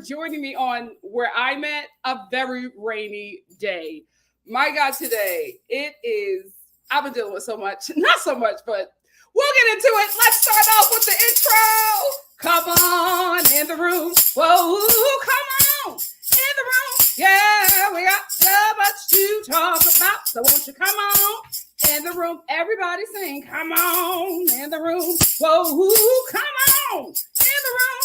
Joining me on where I'm at, a very rainy day. My God, today it is, I've been dealing with so much, not so much, but we'll get into it. Let's start off with the intro. Come on in the room. Whoa, come on in the room. Yeah, we got so much to talk about. So won't you come on in the room? Everybody sing, come on in the room. Whoa, come on in the room.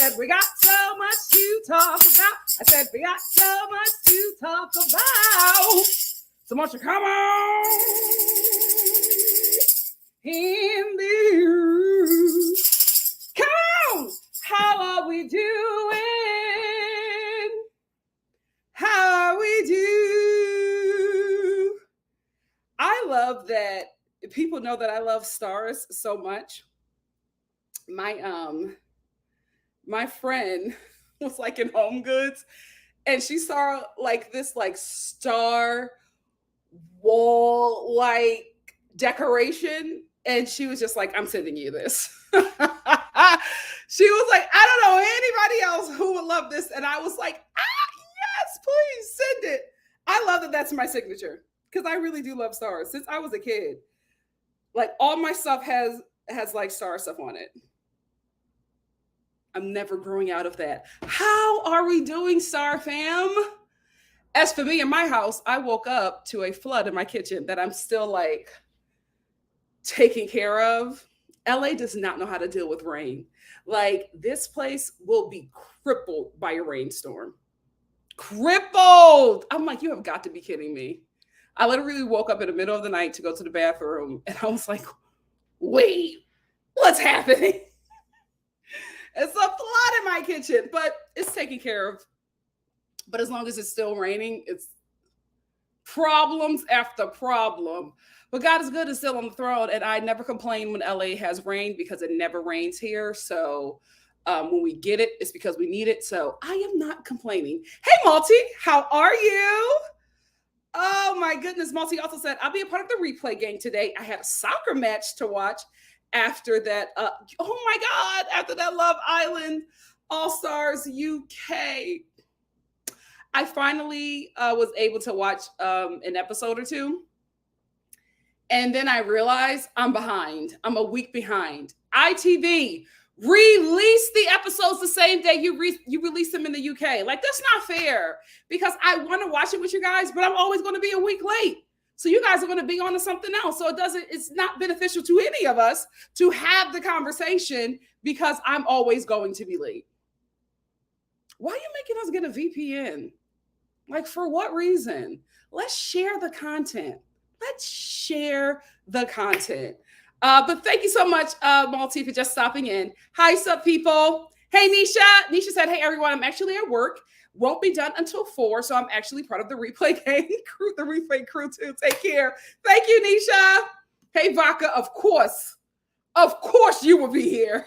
said, we got so much to talk about. I said, we got so much to talk about. So much to come on in the come on. How are we doing? How are we do? I love that people know that I love stars so much. My friend was like in Home Goods, and she saw like this like star wall like decoration, and she was just like, I'm sending you this. She was like, I don't know anybody else who would love this. And I was like, yes, please send it. I love that that's my signature, because I really do love stars since I was a kid. Like all my stuff has like star stuff on it. I'm never growing out of that. How are we doing, Star fam? As for me in my house, I woke up to a flood in my kitchen that I'm still like taking care of. LA does not know how to deal with rain. Like this place will be crippled by a rainstorm. Crippled. I'm like, you have got to be kidding me. I literally woke up in the middle of the night to go to the bathroom, and I was like, wait, what's happening? It's a flood in my kitchen, but it's taken care of. But as long as it's still raining, it's problems after problem. But God is good and still on the throne. And I never complain when LA has rain, because it never rains here. So when we get it, it's because we need it. So I am not complaining. Hey, Malty, how are you? Oh my goodness. Malty also said, I'll be a part of the replay game today. I had a soccer match to watch after that. Oh my God. After that Love Island All-Stars UK. I finally was able to watch an episode or two. And then I realized I'm behind. I'm a week behind. ITV release the episodes the same day you release them in the UK. Like, that's not fair, because I want to watch it with you guys, but I'm always going to be a week late. So you guys are going to be on to something else. So it's not beneficial to any of us to have the conversation, because I'm always going to be late. Why are you making us get a VPN? Like, for what reason? Let's share the content. Let's share the content. But thank you so much, Malty, for just stopping in. Hi, sup, people. Hey, Nisha. Nisha said, hey, everyone, I'm actually at work. Won't be done until 4, so I'm actually part of the replay game crew, the replay crew, too. Take care. Thank you, Nisha. Hey, Vodka, of course you will be here.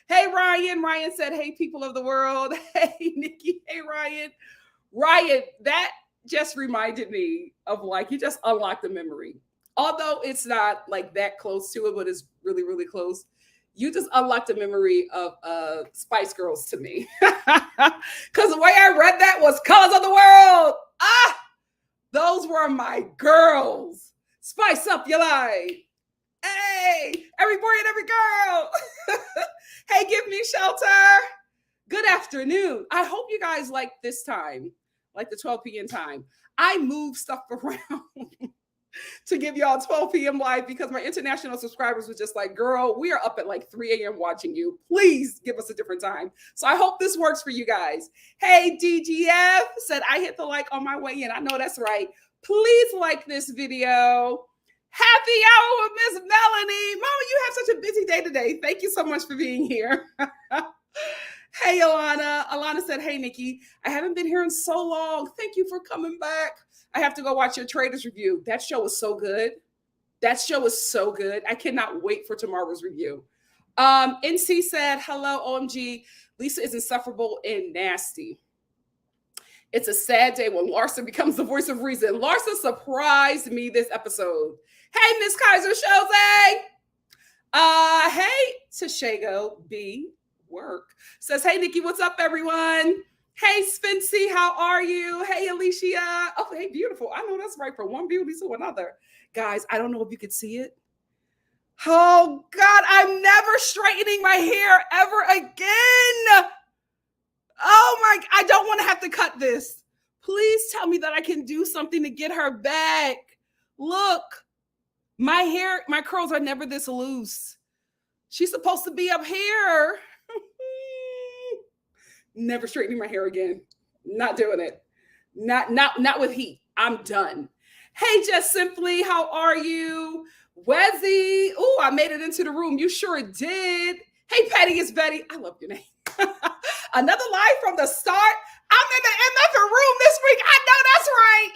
Hey, Ryan. Ryan said, hey, people of the world. Hey, Nikki. Hey, Ryan. Ryan, that just reminded me of, like, you just unlocked a memory. Although it's not like that close to it, but it's really, really close. You just unlocked a memory of Spice Girls to me. Because the way I read that was Colors of the World. Those were my girls. Spice up your life. Hey, every boy and every girl. Hey, give me shelter. Good afternoon. I hope you guys like this time, like the 12 p.m. time. I move stuff around to give y'all 12 p.m. live, because my international subscribers was just like, girl, we are up at like 3 a.m. watching you. Please give us a different time. So I hope this works for you guys. Hey, DGF said, I hit the like on my way in. I know that's right. Please like this video. Happy hour with Miss Melanie. Mama, you have such a busy day today. Thank you so much for being here. Hey, Alana. Alana said, hey, Nikki, I haven't been here in so long. Thank you for coming back. I have to go watch your Traders review. That show was so good. That show was so good. I cannot wait for tomorrow's review. NC said, hello, OMG. Lisa is insufferable and nasty. It's a sad day when Larsa becomes the voice of reason. Larsa surprised me this episode. Hey, Miss Kaiser Chose. Hey, Tashago B. Work says, hey, Nikki, what's up, everyone? Hey, Spency, how are you? Hey, Alicia. Oh, hey, beautiful. I know that's right, from one beauty to another. Guys, I don't know if you could see it. Oh, God, I'm never straightening my hair ever again. Oh, my, I don't want to have to cut this. Please tell me that I can do something to get her back. Look, my hair, my curls are never this loose. She's supposed to be up here. Never straightening my hair again. Not doing it. Not with heat. I'm done. Hey, Just Simply, how are you? Wezzy, oh, I made it into the room. You sure did. Hey, Patty, it's Betty. I love your name. Another live from the start. I'm in the MF room this week. I know that's right.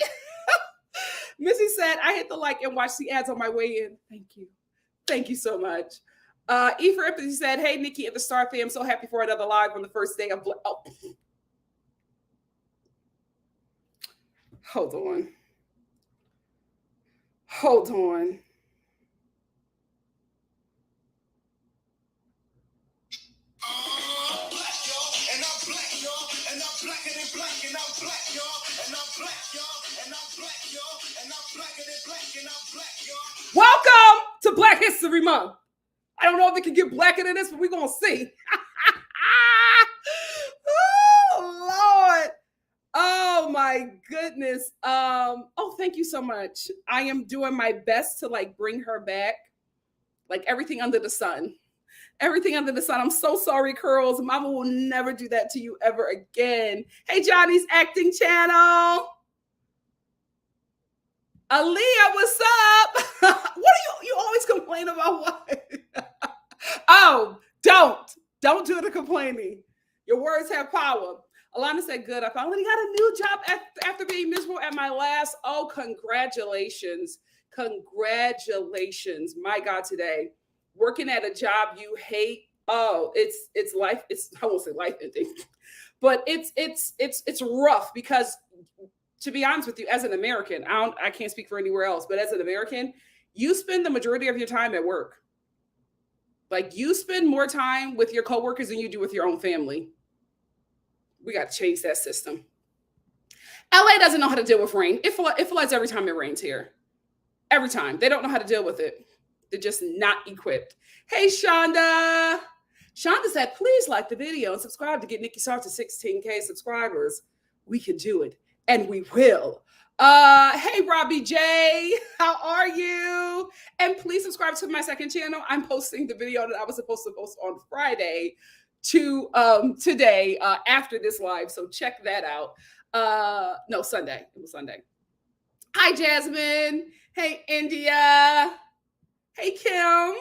Missy said, I hit the like and watch the ads on my way in. Thank you. Thank you so much. E for Empathy said, hey, Nikki and the Star fam, so happy for another live on the first day of... Hold on. Hold on. Welcome to Black History Month. I don't know if it can get blacker than this, but we're going to see. Oh, Lord. Oh, my goodness. Oh, thank you so much. I am doing my best to like bring her back. Like everything under the sun. Everything under the sun. I'm so sorry, Curls. Mama will never do that to you ever again. Hey, Johnny's acting channel. Aaliyah, what's up? What do you always complain about? What? Oh, don't do the complaining. Your words have power. Alana said, good. I finally got a new job after being miserable at my last. Oh, congratulations. Congratulations. My God, today. Working at a job you hate. Oh, it's life. It's, I won't say life ending, but it's rough because, to be honest with you, as an American, I can't speak for anywhere else, but as an American, you spend the majority of your time at work. Like you spend more time with your coworkers than you do with your own family. We got to change that system. LA doesn't know how to deal with rain. It floods every time it rains here. Every time. They don't know how to deal with it. They're just not equipped. Hey, Shonda. Shonda said, please like the video and subscribe to get Nikki.Star to 16K subscribers. We can do it. And we will. Hey, Robbie J. How are you? And please subscribe to my second channel. I'm posting the video that I was supposed to post on Friday to today after this live. So check that out. No, Sunday. It was Sunday. Hi, Jasmine. Hey, India. Hey, Kim.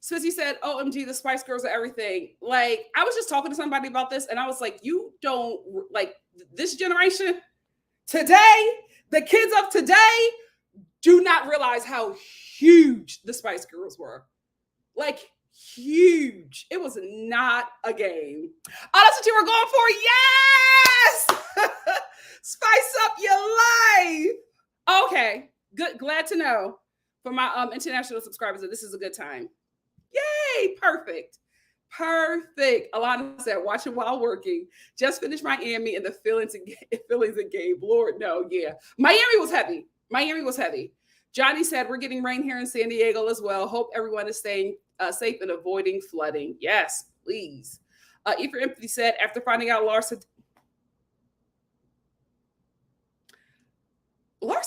Swizzy said, OMG, the Spice Girls are everything. Like, I was just talking to somebody about this, and I was like, you don't, like, this generation, today, the kids of today do not realize how huge the Spice Girls were. Like, huge. It was not a game. Oh, that's what you were going for? Yes! Spice up your life. Okay, good. Glad to know for my international subscribers that this is a good time. Yay, perfect. Perfect. Alana said, watch it while working. Just finished Miami and the feelings and game. Lord, no, yeah. Miami was heavy. Miami was heavy. Johnny said, we're getting rain here in San Diego as well. Hope everyone is staying safe and avoiding flooding. Yes, please. E for Empathy said, after finding out Larsa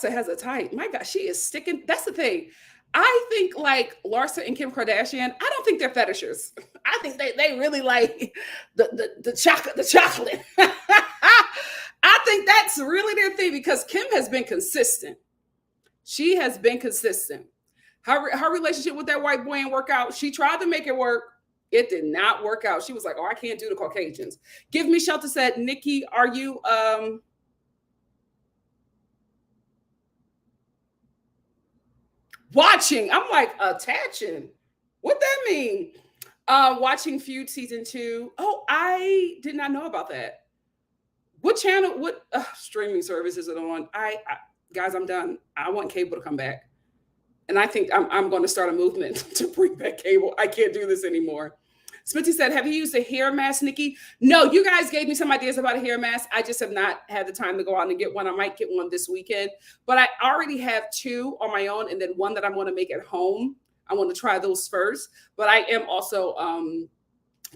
has a type. My God, she is sticking. That's the thing. I think like Larsa and Kim Kardashian, I don't think they're fetishers. I think they really like the chocolate. I think that's really their thing because Kim has been consistent. She has been consistent. Her relationship with that white boy didn't work out. She tried to make it work. It did not work out. She was like, oh, I can't do the Caucasians. Give Me Shelter said, Nikki, are you watching? I'm like, attaching. What that mean? Watching Feud season 2. Oh, I did not know about that. What channel? What streaming service is it on? Guys, I'm done. I want cable to come back, and I think I'm going to start a movement to bring back cable. I can't do this anymore. Smithy said, have you used a hair mask, Nikki? No, you guys gave me some ideas about a hair mask. I just have not had the time to go out and get one. I might get one this weekend, but I already have 2 on my own and then one that I want to make at home. I want to try those first, but I am also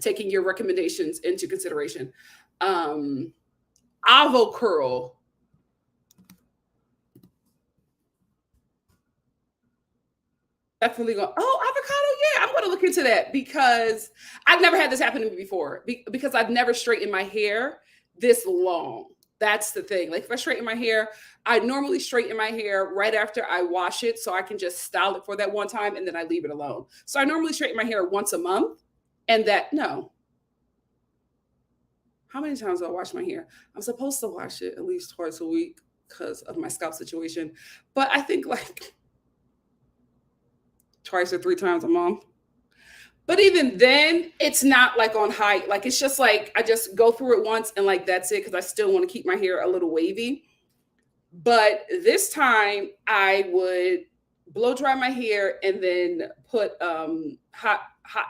taking your recommendations into consideration. Avo curl. Definitely go. Oh, avocado? Yeah, I'm going to look into that because I've never had this happen to me before because I've never straightened my hair this long. That's the thing. Like if I straighten my hair, I normally straighten my hair right after I wash it so I can just style it for that one time and then I leave it alone. So I normally straighten my hair once a month and no. How many times do I wash my hair? I'm supposed to wash it at least twice a week because of my scalp situation. But I think like twice or 3 times a month. But even then, it's not like on high. Like it's just like I just go through it once and like that's it because I still want to keep my hair a little wavy. But this time I would blow dry my hair and then put hot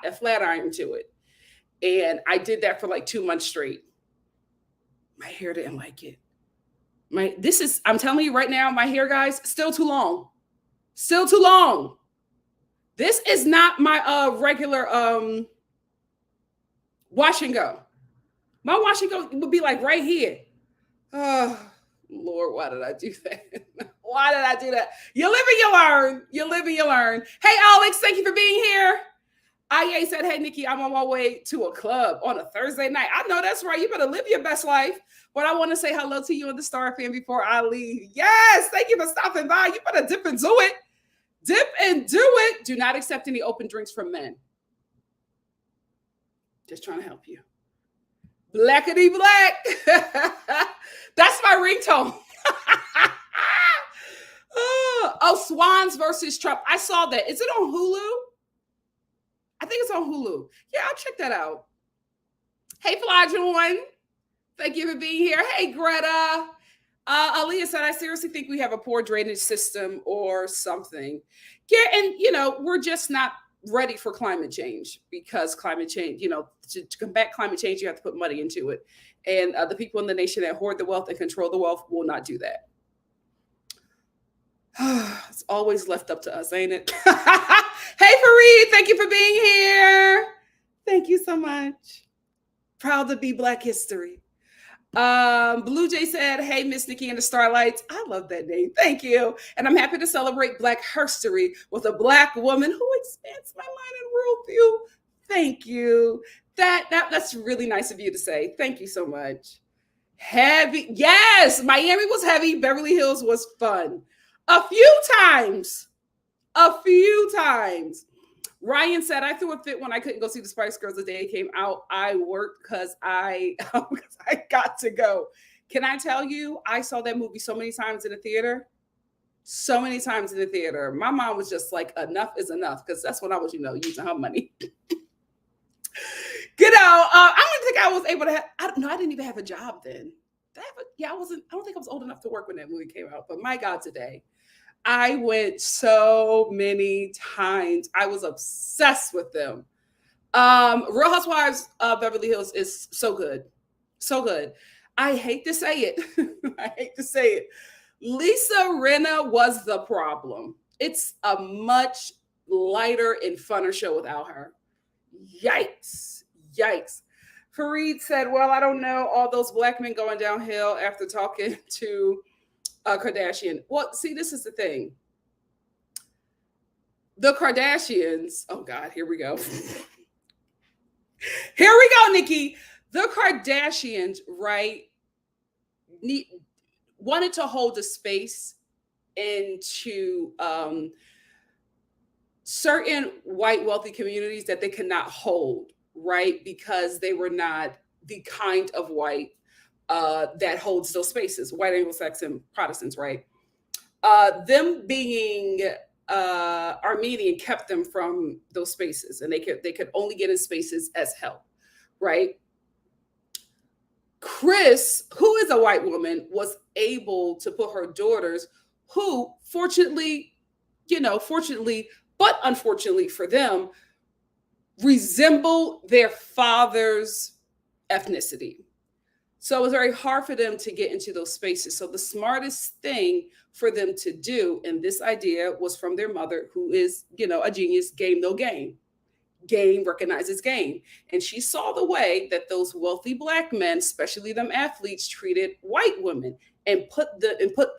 a flat iron to it. And I did that for like 2 months straight. My hair didn't like it. I'm telling you right now, my hair, guys, still too long. Still too long. This is not my regular wash and go. My wash and go would be like right here. Oh, Lord, why did I do that? Why did I do that? You live and you learn. You live and you learn. Hey, Alex, thank you for being here. Aye said, hey, Nikki, I'm on my way to a club on a Thursday night. I know that's right. You better live your best life. But I want to say hello to you and the Star fan before I leave. Yes, thank you for stopping by. You better dip and do it. Dip and do it. Do not accept any open drinks from men. Just trying to help you. Blackity black. That's my ringtone. Oh, Swans versus Trump. I saw that. Is it on Hulu? I think it's on Hulu. Yeah, I'll check that out. Hey, Flajoin. Thank you for being here. Hey, Greta. Aaliyah said, I seriously think we have a poor drainage system or something. Yeah, and, we're just not ready for climate change because climate change, to combat climate change, you have to put money into it. And the people in the nation that hoard the wealth and control the wealth will not do that. It's always left up to us, ain't it? Hey, Fareed, thank you for being here. Thank you so much. Proud to be Black History. Blue Jay said, hey, Miss Nikki and the Starlights. I love that name. Thank you. And I'm happy to celebrate Black History with a Black woman who expands my mind and worldview. Thank you. That's really nice of you to say. Thank you so much. Heavy. Yes, Miami was heavy. Beverly Hills was fun. A few times. Ryan said, I threw a fit when I couldn't go see the Spice Girls the day it came out. I worked because I got to go. Can I tell you, I saw that movie so many times in the theater. So many times in the theater. My mom was just like, enough is enough. Because that's when I was, using her money. I don't think I was able to I didn't even have a job then. I don't think I was old enough to work when that movie came out. But my God, today. I went so many times. I was obsessed with them. Real Housewives of Beverly Hills is so good. So good. I hate to say it. Lisa Rinna was the problem. It's a much lighter and funner show without her. Yikes. Fareed said, well, I don't know. All those Black men going downhill after talking to Kardashian. Well, see, this is the thing. The Kardashians, oh God, here we go. Here we go, Nikki. The Kardashians, right, wanted to hold a space into certain white wealthy communities that they could not hold, right? Because they were not the kind of white that holds those spaces, white Anglo-Saxon Protestants, right? Them being Armenian kept them from those spaces, and they could only get in spaces as help, right? Chris, who is a white woman, was able to put her daughters, who fortunately, but unfortunately for them, resemble their father's ethnicity. So it was very hard for them to get into those spaces. So the smartest thing for them to do, and this idea was from their mother, who is, a genius, game, no game. Game recognizes game. And she saw the way that those wealthy Black men, especially them athletes, treated white women. and put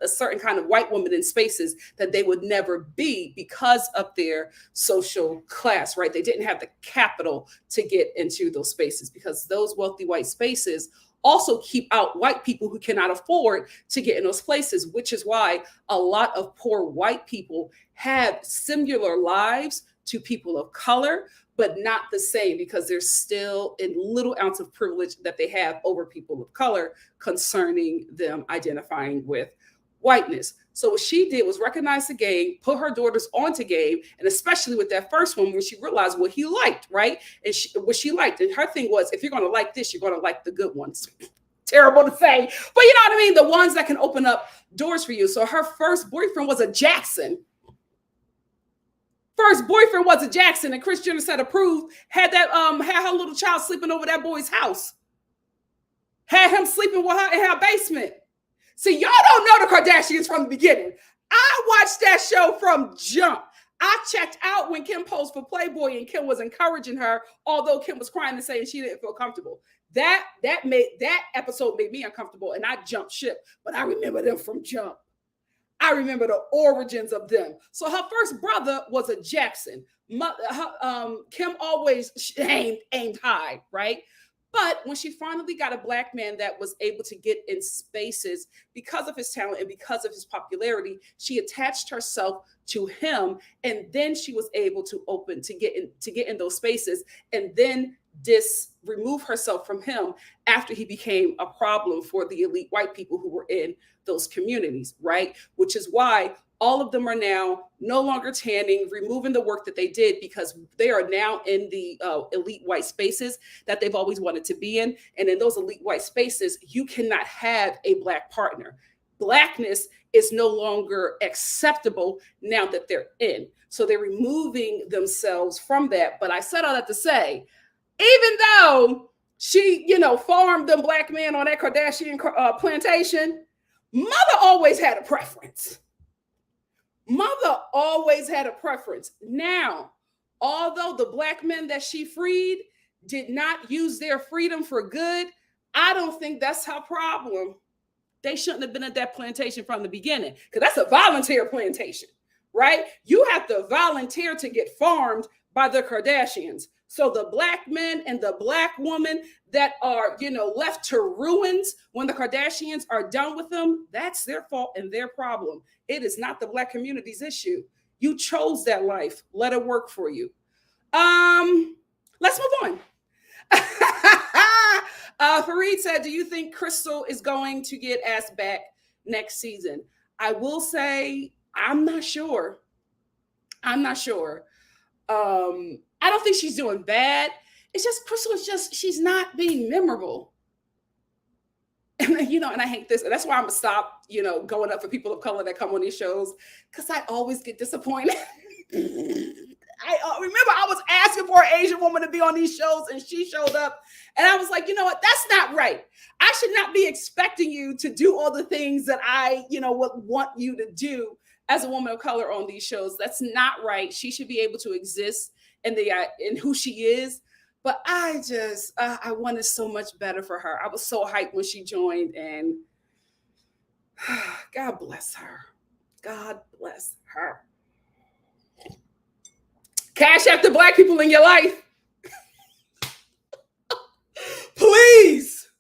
a certain kind of white woman in spaces that they would never be because of their social class, right? They didn't have the capital to get into those spaces, because those wealthy white spaces also keep out white people who cannot afford to get in those places, which is why a lot of poor white people have similar lives to people of color, but not the same, because there's still a little ounce of privilege that they have over people of color concerning them identifying with whiteness. So what she did was recognize the game, put her daughters onto game, and especially with that first one, when she realized what he liked, right? And what she liked. And her thing was, if you're going to like this, you're going to like the good ones. Terrible to say, but you know what I mean? The ones that can open up doors for you. So her first boyfriend was a Jackson. First boyfriend was a Jackson, and Kris Jenner said approved. Had her little child sleeping over that boy's house. Had him sleeping with her in her basement. See, y'all don't know the Kardashians from the beginning. I watched that show from jump. I checked out when Kim posed for Playboy and Kim was encouraging her, although Kim was crying and saying she didn't feel comfortable. That episode made me uncomfortable, and I jumped ship. But I remember them from jump. I remember the origins of them. So her first brother was a Jackson. Kim always aimed high, right? But when she finally got a Black man that was able to get in spaces because of his talent and because of his popularity, she attached herself to him, and then she was able to get in those spaces, and then remove herself from him after he became a problem for the elite white people who were in those communities, right? Which is why all of them are now no longer tanning, removing the work that they did, because they are now in the elite white spaces that they've always wanted to be in. And in those elite white spaces, you cannot have a Black partner. Blackness is no longer acceptable now that they're in. So they're removing themselves from that. But I said all that to say, even though she, farmed them Black men on that Kardashian plantation, mother always had a preference. Mother always had a preference. Now, although the Black men that she freed did not use their freedom for good, I don't think that's her problem. They shouldn't have been at that plantation from the beginning, because that's a volunteer plantation, right? You have to volunteer to get farmed by the Kardashians. So the Black men and the Black woman that are, left to ruins when the Kardashians are done with them, that's their fault and their problem. It is not the Black community's issue. You chose that life. Let it work for you. Let's move on. Fareed said, do you think Crystal is going to get asked back next season? I will say, I'm not sure. I don't think she's doing bad. It's just Crystal she's not being memorable. And I hate this. And that's why I'm gonna stop, going up for people of color that come on these shows, because I always get disappointed. I remember I was asking for an Asian woman to be on these shows, and she showed up, and I was like, you know what? That's not right. I should not be expecting you to do all the things that I, would want you to do as a woman of color on these shows. That's not right. She should be able to exist in who she is. But I wanted so much better for her. I was so hyped when she joined, and God bless her. God bless her. Cash App the Black people in your life. Please.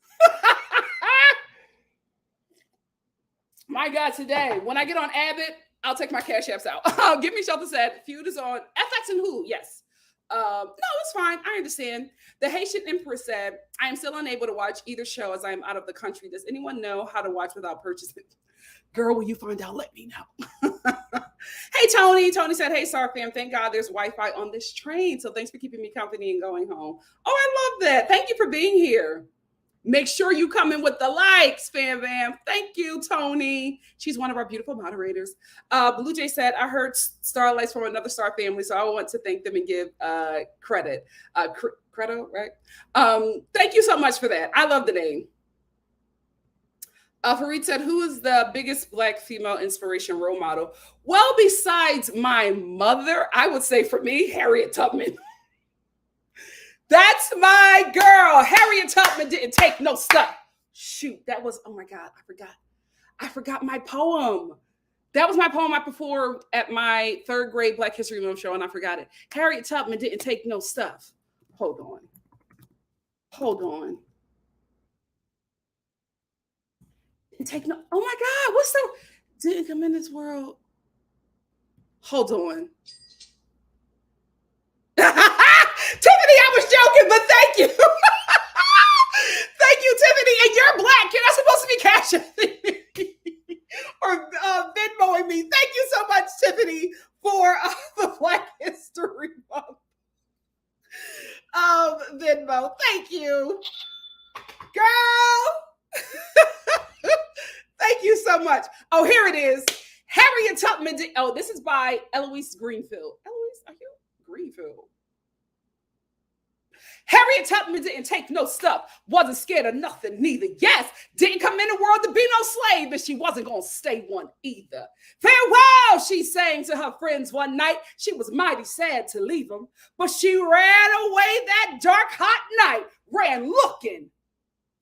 My God, today, when I get on Abbott, I'll take my Cash Apps out. Give me Shelter said, Feud is on FX and Hulu. Yes. No, it's fine. I understand. The Haitian Empress said, I am still unable to watch either show as I am out of the country. Does anyone know how to watch without purchasing? Girl, when you find out, let me know. Hey, Tony. Tony said, hey, Star fam, thank God there's Wi-Fi on this train. So thanks for keeping me company and going home. Oh, I love that. Thank you for being here. Make sure you come in with the likes, fam. Thank you, Tony. She's one of our beautiful moderators. Blue Jay said, I heard Starlights from another Star family, so I want to thank them and give credit. Credo, right? Thank you so much for that. I love the name. Fareed said, who is the biggest Black female inspiration role model? Well, besides my mother, I would say for me, Harriet Tubman. That's my girl. Harriet Tubman didn't take no stuff. Shoot, that was, oh my God, I forgot. I forgot my poem. That was my poem I performed at my 3rd grade Black History Month show, and I forgot it. Harriet Tubman didn't take no stuff. Hold on. Hold on. Didn't take no. Oh my God, what's the. Didn't come in this world. Hold on. Tiffany, I was joking, but thank you. Thank you, Tiffany. And you're Black. You're not supposed to be cashing or Venmoing me. Thank you so much, Tiffany, for the Black History Month Venmo. Thank you, girl. Thank you so much. Oh, here it is. Harriet Tubman. Oh, this is by Eloise Greenfield. Eloise, are you Greenfield? Harriet Tubman didn't take no stuff, wasn't scared of nothing neither. Yes, didn't come in the world to be no slave, and she wasn't going to stay one either. Farewell, she sang to her friends one night. She was mighty sad to leave them, but she ran away that dark, hot night, ran looking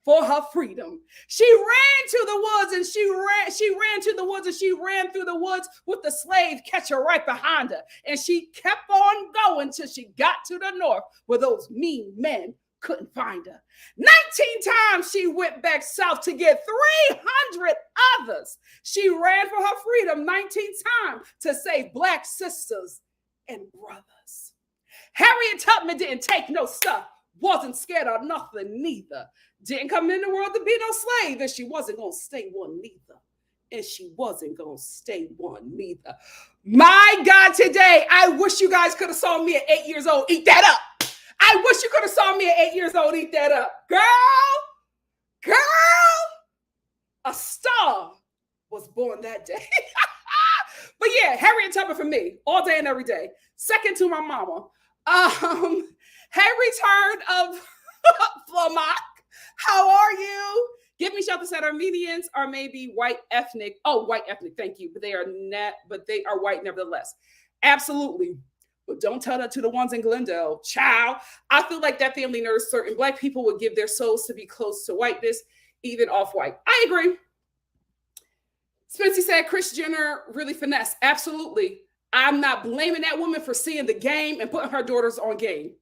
for her freedom. She ran to the woods and she ran to the woods and she ran through the woods with the slave catcher right behind her. And she kept on going till she got to the north where those mean men couldn't find her. 19 times she went back south to get 300 others. She ran for her freedom 19 times to save Black sisters and brothers. Harriet Tubman didn't take no stuff, wasn't scared of nothing neither. Didn't come in the world to be no slave, and she wasn't going to stay one neither. And she wasn't going to stay one neither. My God, today, I wish you guys could have saw me at 8 years old. Eat that up. I wish you could have saw me at 8 years old. Eat that up. Girl, a star was born that day. But yeah, Harriet Tubman for me, all day and every day. Second to my mama. Hey, return of Flamak. How are you? Give me shelter said Armenians are maybe white ethnic. Oh, white ethnic, thank you. But they are white nevertheless. Absolutely. But don't tell that to the ones in Glendale. Child. I feel like that family knows certain Black people would give their souls to be close to whiteness, even off-white. I agree. Spency said Kris Jenner really finesse. Absolutely. I'm not blaming that woman for seeing the game and putting her daughters on game.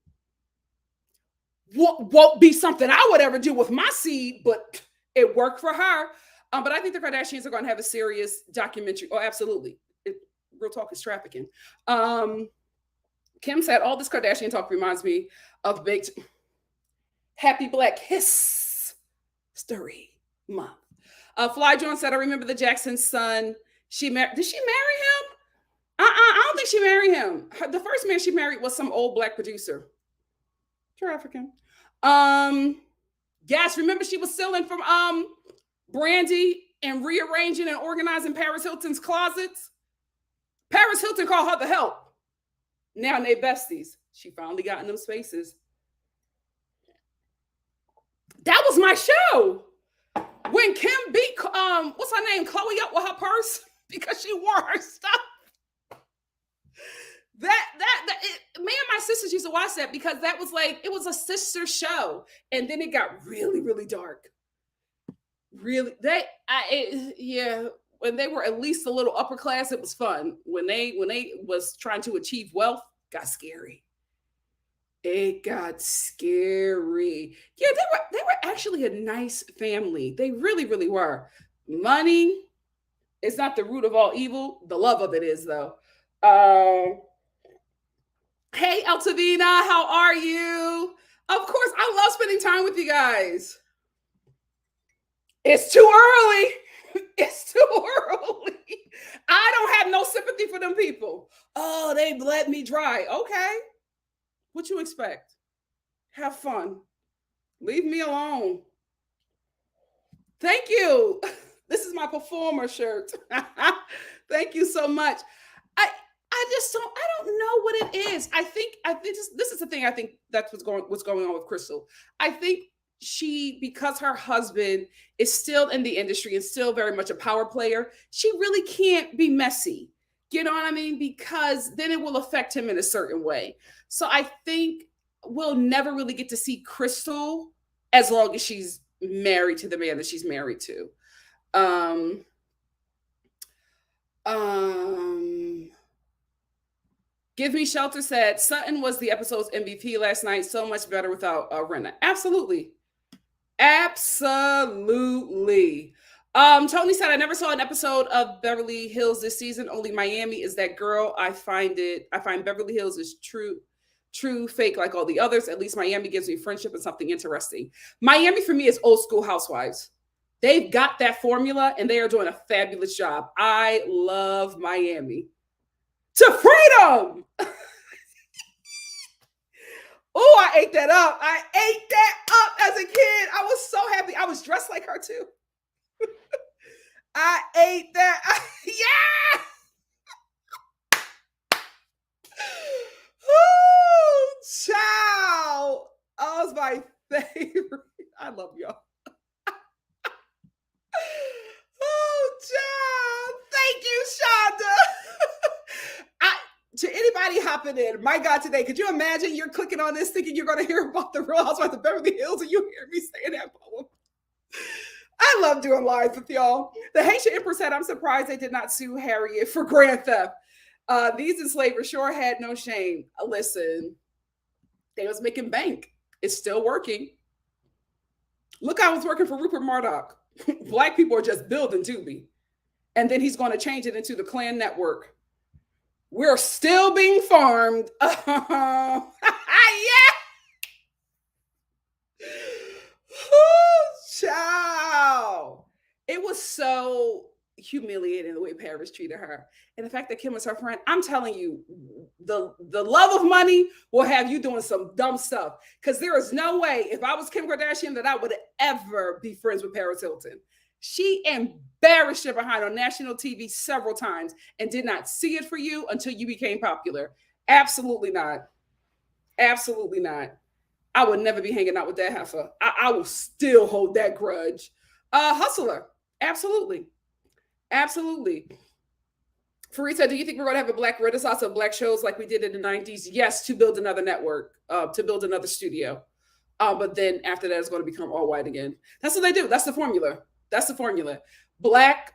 Won't be something I would ever do with my seed, but it worked for her. But I think the Kardashians are going to have a serious documentary. Oh, absolutely. Real talk is trafficking. Kim said, all this Kardashian talk reminds me of baked Happy Black History Month. Fly John said, I remember the Jackson's son. Did she marry him? I don't think she married him. The first man she married was some old Black producer. Trafficking. Yes, remember she was stealing from Brandy and rearranging and organizing Paris Hilton's closets. Paris Hilton called her the help. Now they besties. She finally got in them spaces. That was my show. When Kim beat what's her name, Chloe up with her purse because she wore her stuff. Me and my sisters used to watch that because that was like, it was a sister show. And then it got really, really dark. Really, when they were at least a little upper class, it was fun. When they was trying to achieve wealth, got scary. It got scary. Yeah, they were actually a nice family. They really, really were. Money is not the root of all evil. The love of it is, though. Hey, Altavina, how are you? Of course, I love spending time with you guys. It's too early. It's too early. I don't have no sympathy for them people. Oh, they bled me dry. Okay. What you expect? Have fun. Leave me alone. Thank you. This is my performer shirt. Thank you so much. I don't know what it is. I think this is the thing. I think that's what's going on with Crystal. I think because her husband is still in the industry and still very much a power player, she really can't be messy. You know what I mean? Because then it will affect him in a certain way. So I think we'll never really get to see Crystal as long as she's married to the man that she's married to. Give Me Shelter said Sutton was the episode's MVP last night. So much better without Renna. Absolutely. Absolutely. Tony said, I never saw an episode of Beverly Hills this season. Only Miami is that girl. I find Beverly Hills is true, fake like all the others. At least Miami gives me friendship and something interesting. Miami for me is old school housewives. They've got that formula and they are doing a fabulous job. I love Miami. To freedom. Oh, I ate that up. I ate that up as a kid. I was so happy. I was dressed like her too. I ate that. Yeah. Oh, child. Oh, it's my favorite. I love y'all. Oh, child. Thank you, Shonda. To anybody hopping in, my God, today, could you imagine you're clicking on this thinking you're going to hear about the Real Housewives of Beverly Hills and you hear me saying that poem? I love doing lives with y'all. The Haitian Empress said, I'm surprised they did not sue Harriet for grand theft. These enslavers sure had no shame. Listen, they was making bank. It's still working. Look how it's working for Rupert Murdoch. Black people are just building Tubi. And then he's going to change it into the Klan Network. We're still being farmed. Yeah. Oh, child. It was so humiliating the way Paris treated her. And the fact that Kim was her friend, I'm telling you, the love of money will have you doing some dumb stuff. Because there is no way, if I was Kim Kardashian, that I would ever be friends with Paris Hilton. She embarrassed your behind on national TV several times and did not see it for you until you became popular. Absolutely not. Absolutely not. I would never be hanging out with that heifer. I will still hold that grudge. Hustler. Absolutely. Absolutely. Farita, do you think we're going to have a black renaissance of black shows like we did in the 90s? Yes, to build another network, to build another studio. But then after that, it's going to become all white again. That's what they do. That's the formula. That's the formula. Black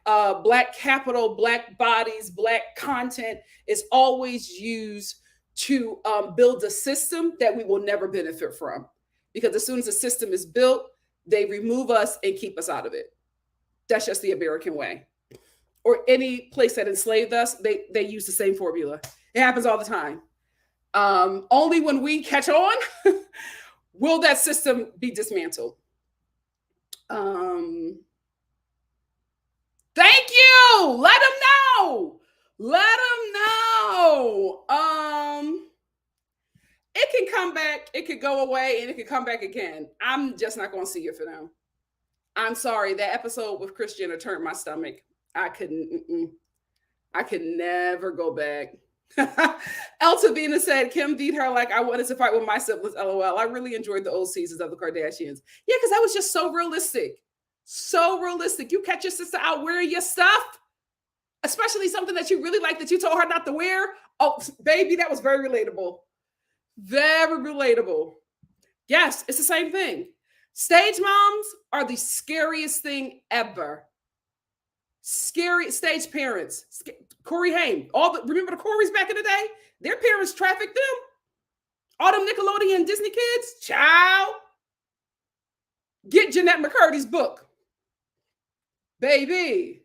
capital, black bodies, black content is always used to build a system that we will never benefit from. Because as soon as the system is built, they remove us and keep us out of it. That's just the American way. Or any place that enslaved us, they use the same formula. It happens all the time. Only when we catch on will that system be dismantled. Thank you. Let them know. Let them know. It can come back, it could go away, and it could come back again. I'm just not going to see it for them. I'm sorry. That episode with Kris Jenner turned my stomach. I could never go back. Eltavina said, Kim beat her like I wanted to fight with my siblings. LOL. I really enjoyed the old seasons of the Kardashians. Yeah, because that was just so realistic. So realistic. You catch your sister out wearing your stuff, especially something that you really like that you told her not to wear. Oh, baby, that was very relatable. Very relatable. Yes, it's the same thing. Stage moms are the scariest thing ever. Scary stage parents. Corey Haim. Remember the Coreys back in the day? Their parents trafficked them. All them Nickelodeon and Disney kids. Child. Get Jeanette McCurdy's book. Baby.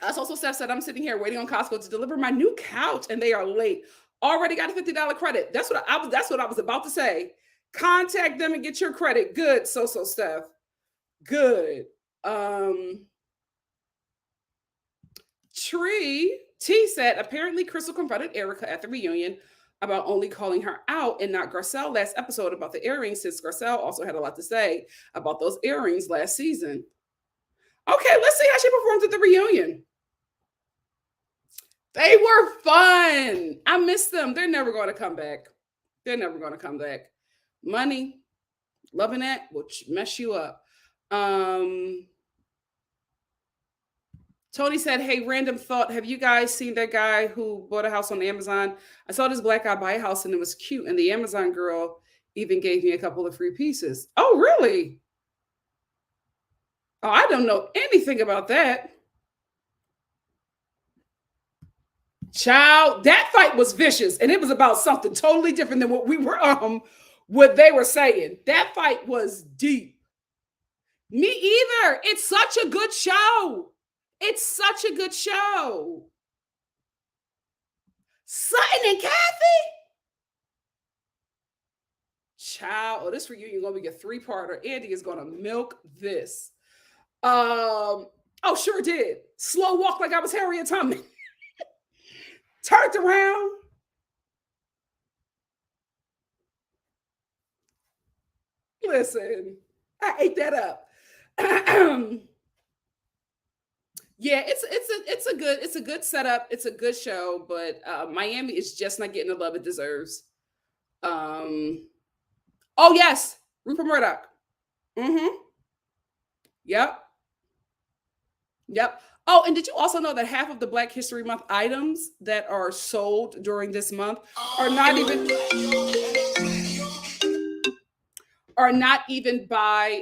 That's also Steph said, I'm sitting here waiting on Costco to deliver my new couch and they are late. Already got a $50 credit. That's what I was about to say. Contact them and get your credit. Good. So Steph. Good. Tree T said, apparently Crystal confronted Erica at the reunion about only calling her out and not Garcelle last episode about the earrings, since Garcelle also had a lot to say about those earrings last season. Okay, let's see how she performed at the reunion. They were fun. I miss them. They're never going to come back. They're never going to come back. Money, loving that will mess you up. Tony said, hey, random thought. Have you guys seen that guy who bought a house on Amazon? I saw this black guy buy a house and it was cute. And the Amazon girl even gave me a couple of free pieces. Oh, really? Oh, I don't know anything about that. Child, that fight was vicious, and it was about something totally different than what they were saying. That fight was deep. Me either. It's such a good show. It's such a good show. Sutton and Kathy. Child, oh, this reunion gonna be a three-parter. Andy is gonna milk this. Oh, sure did. Slow walk like I was Harriet Tubman. Turned around. Listen, I ate that up. Yeah, it's a good setup. It's a good show, but Miami is just not getting the love it deserves. Um, oh yes, Rupert Murdoch. Mm-hmm. Yep. Yep. Oh, and did you also know that half of the Black History Month items that are sold during this month are not even by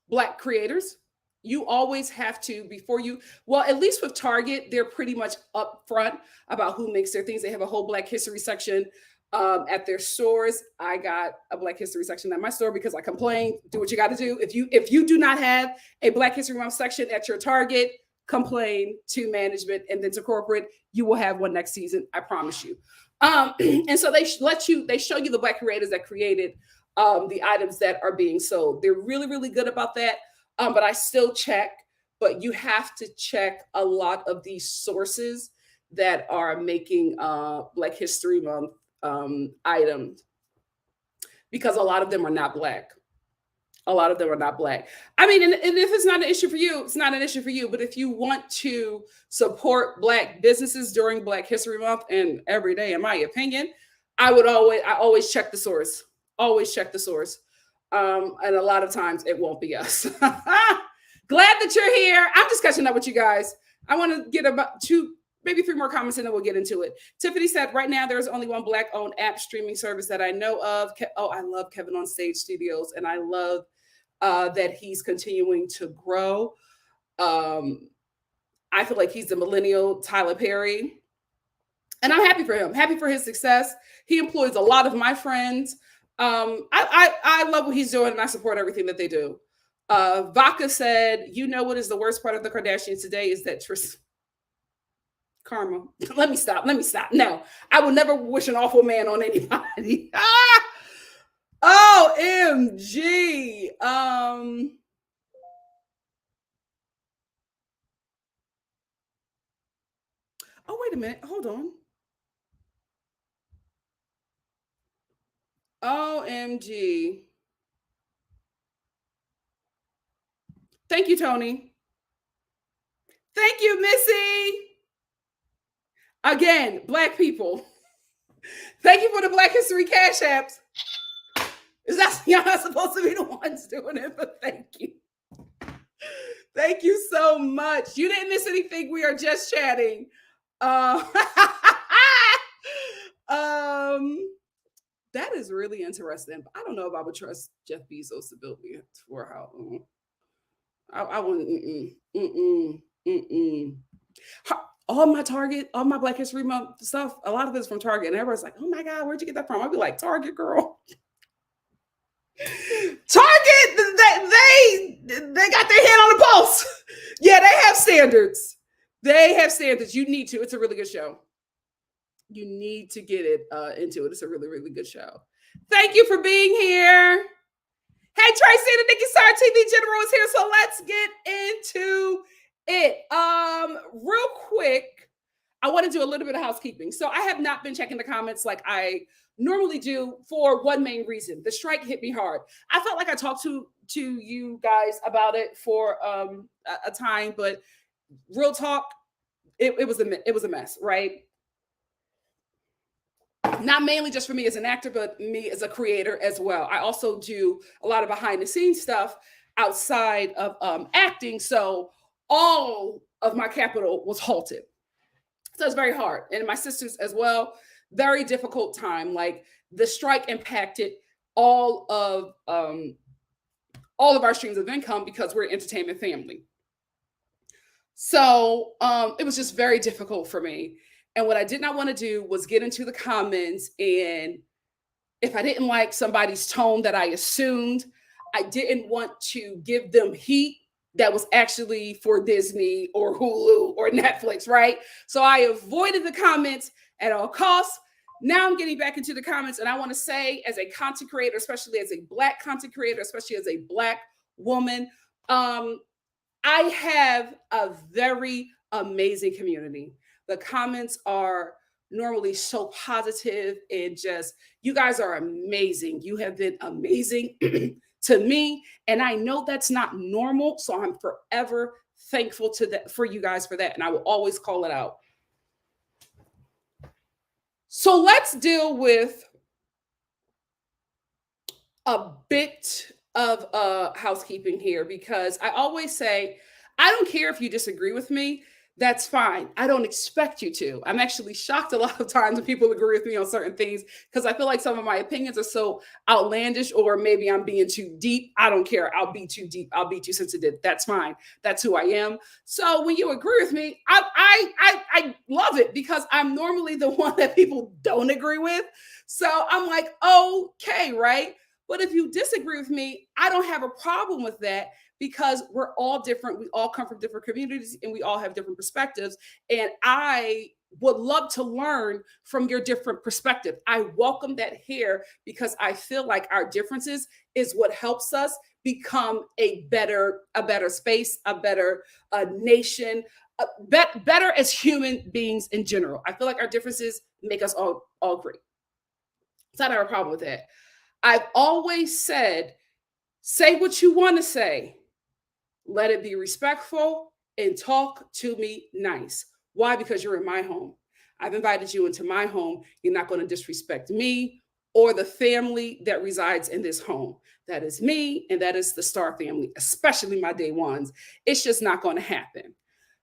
Black creators? You always have to, before you, well, at least with Target, they're pretty much upfront about who makes their things. They have a whole Black History section at their stores. I got a Black History section at my store because I complained. Do what you got to do. If you do not have a Black History Month section at your Target, complain to management and then to corporate. You will have one next season. I promise you. And so they show you the Black creators that created the items that are being sold. They're really, really good about that. But I still check. But you have to check a lot of these sources that are making Black History Month items, because a lot of them are not Black. A lot of them are not Black. I mean, and if it's not an issue for you, it's not an issue for you. But if you want to support Black businesses during Black History Month and every day, in my opinion, I always check the source. Always check the source. And a lot of times it won't be us. Glad that you're here. I'm just catching up with you guys. I want to get about maybe 3 more comments and then we'll get into it. Tiffany said, right now there's only one Black-owned app streaming service that I know of. Oh, I love Kevin on Stage Studios, and I love that he's continuing to grow. I feel like he's the millennial Tyler Perry, and I'm happy for him. Happy for his success. He employs a lot of my friends. I love what he's doing, and I support everything that they do. Vaka said, you know what is the worst part of the Kardashians today is that karma. Let me stop. No, I will never wish an awful man on anybody. OMG. Oh, wait a minute. Hold on. OMG. Thank you, Tony. Thank you, Missy. Again, Black people. Thank you for the Black History Cash Apps. Y'all not supposed to be the ones doing it, but thank you. Thank you so much. You didn't miss anything. We are just chatting. That is really interesting. I don't know if I would trust Jeff Bezos to build me for how. I wouldn't. All my Target, all my Black History Month stuff, a lot of it's from Target, and everybody's like, "Oh my God, where'd you get that from?" I'd be like, "Target, girl." Target, they got their hand on the pulse. Yeah, they have standards. They have standards. You need to. It's a really good show. You need to get it into it. It's a really, really good show. Thank you for being here. Hey, Tracy, the NikkiStar TV General is here, so let's get into it. Real quick, I want to do a little bit of housekeeping. So I have not been checking the comments like I normally do for one main reason. The strike hit me hard. I felt like I talked to you guys about it for a time, but real talk, it was a mess, right? Not mainly just for me as an actor, but me as a creator as well. I also do a lot of behind the scenes stuff outside of acting. So all of my capital was halted. So it's very hard. And my sisters as well, very difficult time. Like the strike impacted all of our streams of income because we're an entertainment family. So it was just very difficult for me. And what I did not want to do was get into the comments, and if I didn't like somebody's tone that I assumed, I didn't want to give them heat that was actually for Disney or Hulu or Netflix, right? So I avoided the comments at all costs. Now I'm getting back into the comments, and I want to say, as a content creator, especially as a Black content creator, especially as a Black woman, I have a very amazing community. The comments are normally so positive, and just, you guys are amazing. You have been amazing to me, and I know that's not normal, so I'm forever thankful to that, for you guys, for that, and I will always call it out. So let's deal with a bit of housekeeping here, because I always say, I don't care if you disagree with me. That's fine. I don't expect you to. I'm actually shocked a lot of times when people agree with me on certain things, because I feel like some of my opinions are so outlandish, or maybe I'm being too deep. I don't care. I'll be too deep. I'll be too sensitive. That's fine. That's who I am. So when you agree with me, I love it, because I'm normally the one that people don't agree with. So I'm like, okay, right? But if you disagree with me, I don't have a problem with that, because we're all different. We all come from different communities, and we all have different perspectives. And I would love to learn from your different perspective. I welcome that here, because I feel like our differences is what helps us become a better space, a better nation, better as human beings in general. I feel like our differences make us all great. So I don't have a problem with that. I've always said, say what you want to say. Let it be respectful, and talk to me nice. Why? Because you're in my home. I've invited you into my home. You're not going to disrespect me or the family that resides in this home. That is me, and that is the Star family, especially my day ones. It's just not going to happen.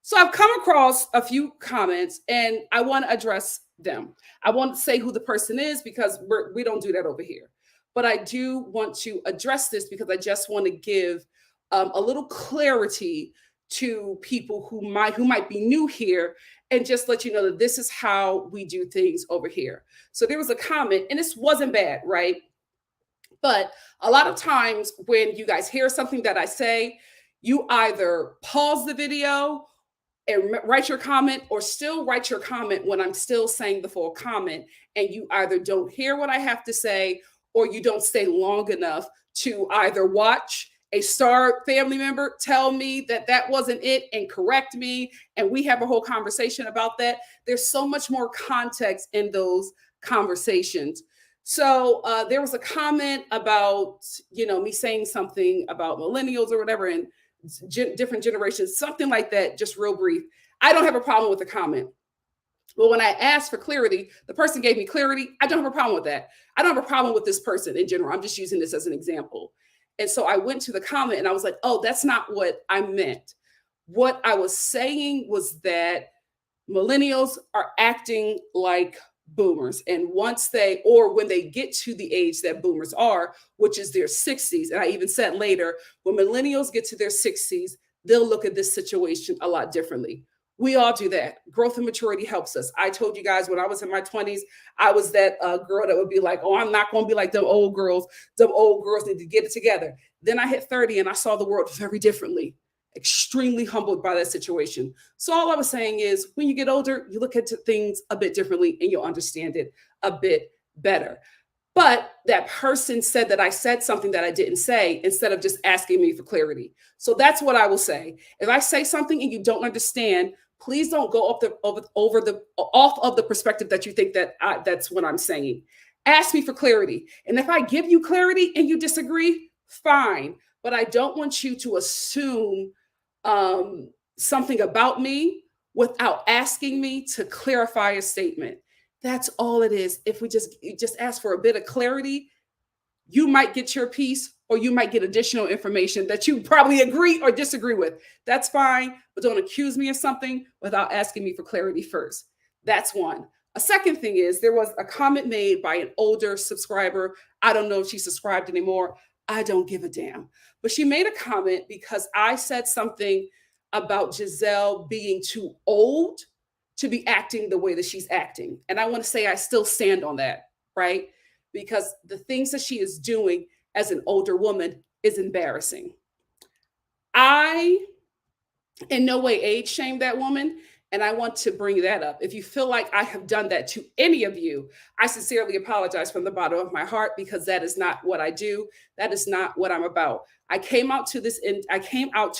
So I've come across a few comments, and I want to address them. I won't say who the person is, because we don't do that over here. But I do want to address this, because I just want to give a little clarity to people who might be new here, and just let you know that this is how we do things over here. So there was a comment, and this wasn't bad, right? But a lot of times when you guys hear something that I say, you either pause the video and write your comment, or still write your comment when I'm still saying the full comment, and you either don't hear what I have to say, or you don't stay long enough to either watch a Star family member tell me that that wasn't it and correct me, and we have a whole conversation about that. There's so much more context in those conversations. So there was a comment about, me saying something about millennials or whatever, and different generations, something like that, just real brief. I don't have a problem with the comment. Well, when I asked for clarity, the person gave me clarity. I don't have a problem with that. I don't have a problem with this person in general. I'm just using this as an example. And so I went to the comment, and I was like, oh, that's not what I meant. What I was saying was that millennials are acting like boomers. And when they get to the age that boomers are, which is their 60s, and I even said later, when millennials get to their 60s, they'll look at this situation a lot differently. We all do that. Growth and maturity helps us. I told you guys, when I was in my 20s, I was that girl that would be like, oh, I'm not going to be like them old girls. Them old girls need to get it together. Then I hit 30, and I saw the world very differently. Extremely humbled by that situation. So all I was saying is, when you get older, you look at things a bit differently, and you'll understand it a bit better. But that person said that I said something that I didn't say, instead of just asking me for clarity. So that's what I will say. If I say something and you don't understand, please don't go off of the perspective that you think that that's what I'm saying. Ask me for clarity. And if I give you clarity and you disagree, fine. But I don't want you to assume something about me without asking me to clarify a statement. That's all it is. If you just ask for a bit of clarity, you might get your piece, or you might get additional information that you probably agree or disagree with. That's fine, but don't accuse me of something without asking me for clarity first. That's one. A second thing is, there was a comment made by an older subscriber. I don't know if she's subscribed anymore. I don't give a damn. But she made a comment because I said something about Giselle being too old to be acting the way that she's acting. And I want to say I still stand on that, right? Because the things that she is doing as an older woman is embarrassing. I in no way age shame that woman. And I want to bring that up. If you feel like I have done that to any of you, I sincerely apologize from the bottom of my heart, because that is not what I do. That is not what I'm about. I came out to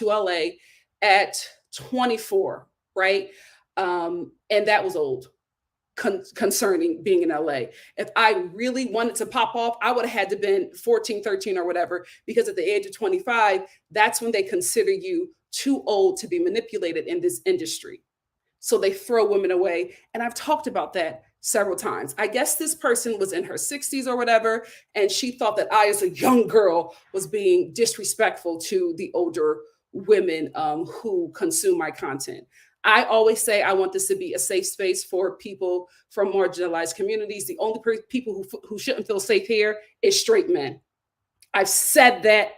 LA at 24, right? And that was old. Concerning being in LA. If I really wanted to pop off, I would have had to been 14, 13 or whatever, because at the age of 25, that's when they consider you too old to be manipulated in this industry. So they throw women away. And I've talked about that several times. I guess this person was in her 60s or whatever, and she thought that I, as a young girl, was being disrespectful to the older women who consume my content. I always say I want this to be a safe space for people from marginalized communities. The only people who shouldn't feel safe here is straight men. I've said that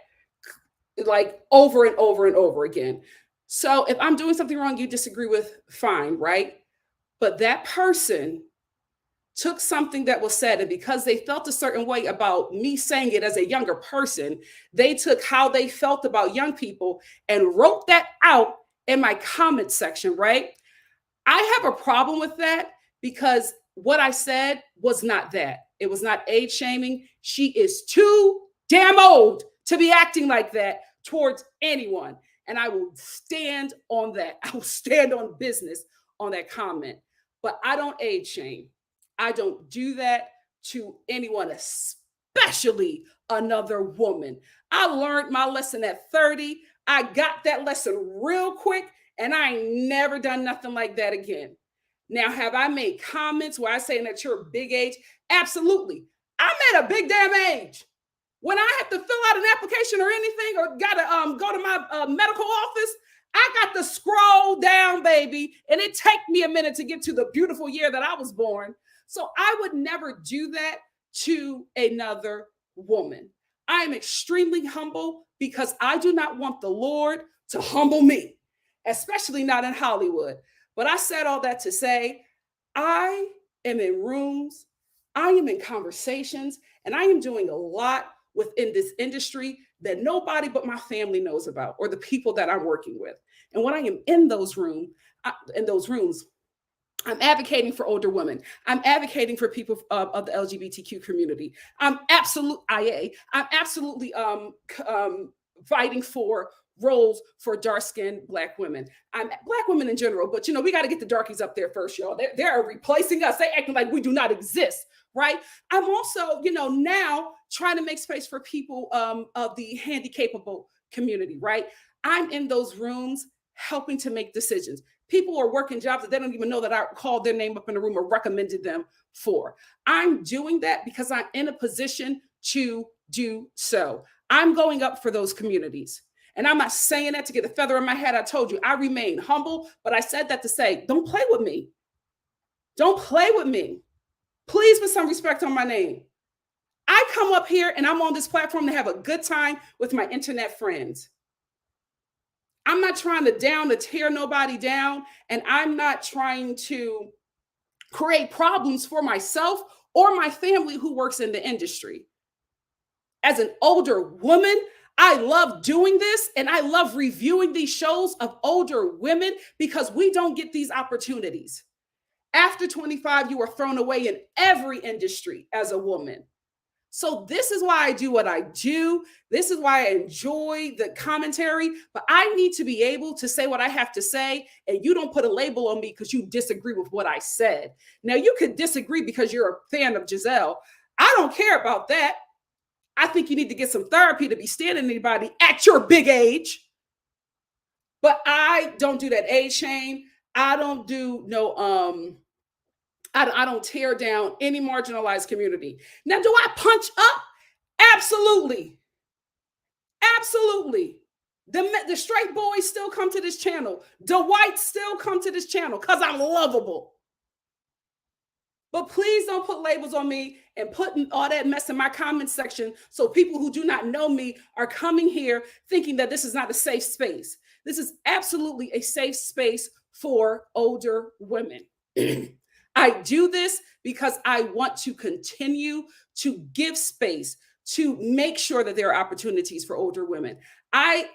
like over and over and over again. So if I'm doing something wrong you disagree with, fine, right? But that person took something that was said, and because they felt a certain way about me saying it as a younger person, they took how they felt about young people and wrote that out in my comment section, right? I have a problem with that, because what I said was not that. It was not age shaming. She is too damn old to be acting like that towards anyone. And I will stand on that. I will stand on business on that comment. But I don't age shame. I don't do that to anyone, especially another woman. I learned my lesson at 30. I got that lesson real quick, and I ain't never done nothing like that again. Now, have I made comments where I say that you're a big age? Absolutely. I'm at a big damn age. When I have to fill out an application or anything, or got to go to my medical office, I got to scroll down, baby, and it take me a minute to get to the beautiful year that I was born. So I would never do that to another woman. I am extremely humble, because I do not want the Lord to humble me, especially not in Hollywood. But I said all that to say, I am in rooms, I am in conversations, and I am doing a lot within this industry that nobody but my family knows about, or the people that I'm working with. And when I am in those rooms, I'm advocating for older women. I'm advocating for people of the LGBTQ community. I'm absolutely fighting for roles for dark-skinned Black women. I'm Black women in general, but we got to get the darkies up there first, y'all. They're replacing us. They acting like we do not exist, right? I'm also, now trying to make space for people of the handicapable community, right? I'm in those rooms helping to make decisions. People are working jobs that they don't even know that I called their name up in the room or recommended them for. I'm doing that because I'm in a position to do so. I'm going up for those communities. And I'm not saying that to get a feather in my head. I told you, I remain humble, but I said that to say, don't play with me. Don't play with me. Please put some respect on my name. I come up here and I'm on this platform to have a good time with my internet friends. I'm not trying to tear nobody down, and I'm not trying to create problems for myself or my family who works in the industry. As an older woman, I love doing this, and I love reviewing these shows of older women, because we don't get these opportunities. After 25, you are thrown away in every industry as a woman. So this is why I do what I do. This is why I enjoy the commentary, but I need to be able to say what I have to say, and you don't put a label on me because you disagree with what I said. Now, you could disagree because you're a fan of Giselle. I don't care about that. I think you need to get some therapy to be standing anybody at your big age. But I don't do that age shame. I don't do no I don't tear down any marginalized community. Now, do I punch up? Absolutely. Absolutely. The straight boys still come to this channel. The whites still come to this channel because I'm lovable. But please don't put labels on me and put all that mess in my comment section, so people who do not know me are coming here thinking that this is not a safe space. This is absolutely a safe space for older women. I do this because I want to continue to give space to make sure that there are opportunities for older women. I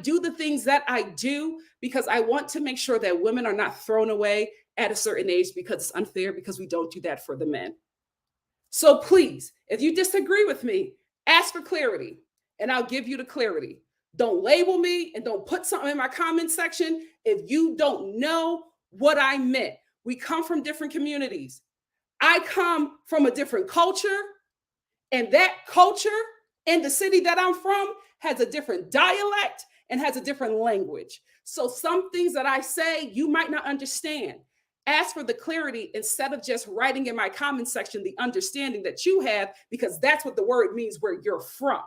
do the things that I do because I want to make sure that women are not thrown away at a certain age because it's unfair, because we don't do that for the men. So please, if you disagree with me, ask for clarity and I'll give you the clarity. Don't label me and don't put something in my comment section if you don't know what I meant. We come from different communities. I come from a different culture, and that culture in the city that I'm from has a different dialect and has a different language. So some things that I say, you might not understand. Ask for the clarity instead of just writing in my comment section the understanding that you have, because that's what the word means where you're from.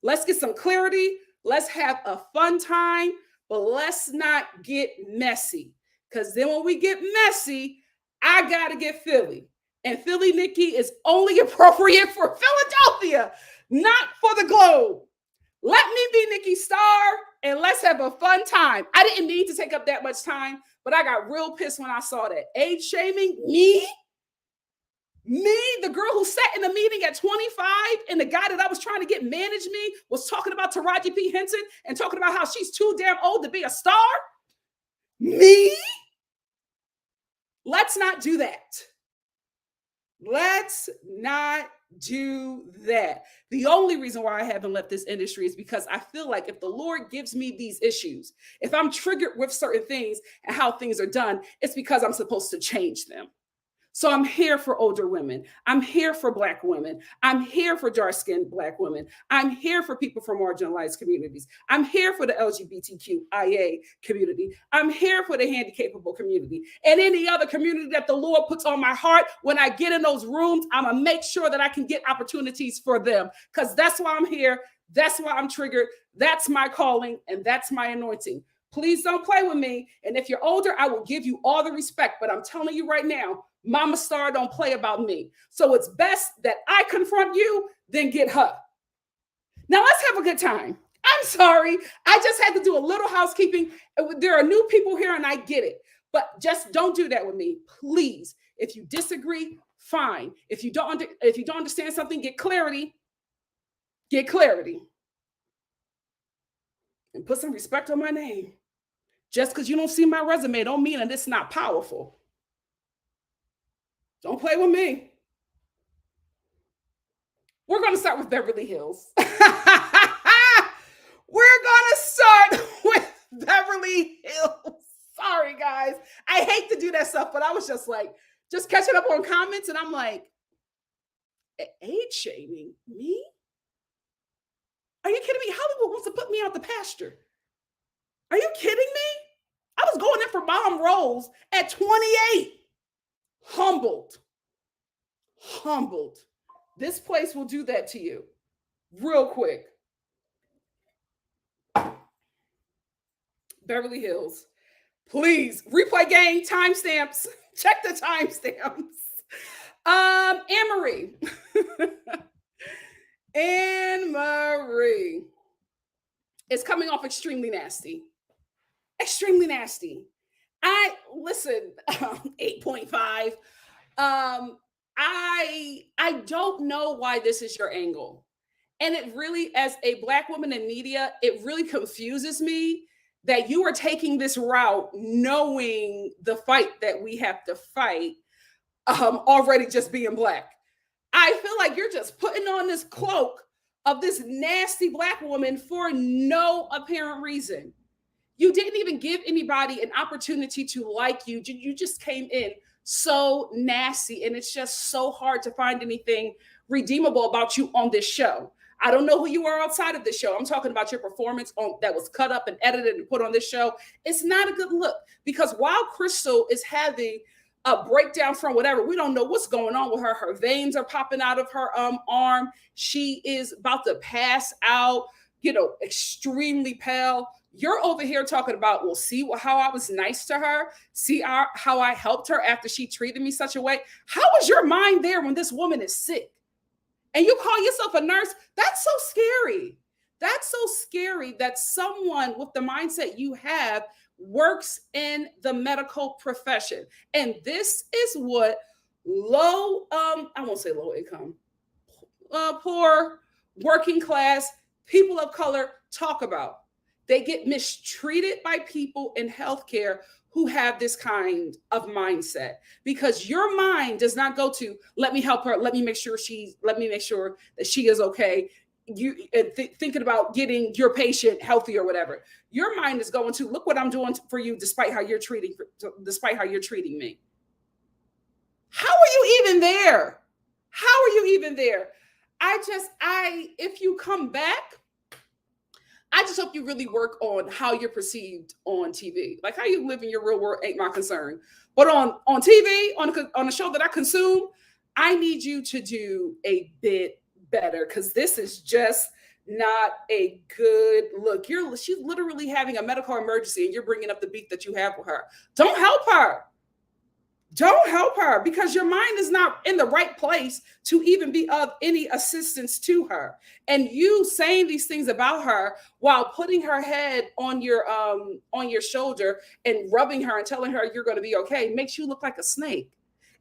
Let's get some clarity. Let's have a fun time, but let's not get messy. Because then when we get messy, I got to get Philly. And Philly Nikki is only appropriate for Philadelphia, not for the globe. Let me be Nikki.Star and let's have a fun time. I didn't need to take up that much time, but I got real pissed when I saw that. Age shaming? Me, the girl who sat in a meeting at 25 and the guy that I was trying to get manage me was talking about Taraji P. Henson and talking about how she's too damn old to be a star? Me? Let's not do that. Let's not do that. The only reason why I haven't left this industry is because I feel like if the Lord gives me these issues, if I'm triggered with certain things and how things are done, it's because I'm supposed to change them. So I'm here for older women. I'm here for Black women. I'm here for dark-skinned Black women. I'm here for people from marginalized communities. I'm here for the LGBTQIA community. I'm here for the handicapable community and any other community that the Lord puts on my heart. When I get in those rooms, I'm going to make sure that I can get opportunities for them, because that's why I'm here. That's why I'm triggered. That's my calling and that's my anointing. Please don't play with me. And if you're older, I will give you all the respect. But I'm telling you right now, Mama Star don't play about me. So it's best that I confront you than get her. Now let's have a good time. I'm sorry. I just had to do a little housekeeping. There are new people here and I get it. But just don't do that with me, please. If you disagree, fine. If you don't understand something, get clarity. Get clarity. And put some respect on my name. Just because you don't see my resume don't mean that it's not powerful. Don't play with me. We're going to start with Beverly Hills. We're going to start with Beverly Hills. Sorry, guys. I hate to do that stuff, but I was just like, just catching up on comments, and I'm like, age shaming me? Are you kidding me? Hollywood wants to put me out the pasture. Are you kidding me? I was going in for mom roles at 28. Humbled. This place will do that to you real quick. Beverly Hills. Please, replay gang, timestamps. Check the timestamps. Anne-Marie. Anne-Marie is coming off extremely nasty. Extremely nasty. Listen, 8.5. I don't know why this is your angle. And it really, as a Black woman in media, it really confuses me that you are taking this route knowing the fight that we have to fight, already just being Black. I feel like you're just putting on this cloak of this nasty Black woman for no apparent reason. You didn't even give anybody an opportunity to like you. You just came in so nasty, and it's just so hard to find anything redeemable about you on this show. I don't know who you are outside of this show. I'm talking about your performance that was cut up and edited and put on this show. It's not a good look, because while Crystal is having a breakdown from whatever, we don't know what's going on with her. Her veins are popping out of her arm. She is about to pass out, extremely pale. You're over here talking about, well, see how I was nice to her? See how I helped her after she treated me such a way? How is your mind there when this woman is sick? And you call yourself a nurse? That's so scary. That's so scary that someone with the mindset you have works in the medical profession. And this is what I won't say low income, poor, working class, people of color talk about. They get mistreated by people in healthcare who have this kind of mindset, because your mind does not go to, let me help her, let me make sure that she is okay. You thinking about getting your patient healthy or whatever. Your mind is going to, look what I'm doing for you, despite how you're treating me. How are you even there? How are you even there? If you come back, I just hope you really work on how you're perceived on TV. Like, how you live in your real world ain't my concern. But on TV, on a show that I consume, I need you to do a bit better, because this is just not a good look. She's literally having a medical emergency, and you're bringing up the beef that you have with her. Don't help her. Don't help her, because your mind is not in the right place to even be of any assistance to her. And you saying these things about her while putting her head on your shoulder and rubbing her and telling her you're going to be okay makes you look like a snake.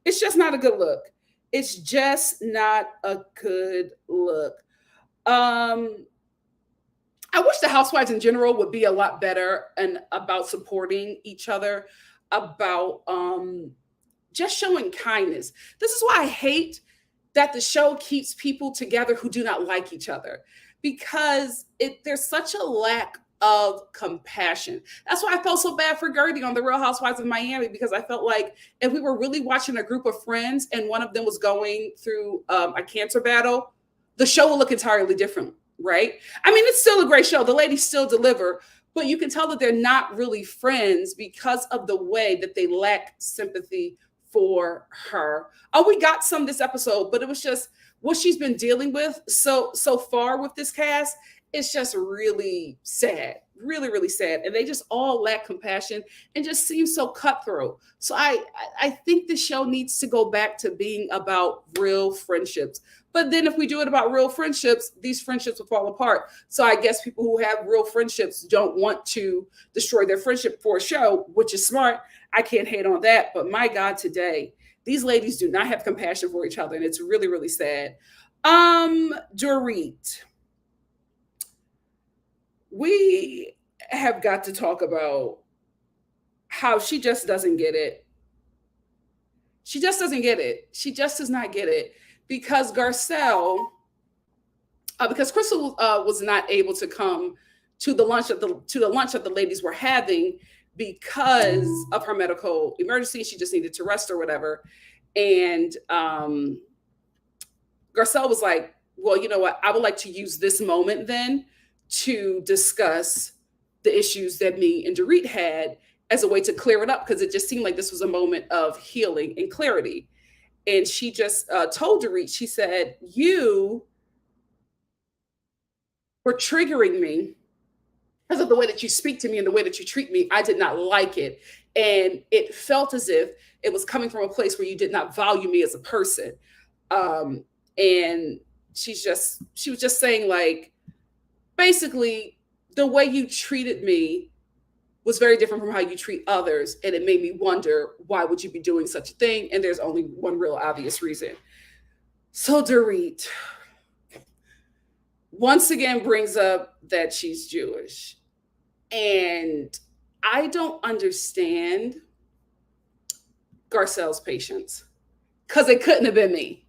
It's just not a good look. It's just not a good look. I wish the housewives in general would be a lot better and about supporting each other, about just showing kindness. This is why I hate that the show keeps people together who do not like each other, because there's such a lack of compassion. That's why I felt so bad for Gertie on The Real Housewives of Miami, because I felt like if we were really watching a group of friends and one of them was going through a cancer battle, the show will look entirely different, right? I mean, it's still a great show. The ladies still deliver, but you can tell that they're not really friends because of the way that they lack sympathy for her. Oh, we got some this episode, but it was just what she's been dealing with so far with this cast. It's just really sad, really, really sad. And they just all lack compassion and just seem so cutthroat. So I think the show needs to go back to being about real friendships. But then if we do it about real friendships, these friendships will fall apart. So I guess people who have real friendships don't want to destroy their friendship for a show, which is smart. I can't hate on that. But my God, today, these ladies do not have compassion for each other. And it's really, really sad. Dorit, we have got to talk about how she just doesn't get it. She just doesn't get it. She just does not get it, because Garcelle, because Crystal was not able to come to the lunch that the ladies were having because of her medical emergency. She just needed to rest or whatever. And Garcelle was like, well, you know what? I would like to use this moment then to discuss the issues that me and Dorit had as a way to clear it up, because it just seemed like this was a moment of healing and clarity. And she just told Dorit, she said, you were triggering me because of the way that you speak to me and the way that you treat me. I did not like it. And it felt as if it was coming from a place where you did not value me as a person. And she was just saying, like, basically, the way you treated me was very different from how you treat others. And it made me wonder, why would you be doing such a thing? And there's only one real obvious reason. So Dorit once again brings up that she's Jewish. And I don't understand Garcelle's patience, because it couldn't have been me.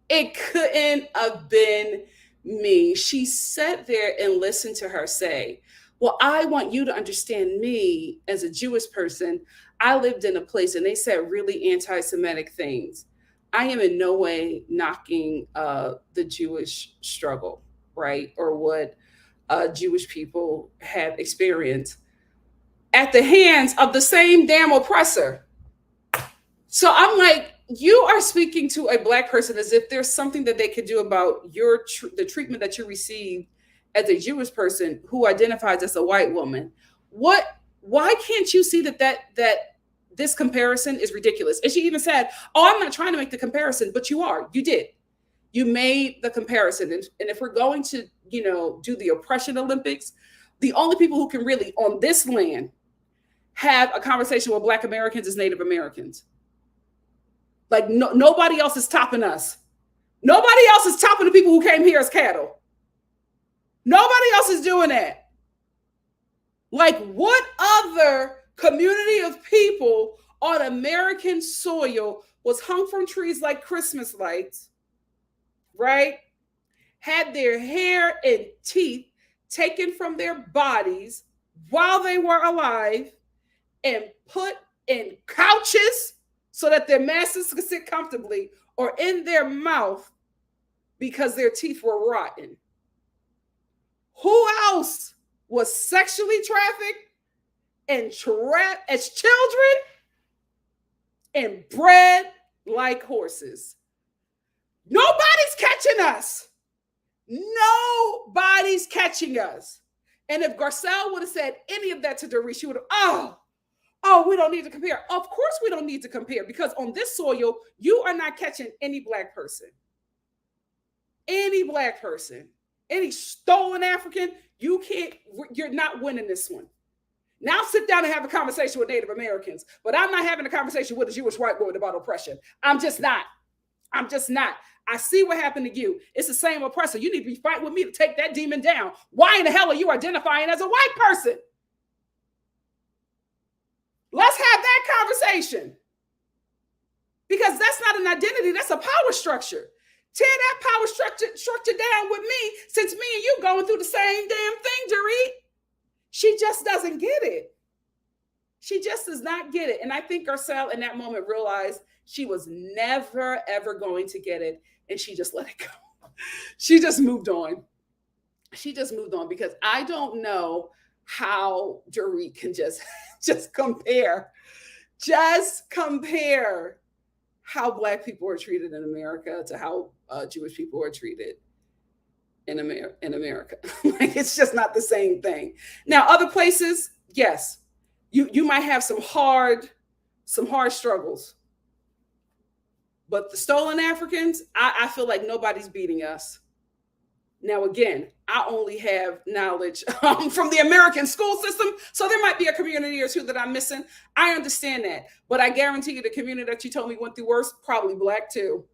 It couldn't have been me. She sat there and listened to her say, well, I want you to understand me as a Jewish person. I lived in a place and they said really anti-Semitic things. I am in no way knocking the Jewish struggle, right? Or what Jewish people have experienced at the hands of the same damn oppressor. So I'm like, you are speaking to a Black person as if there's something that they could do about the treatment that you received as a Jewish person who identifies as a white woman. Why can't you see that this comparison is ridiculous? And she even said, oh, I'm not trying to make the comparison, but you are. You did. You made the comparison. And if we're going to do the oppression Olympics, the only people who can really on this land have a conversation with Black Americans is Native Americans. Like nobody else is topping us. Nobody else is topping the people who came here as cattle. Nobody else is doing that. Like, what other community of people on American soil was hung from trees like Christmas lights, right? Had their hair and teeth taken from their bodies while they were alive and put in couches so that their masters could sit comfortably, or in their mouth because their teeth were rotten. Who else was sexually trafficked and trapped as children and bred like horses? Nobody's catching us. Nobody's catching us. And if Garcelle would have said any of that to Dorit, she would have, oh, we don't need to compare. Of course we don't need to compare, because on this soil, you are not catching any Black person. Any Black person. Any stolen African, you're not winning this one. Now sit down and have a conversation with Native Americans. But I'm not having a conversation with a Jewish white boy about oppression. I'm just not. I see what happened to you. It's the same oppressor. You need to be fighting with me to take that demon down. Why in the hell are you identifying as a white person? Let's have that conversation. Because that's not an identity, that's a power structure. Tear that power structure down with me, since me and you going through the same damn thing, Dorit. She just doesn't get it. She just does not get it. And I think Garcelle in that moment realized she was never, ever going to get it. And she just let it go. She just moved on. Because I don't know how Dorit can just compare how Black people are treated in America to how Jewish people are treated in America. Like, it's just not the same thing. Now, other places, yes, you might have some hard struggles, but the stolen Africans, I feel like nobody's beating us. Now, again, I only have knowledge from the American school system, so there might be a community or two that I'm missing. I understand that, but I guarantee you the community that you told me went through worse, probably Black too.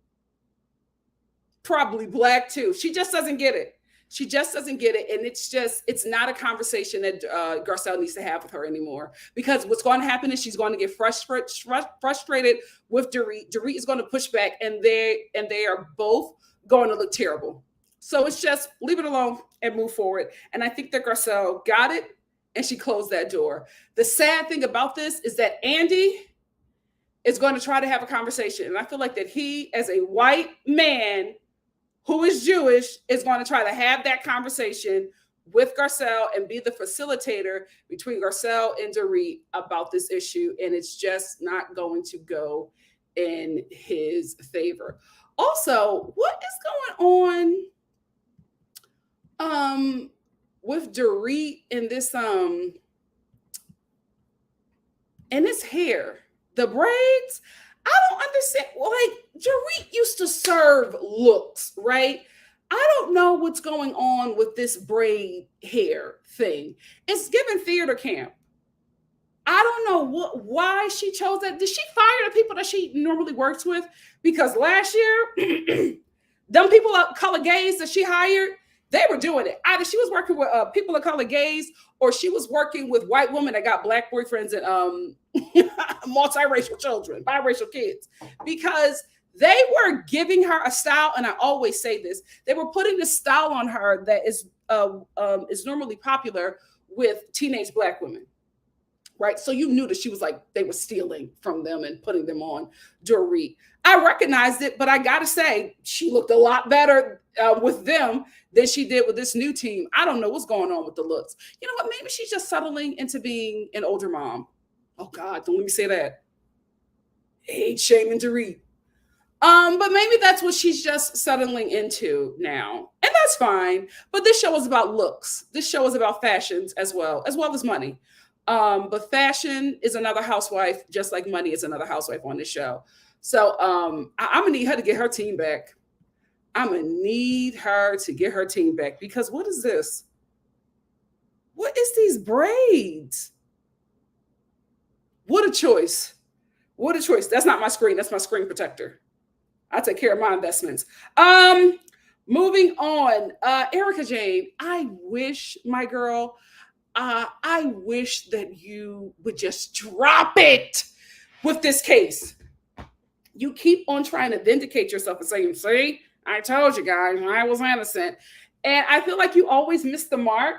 She just doesn't get it. And it's not a conversation that Garcelle needs to have with her anymore, because what's going to happen is she's going to get frustrated with Dorit. Dorit is going to push back, and they are both going to look terrible. So it's just leave it alone and move forward. And I think that Garcelle got it, and she closed that door. The sad thing about this is that Andy is going to try to have a conversation. And I feel like that he, as a white man who is Jewish, is going to try to have that conversation with Garcelle and be the facilitator between Garcelle and Dorit about this issue. And it's just not going to go in his favor. Also, what is going on with Dorit and this hair, the braids? I don't understand. Well, like, Dorit used to serve looks, right? I don't know what's going on with this braid hair thing. It's given theater camp. I don't know why she chose that. Did she fire the people that she normally works with? Because last year, them people of color gays that she hired, they were doing it. Either she was working with people of color gays, or she was working with white women that got Black boyfriends and multiracial children, biracial kids, because they were giving her a style. And I always say this, they were putting the style on her that is normally popular with teenage Black women, right? So you knew that she was like, they were stealing from them and putting them on Dorit. I recognized it, but I gotta say, she looked a lot better with them than she did with this new team. I don't know what's going on with the looks. You know what? Maybe she's just settling into being an older mom. Oh God, don't let me say that. Age shaming Dorit. But maybe that's what she's just settling into now. And that's fine. But this show is about looks. This show is about fashions as well as money. But fashion is another housewife, just like money is another housewife on this show. So I'm gonna need her to get her team back. I'm going to need her to get her team back because what is this? What is these braids? What a choice. What a choice. That's not my screen. That's my screen protector. I take care of my investments. Moving on. Erica Jane, I wish, my girl, I wish that you would just drop it with this case. You keep on trying to vindicate yourself and saying, see, I told you guys I was innocent. And I feel like you always miss the mark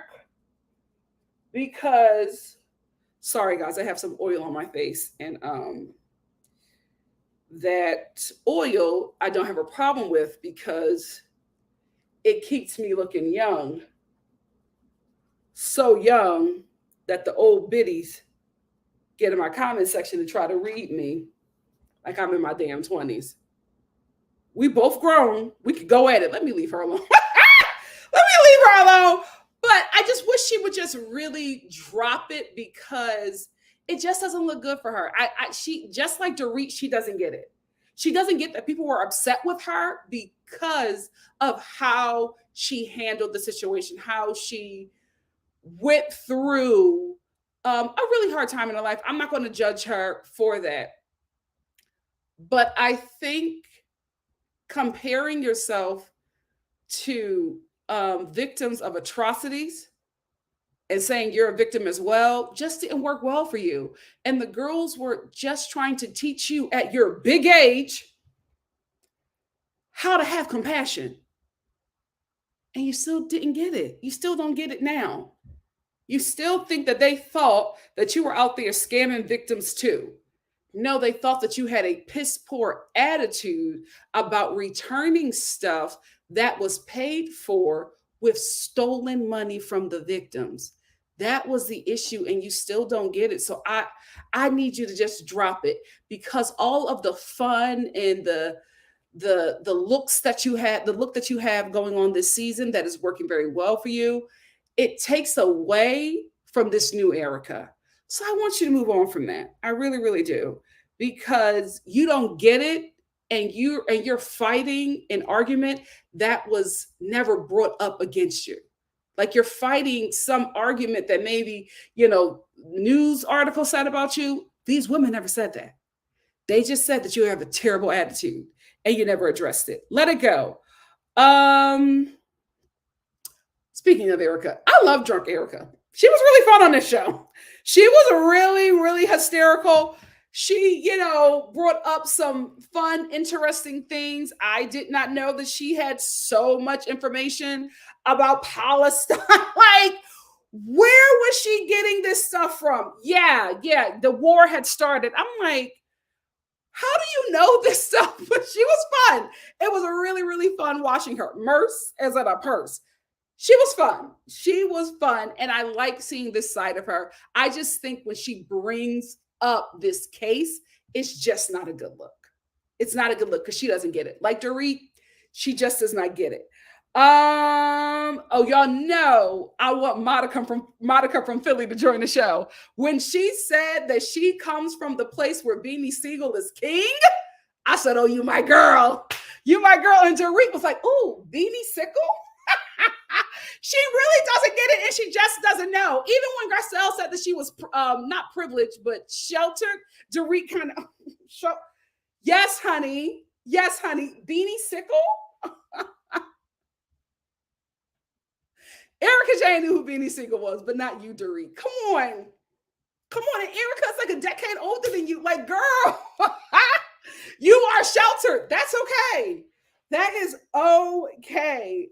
because, sorry guys, I have some oil on my face. And that oil I don't have a problem with because it keeps me looking young. So young that the old biddies get in my comment section and try to read me like I'm in my damn 20s. We both grown. We could go at it. Let me leave her alone. Let me leave her alone. But I just wish she would just really drop it because it just doesn't look good for her. She just like Dorit, she doesn't get it. She doesn't get that people were upset with her because of how she handled the situation, how she went through a really hard time in her life. I'm not going to judge her for that. But I think comparing yourself to victims of atrocities and saying you're a victim as well just didn't work well for you. And the girls were just trying to teach you at your big age how to have compassion. And you still didn't get it. You still don't get it now. You still think that they thought that you were out there scamming victims too. No, they thought that you had a piss poor attitude about returning stuff that was paid for with stolen money from the victims. That was the issue, and you still don't get it. So I need you to just drop it because all of the fun and the looks that you had, the look that you have going on this season that is working very well for you, it takes away from this new Erica. So I want you to move on from that. I really, really do. Because you don't get it and you're fighting an argument that was never brought up against you. Like you're fighting some argument that maybe, news article said about you. These women never said that. They just said that you have a terrible attitude and you never addressed it. Let it go. Speaking of Erica, I love drunk Erica. She was really fun on this show. She was really, really hysterical. She, brought up some fun, interesting things. I did not know that she had so much information about Palestine. Like, where was she getting this stuff from? Yeah, the war had started. I'm like, how do you know this stuff? But she was fun. It was really, really fun watching her. Merce as in a purse. She was fun. She was fun. And I like seeing this side of her. I just think when she brings up this case, it's just not a good look. It's not a good look because she doesn't get it. Like Dorit, she just does not get it. Y'all know I want Monica from Philly to join the show. When she said that she comes from the place where Beanie Siegel is king, I said, oh, you my girl. You my girl. And Dorit was like, ooh, Beanie Siegel? She really doesn't get it and she just doesn't know. Even when Garcelle said that she was not privileged but sheltered, Dorit kind of yes, honey. Beanie Siegel. Erica Jane knew who Beanie Siegel was, but not you, Dorit. Come on. And Erica's like a decade older than you. Like, girl, you are sheltered. That's okay. That is okay.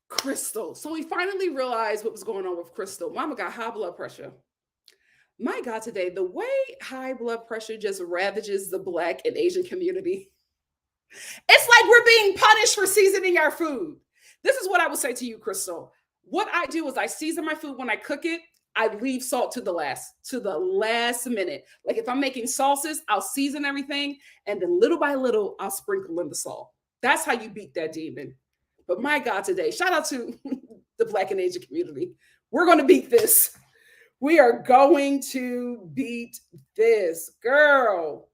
Crystal. So we finally realized what was going on with Crystal. Mama got high blood pressure. My God, today, the way high blood pressure just ravages the Black and Asian community. It's like we're being punished for seasoning our food. This is what I would say to you, Crystal. What I do is I season my food when I cook it. I leave salt to the last minute. Like if I'm making sauces, I'll season everything. And then little by little, I'll sprinkle in the salt. That's how you beat that demon. But my God, today, shout out to the Black and Asian community. We're going to beat this. We are going to beat this. Girl,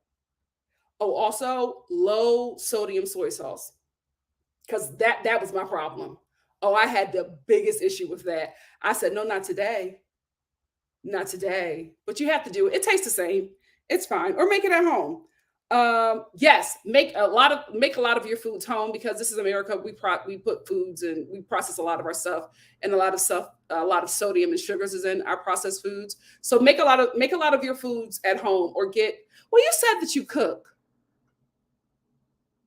Oh, also low sodium soy sauce, because that was my problem. Oh, I had the biggest issue with that. I said, no, not today, not today. But you have to do it. It tastes the same. It's fine. Or make it at home. Yes, make a lot of your foods home, because this is America. We put foods and we process a lot of our stuff, and a lot of sodium and sugars is in our processed foods. So make a lot of your foods at home, or get. Well, you said that you cook.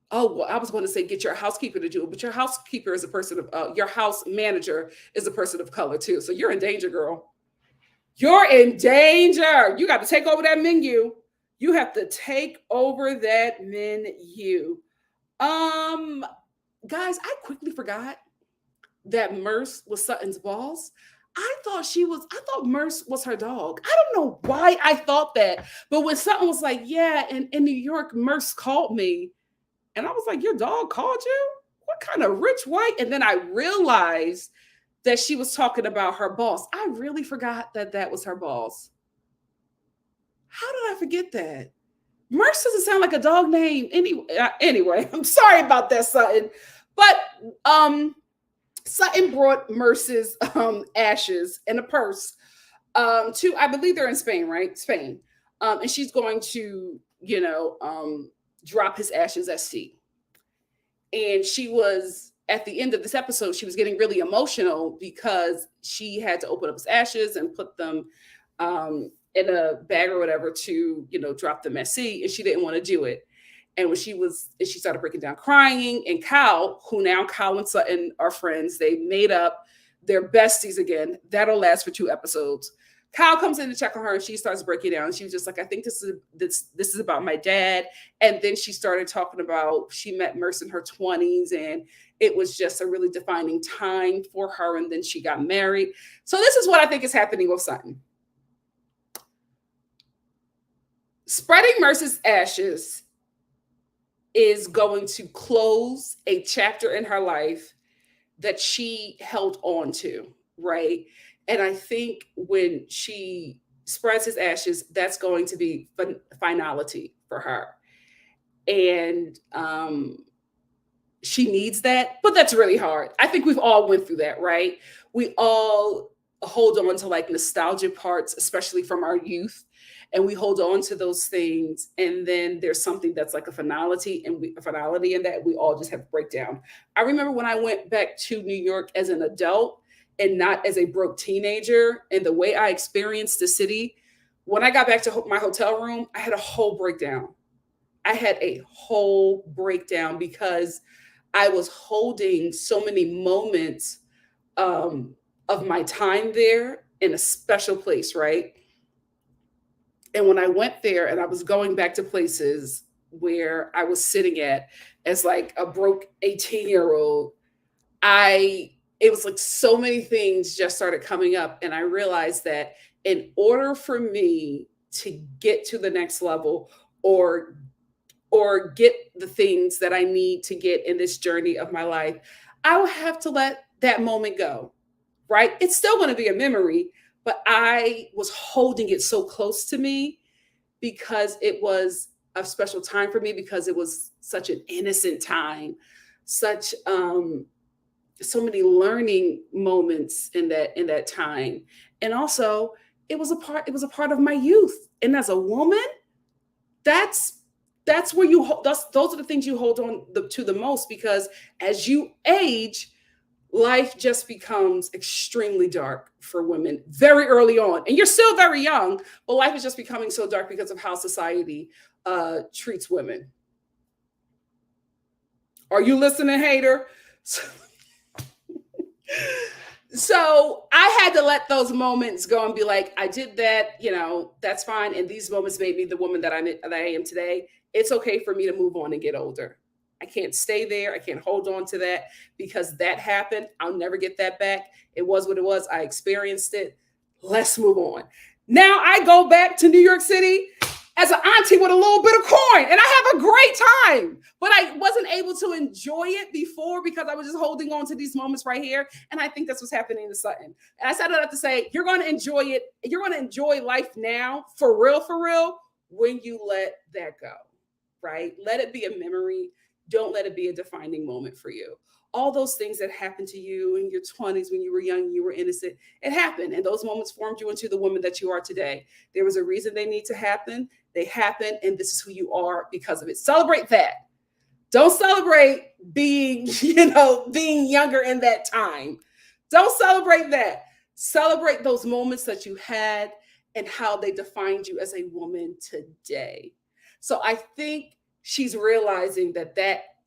Oh, well, I was going to say get your housekeeper to do it, but your housekeeper is a person of, your house manager is a person of color too. So you're in danger, girl. You're in danger. You got to take over that menu. You have to take over that menu. Um, Guys, I quickly forgot that Merce was Sutton's boss. I thought Merce was her dog. I don't know why I thought that. But when Sutton was like, yeah, and in New York, Merce called me. And I was like, your dog called you? What kind of rich white? And then I realized that she was talking about her boss. I really forgot that that was her boss. How did I forget that? Merce doesn't sound like a dog name. Anyway, I'm sorry about that, Sutton. But Sutton brought Merce's ashes in a purse to, I believe they're in Spain, right? Spain. And she's going to, drop his ashes at sea. And she was, at the end of this episode, she was getting really emotional because she had to open up his ashes and put them in a bag or whatever to, drop them at sea. And she didn't want to do it. And she started breaking down crying. And Kyle and Sutton are friends. They made up. They're besties again. That'll last for 2 episodes. Kyle comes in to check on her and she starts breaking down. She was just like, I think this is about my dad. And then she started talking about, she met Merce in her 20s and it was just a really defining time for her. And then she got married. So this is what I think is happening with Sutton. Spreading Merce's ashes is going to close a chapter in her life that she held on to, right? And I think when she spreads his ashes, that's going to be finality for her. And she needs that, but that's really hard. I think we've all went through that, right? We all hold on to like nostalgia parts, especially from our youth. And we hold on to those things. And then there's something that's like a finality in that we all just have breakdown. I remember when I went back to New York as an adult and not as a broke teenager, and the way I experienced the city, when I got back to my hotel room, I had a whole breakdown. I had a whole breakdown because I was holding so many moments of my time there in a special place, right? And when I went there and I was going back to places where I was sitting at as like a broke 18-year-old, it was like so many things just started coming up. And I realized that in order for me to get to the next level or get the things that I need to get in this journey of my life, I will have to let that moment go, right? It's still going to be a memory, but I was holding it so close to me because it was a special time for me, because it was such an innocent time, such so many learning moments in that time. And also it was a part of my youth. And as a woman, that's where those are the things you hold on to the most, because as you age, life just becomes extremely dark for women very early on. And you're still very young, but life is just becoming so dark because of how society treats women. Are you listening, hater? So I had to let those moments go and be like, I did that, that's fine. And these moments made me the woman that I am today. It's okay for me to move on and get older. I can't stay there. I can't hold on to that, because that happened. I'll never get that back. It was what it was. I experienced it. Let's move on. Now I go back to New York City as an auntie with a little bit of coin, and I have a great time, but I wasn't able to enjoy it before because I was just holding on to these moments right here. And I think that's what's happening to Sutton. And I said that to say, you're going to enjoy it. You're going to enjoy life now for real, when you let that go. right? Let it be a memory. Don't let it be a defining moment for you. All those things that happened to you in your 20s when you were young, you were innocent, it happened. And those moments formed you into the woman that you are today. There was a reason they need to happen. They happened, and this is who you are because of it. Celebrate that. Don't celebrate being, being younger in that time. Don't celebrate that. Celebrate those moments that you had and how they defined you as a woman today. So I think she's realizing that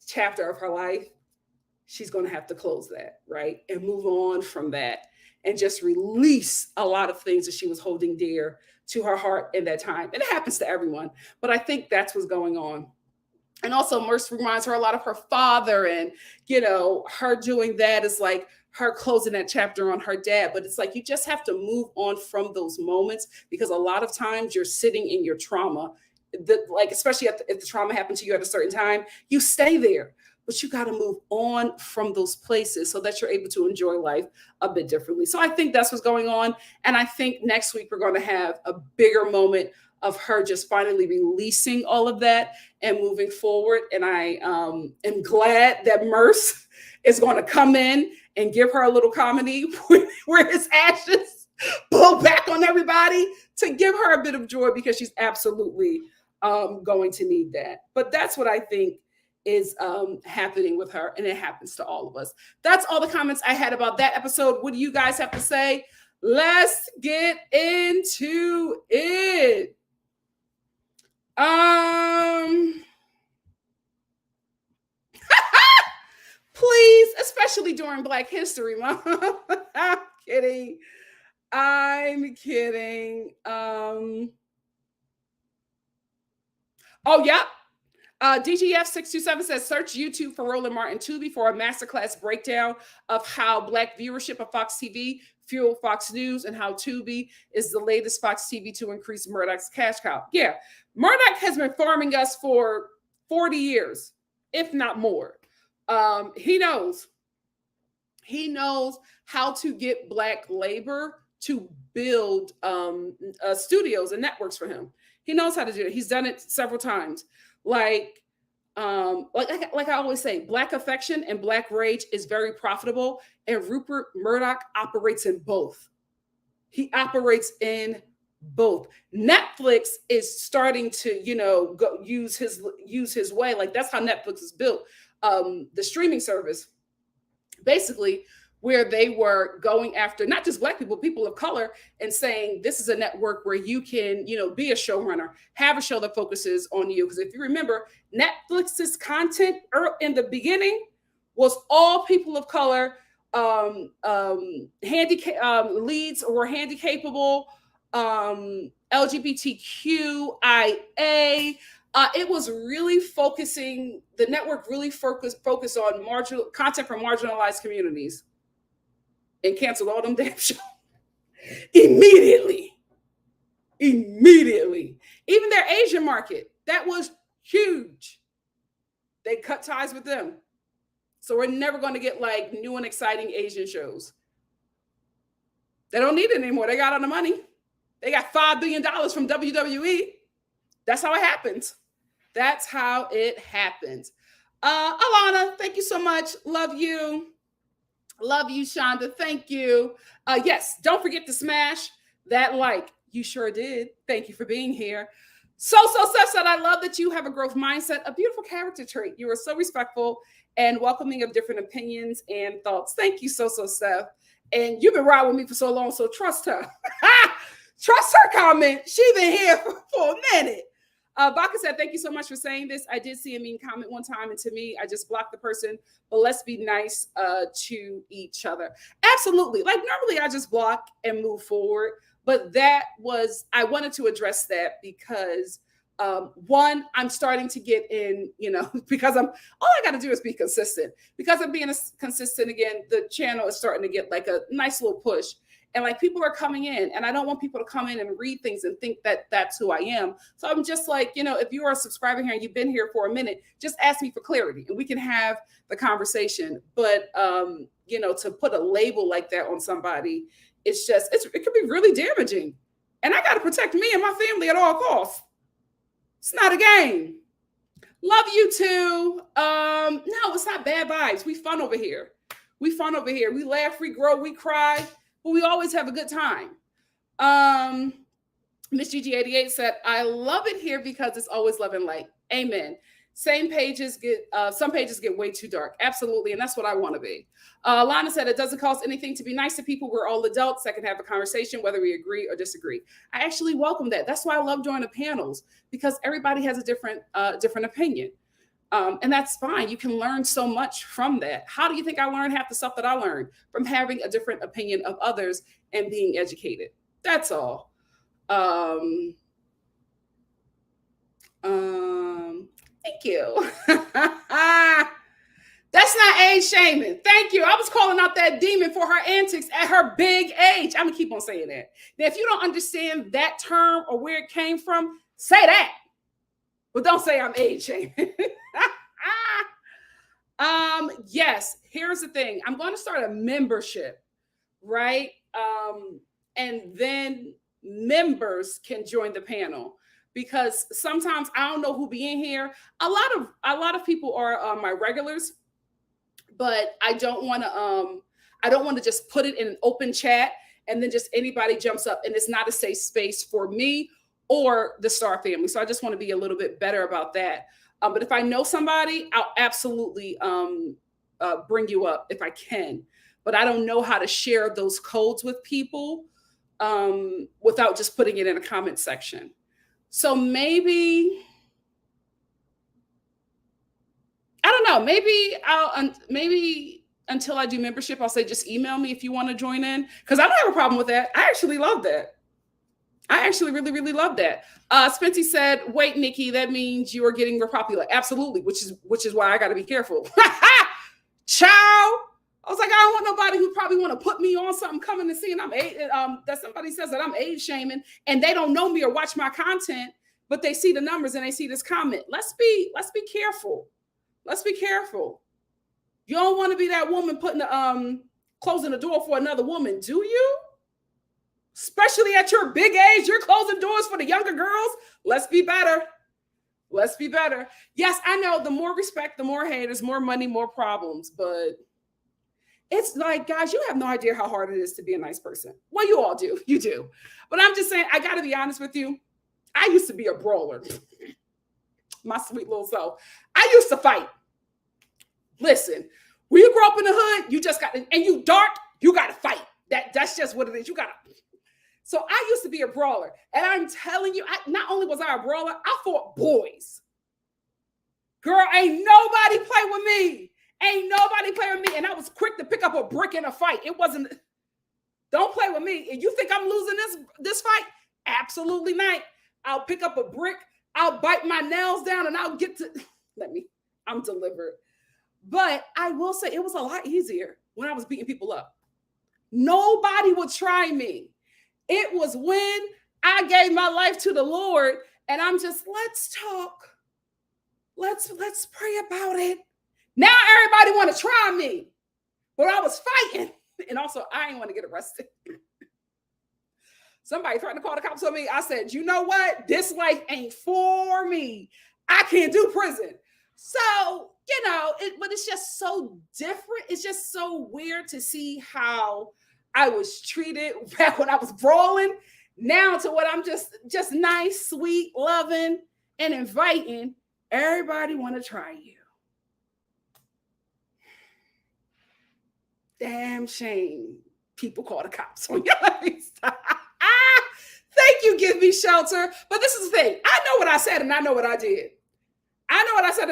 chapter of her life, she's going to have to close that, right? And move on from that and just release a lot of things that she was holding dear to her heart in that time. And it happens to everyone, but I think that's what's going on. And also Merce reminds her a lot of her father, and her doing that is like her closing that chapter on her dad. But it's like you just have to move on from those moments, because a lot of times you're sitting in your trauma, especially if the trauma happened to you at a certain time, you stay there. But you got to move on from those places so that you're able to enjoy life a bit differently. So I think that's what's going on. And I think next week we're going to have a bigger moment of her just finally releasing all of that and moving forward. And I am glad that Merce is going to come in and give her a little comedy where his ashes blow back on everybody, to give her a bit of joy, because she's absolutely going to need that. But that's what I think is happening with her, and it happens to all of us. That's all the comments I had about that episode. What do you guys have to say? Let's get into it. Please, especially during Black History Month. I'm kidding. Oh, yeah. DGF627 says, search YouTube for Roland Martin Tubi for a masterclass breakdown of how Black viewership of Fox TV fueled Fox News, and how Tubi is the latest Fox TV to increase Murdoch's cash cow. Yeah, Murdoch has been farming us for 40 years, if not more. He knows how to get Black labor to build studios and networks for him. He knows how to do it. He's done it several times. Like I always say, Black affection and Black rage is very profitable, and Rupert Murdoch operates in both. He operates in both. Netflix is starting to, go use his way. Like, that's how Netflix is built. The streaming service, basically, where they were going after not just Black people of color, and saying, this is a network where you can, be a showrunner, have a show that focuses on you. Because if you remember, Netflix's content in the beginning was all people of color, leads were handicapable, LGBTQIA. It was really focusing, the network really focused on content from marginalized communities, and canceled all them damn shows immediately. Even their Asian market, that was huge. They cut ties with them. So we're never going to get like new and exciting Asian shows. They don't need it anymore. They got all the money. They got $5 billion from WWE. That's how it happens. That's how it happens. Alana, thank you so much. Love you. Love you, Shonda. Thank you. Yes, don't forget to smash that like. You sure did. Thank you for being here. Steph said, I love that you have a growth mindset, a beautiful character trait. You are so respectful and welcoming of different opinions and thoughts. Thank you, Steph. And you've been riding with me for so long, so trust her. Trust her comment. She's been here for a minute. Baka said, thank you so much for saying this. I did see a mean comment one time, and to me, I just blocked the person. But let's be nice to each other. Absolutely. Like, normally I just block and move forward. But I wanted to address that because, one, I'm starting to get in, because all I got to do is be consistent. Because I'm being consistent again, the channel is starting to get like a nice little push. And like, people are coming in, and I don't want people to come in and read things and think that that's who I am. So I'm just like, if you are subscribing here and you've been here for a minute, just ask me for clarity and we can have the conversation. But, to put a label like that on somebody, it could be really damaging. And I got to protect me and my family at all costs. It's not a game. Love you too. No, it's not bad vibes. We fun over here. We fun over here. We laugh, we grow, we cry, but we always have a good time. Miss GG88 said, I love it here because it's always love and light. Amen. Some pages get way too dark. Absolutely. And that's what I want to be. Lana said, it doesn't cost anything to be nice to people. We're all adults that can have a conversation, whether we agree or disagree. I actually welcome that. That's why I love joining the panels, because everybody has a different opinion. And that's fine. You can learn so much from that. How do you think I learned half the stuff that I learned? From having a different opinion of others and being educated. That's all. Thank you. That's not age shaming. Thank you. I was calling out that demon for her antics at her big age. I'm gonna keep on saying that. Now, if you don't understand that term or where it came from, say that. But don't say I'm age shaming. Yes, here's the thing. I'm going to start a membership, right? And then members can join the panel, because sometimes I don't know who be in here. A lot of people are my regulars, but I don't want to just put it in an open chat and then just anybody jumps up, and it's not a safe space for me or the Star family. So I just want to be a little bit better about that. But if I know somebody, I'll absolutely bring you up if I can. But I don't know how to share those codes with people without just putting it in a comment section. So maybe, I don't know, maybe until I do membership, I'll say just email me if you want to join in, because I don't have a problem with that. I actually love that. I actually really, really love that. Spency said, wait, Nikki, that means you are getting more popular. Absolutely, which is why I got to be careful. Ciao. I was like, I don't want nobody who probably want to put me on something coming and seeing that somebody says that I'm age shaming and they don't know me or watch my content, but they see the numbers and they see this comment. Let's be careful. Let's be careful. You don't want to be that woman closing the door for another woman, do you? Especially at your big age, you're closing doors for the younger girls. Let's be better. Let's be better. Yes, I know, the more respect, the more haters, more money, more problems. But it's like, guys, you have no idea how hard it is to be a nice person. Well, you all do. You do. But I'm just saying, I got to be honest with you. I used to be a brawler. My sweet little self. I used to fight. Listen, when you grow up in the hood, you just got to, and you dark, you got to fight. That's just what it is. You got to. So I used to be a brawler. And I'm telling you, not only was I a brawler, I fought boys. Girl, ain't nobody play with me. Ain't nobody play with me. And I was quick to pick up a brick in a fight. It wasn't, don't play with me. And you think I'm losing this fight? Absolutely not. I'll pick up a brick. I'll bite my nails down and I'll get to, I'm delivered. But I will say it was a lot easier when I was beating people up. Nobody would try me. It was when I gave my life to the Lord and I'm just, let's talk. Let's pray about it. Now everybody want to try me. But I was fighting. And also, I didn't want to get arrested. Somebody threatened to call the cops on me. I said, you know what? This life ain't for me. I can't do prison. So, but it's just so different. It's just so weird to see how I was treated back when I was brawling, now to what I'm just nice, sweet, loving, and inviting. Everybody want to try you. Damn shame. People call the cops on you. Thank you, Give Me Shelter. But this is the thing. I know what I said and I know what I did. I know what I said.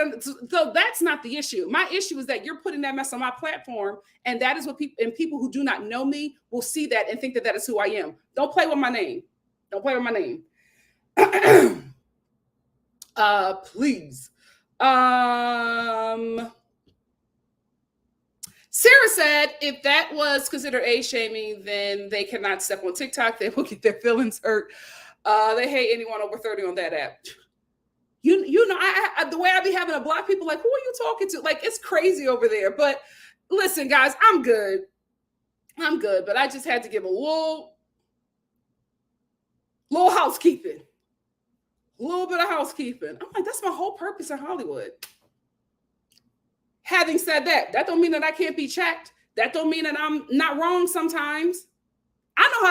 So that's not the issue. My issue is that you're putting that mess on my platform. And that is what people who do not know me will see that and think that is who I am. Don't play with my name. Don't play with my name. Please. Sarah said, if that was considered age shaming, then they cannot step on TikTok. They will get their feelings hurt. They hate anyone over 30 on that app. You know, I the way I be having to block people, like, who are you talking to? Like, it's crazy over there. But listen, guys, I'm good. But I just had to give a little housekeeping. a little bit of housekeeping. I'm like, that's my whole purpose in Hollywood. Having said that, that don't mean that I can't be checked. That don't mean that I'm not wrong sometimes. I know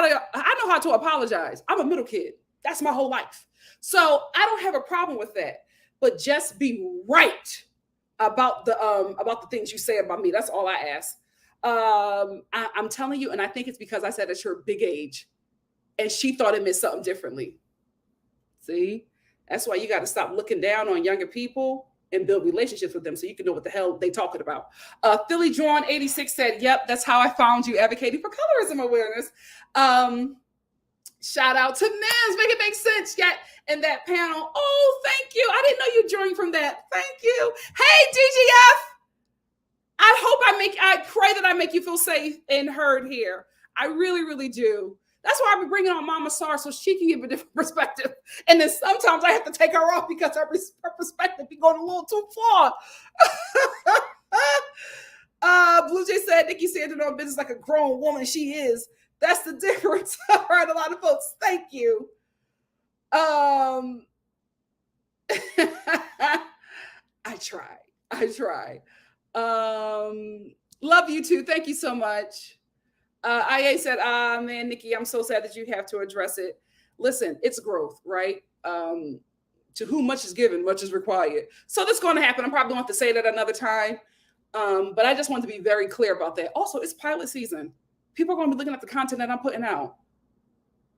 how to apologize. I'm a middle kid. That's my whole life. So I don't have a problem with that. But just be right about the things you say about me. That's all I ask. I'm telling you, and I think it's because I said at your big age, and she thought it meant something differently. See, that's why you got to stop looking down on younger people and build relationships with them so you can know what the hell they talking about. Philly John 86 said, yep, that's how I found you advocating for colorism awareness. Shout out to Mims, make it make sense yet in that panel. Oh, thank you. I didn't know you joined from that. Thank you. Hey, DGF. I pray that I make you feel safe and heard here. I really, really do. That's why I be bringing on Mama Star so she can give a different perspective. And then sometimes I have to take her off because her perspective be going a little too far. Blue Jay said, Nikki standing on business like a grown woman. She is. That's the difference. All right, a lot of folks. Thank you. I try. Love you too. Thank you so much. IA said, man, Nikki, I'm so sad that you have to address it. Listen, it's growth, right? To whom much is given, much is required. So this is going to happen. I'm probably going to have to say that another time. But I just want to be very clear about that. Also, it's pilot season. People are going to be looking at the content that I'm putting out.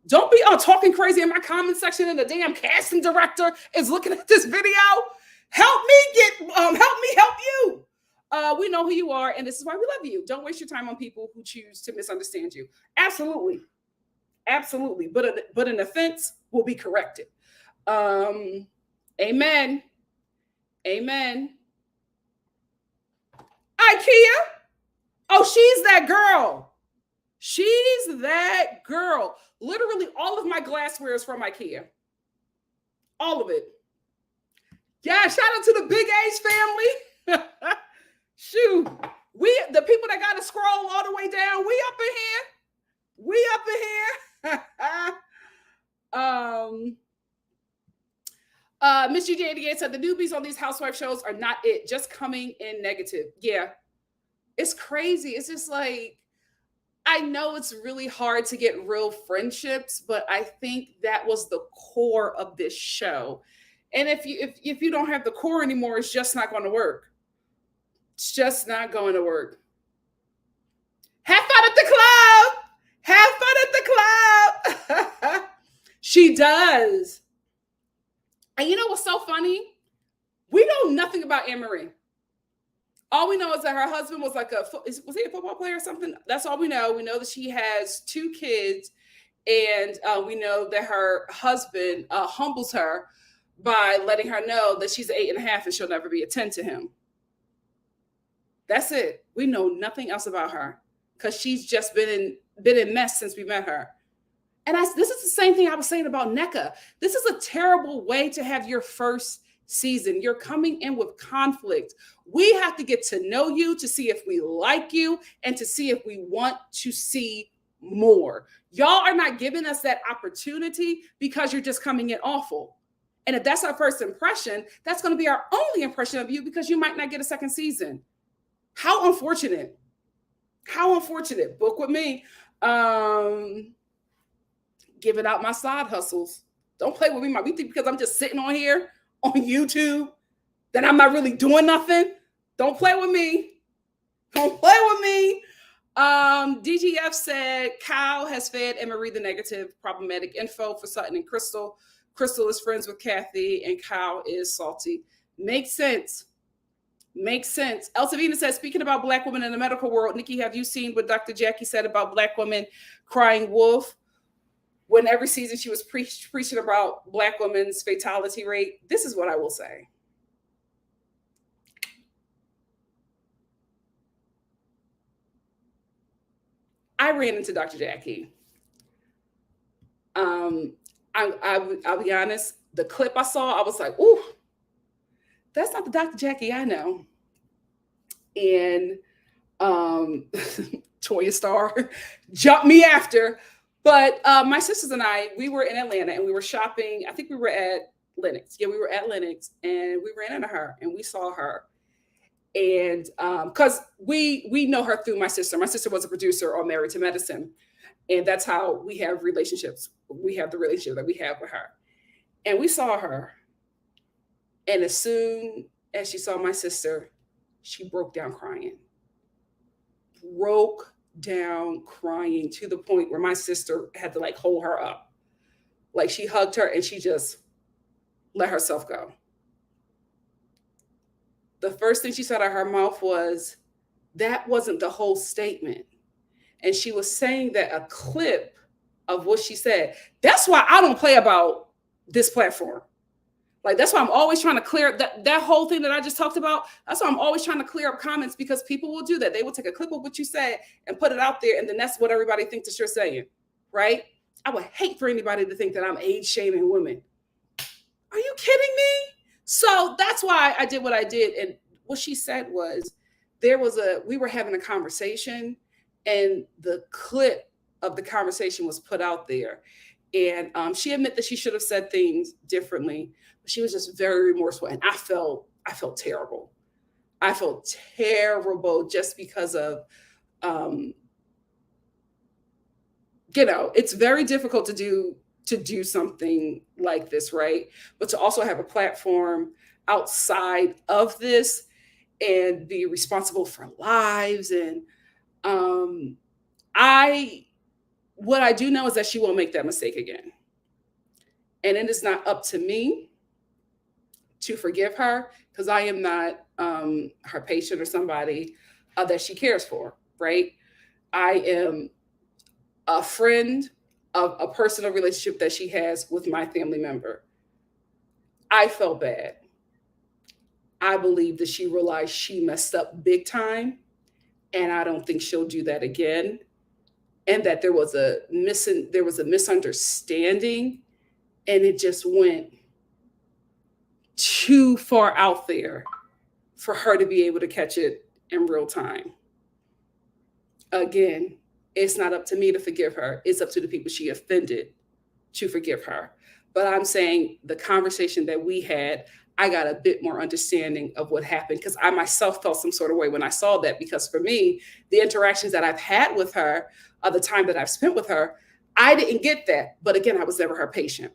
Don't be talking crazy in my comment section and the damn casting director is looking at this video. Help me help you. We know who you are, and this is why we love you. Don't waste your time on people who choose to misunderstand you. Absolutely. But an offense will be corrected. Amen. IKEA. Oh, she's that girl. Literally all of my glassware is from IKEA. All of it. Yeah, shout out to the Big H family. Shoot, the people that got to scroll all the way down, we up in here. Miss GJ88 said the newbies on these housewife shows are not it, just coming in negative. Yeah, it's crazy. It's just like, I know it's really hard to get real friendships, but I think that was the core of this show. And if you don't have the core anymore, it's just not going to work. It's just not going to work. Have fun at the club. She does. And you know what's so funny? We know nothing about Anne-Marie. All we know is that her husband was like was he a football player or something? That's all we know. We know that she has 2 kids, and we know that her husband humbles her by letting her know that she's an 8.5 and she'll never be a 10 to him. That's it. We know nothing else about her because she's just been in mess since we met her. And this is the same thing I was saying about Nneka. This is a terrible way to have your first season. You're coming in with conflict. We have to get to know you to see if we like you and to see if we want to see more. Y'all are not giving us that opportunity because you're just coming in awful. And if that's our first impression, that's going to be our only impression of you because you might not get a second season. How unfortunate. Book with me. Giving out my side hustles. Don't play with me. We think because I'm just sitting on here on YouTube that I'm not really doing nothing. Don't play with me. DGF said Kyle has fed Anne-Marie the negative problematic info for Sutton and Crystal. Crystal is friends with Kathy and Kyle is salty. Makes sense. Elsavina says, speaking about Black women in the medical world, Nikki, have you seen what Dr. Jackie said about Black women crying wolf? When every season she was preaching about Black women's fatality rate. This is what I will say. I ran into Dr. Jackie. I'll be honest. The clip I saw, I was like, ooh, that's not the Dr. Jackie I know. And Toya Star jumped me after. But my sisters and I, we were in Atlanta and we were shopping. I think we were at Lennox. Yeah, we were at Lennox and we ran into her and we saw her. And because we know her through my sister. My sister was a producer on Married to Medicine. And that's how we have relationships. We have the relationship that we have with her. And we saw her. And as soon as she saw my sister, she broke down crying. Broke down crying to the point where my sister had to like hold her up. Like she hugged her and she just let herself go. The first thing she said out of her mouth was, that wasn't the whole statement. And she was saying that a clip of what she said. That's why I don't play about this platform. Like, that's why I'm always trying to clear that whole thing that I just talked about. That's why I'm always trying to clear up comments, because people will do that. They will take a clip of what you said and put it out there. And then that's what everybody thinks that you're saying, right? I would hate for anybody to think that I'm age shaming women. Are you kidding me? So that's why I did what I did. And what she said was, we were having a conversation and the clip of the conversation was put out there. And she admitted that she should have said things differently. But she was just very remorseful. And I felt terrible. I felt terrible just because of, it's very difficult to do something like this, right? But to also have a platform outside of this and be responsible for lives. And what I do know is that she won't make that mistake again. And it is not up to me to forgive her, because I am not her patient or somebody that she cares for, right? I am a friend of a personal relationship that she has with my family member. I felt bad. I believe that she realized she messed up big time, and I don't think she'll do that again. And that there was a misunderstanding, and it just went too far out there for her to be able to catch it in real time. Again, it's not up to me to forgive her. It's up to the people she offended to forgive her. But I'm saying the conversation that we had, I got a bit more understanding of what happened, because I myself felt some sort of way when I saw that. Because for me, the interactions that I've had with her, the time that I've spent with her, I didn't get that. But again, I was never her patient.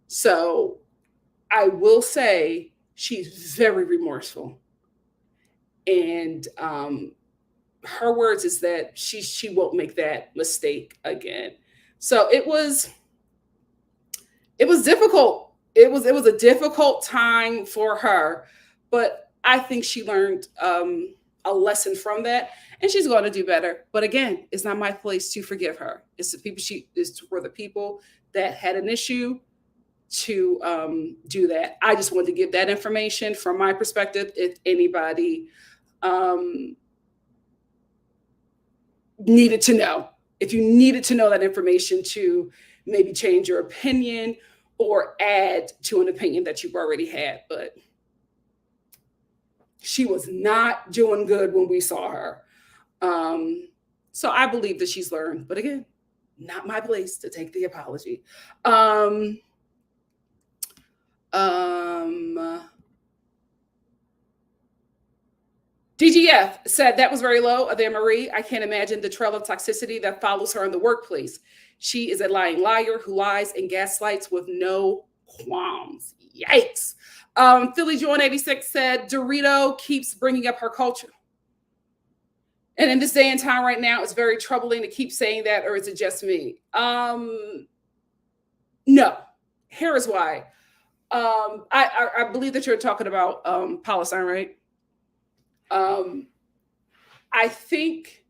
So I will say she's very remorseful. And her words is that she won't make that mistake again. So it was difficult. It was a difficult time for her, but I think she learned a lesson from that, and she's going to do better. But again, it's not my place to forgive her. It's for the people that had an issue to do that. I just wanted to give that information from my perspective. If anybody needed to know, if you needed to know that information to maybe change your opinion or add to an opinion that you've already had. But she was not doing good when we saw her. So I believe that she's learned. But again, not my place to take the apology. DGF said that was very low of Anne-Marie. I can't imagine the trail of toxicity that follows her in the workplace. She is a lying liar who lies and gaslights with no qualms. Yikes. Philly Joan 86 said Dorito keeps bringing up her culture. And in this day and time right now, it's very troubling to keep saying that, or is it just me? No. Here is why. I believe that you're talking about Palestine, right? I think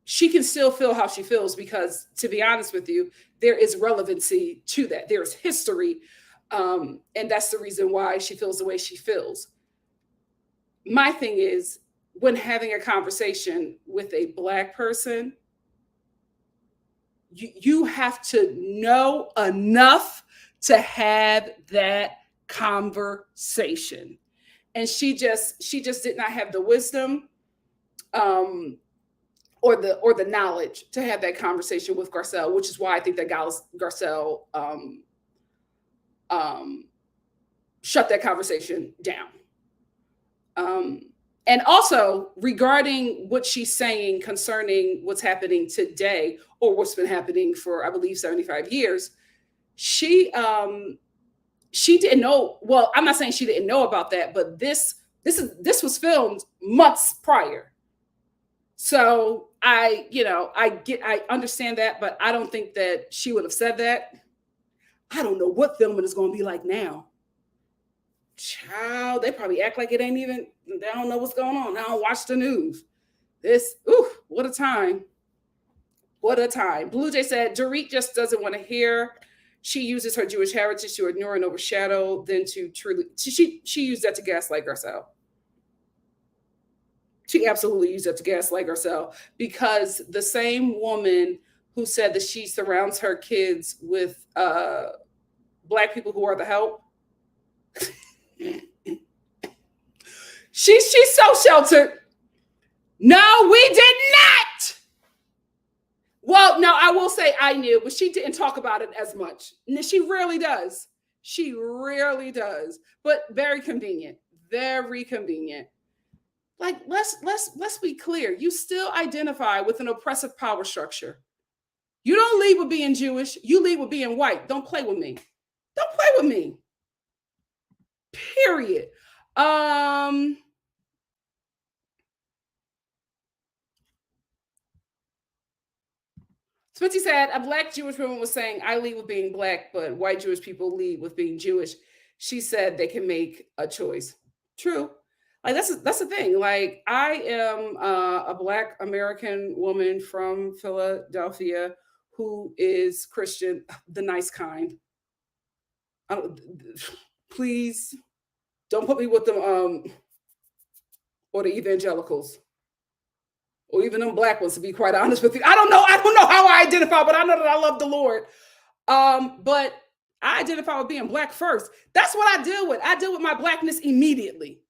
she can still feel how she feels, because, to be honest with you, there is relevancy to that. There is history, and that's the reason why she feels the way she feels. My thing is, when having a conversation with a Black person, you have to know enough to have that conversation. And she just did not have the wisdom or the knowledge to have that conversation with Garcelle, which is why I think that Garcelle shut that conversation down. And also regarding what she's saying concerning what's happening today, or what's been happening for, I believe, 75 years, she didn't know. Well, I'm not saying she didn't know about that, but this was filmed months prior. So I understand that, but I don't think that she would have said that. I don't know what filming is going to be like now. Child, they probably act like it ain't even, they don't know what's going on. They don't watch the news. What a time. What a time. Blue Jay said, Dorit just doesn't want to hear. She uses her Jewish heritage to ignore and overshadow, then to truly, she used that to gaslight herself. She absolutely used that to gaslight herself, because the same woman who said that she surrounds her kids with Black people who are the help, she's so sheltered. No, we did not. Well, no, I will say I knew, but she didn't talk about it as much. She rarely does. She rarely does. But very convenient. Very convenient. Like, let's be clear. You still identify with an oppressive power structure. You don't lead with being Jewish. You lead with being white. Don't play with me. Don't play with me. Period. Smitty said, a Black Jewish woman was saying, I lead with being Black, but white Jewish people lead with being Jewish. She said they can make a choice. True. Like, that's the thing. Like, I am a Black American woman from Philadelphia who is Christian, the nice kind. Please don't put me with them or the evangelicals, or even them Black ones, to be quite honest with you. I don't know how I identify, but I know that I love the Lord. But I identify with being Black first. That's what I deal with. I deal with my Blackness immediately.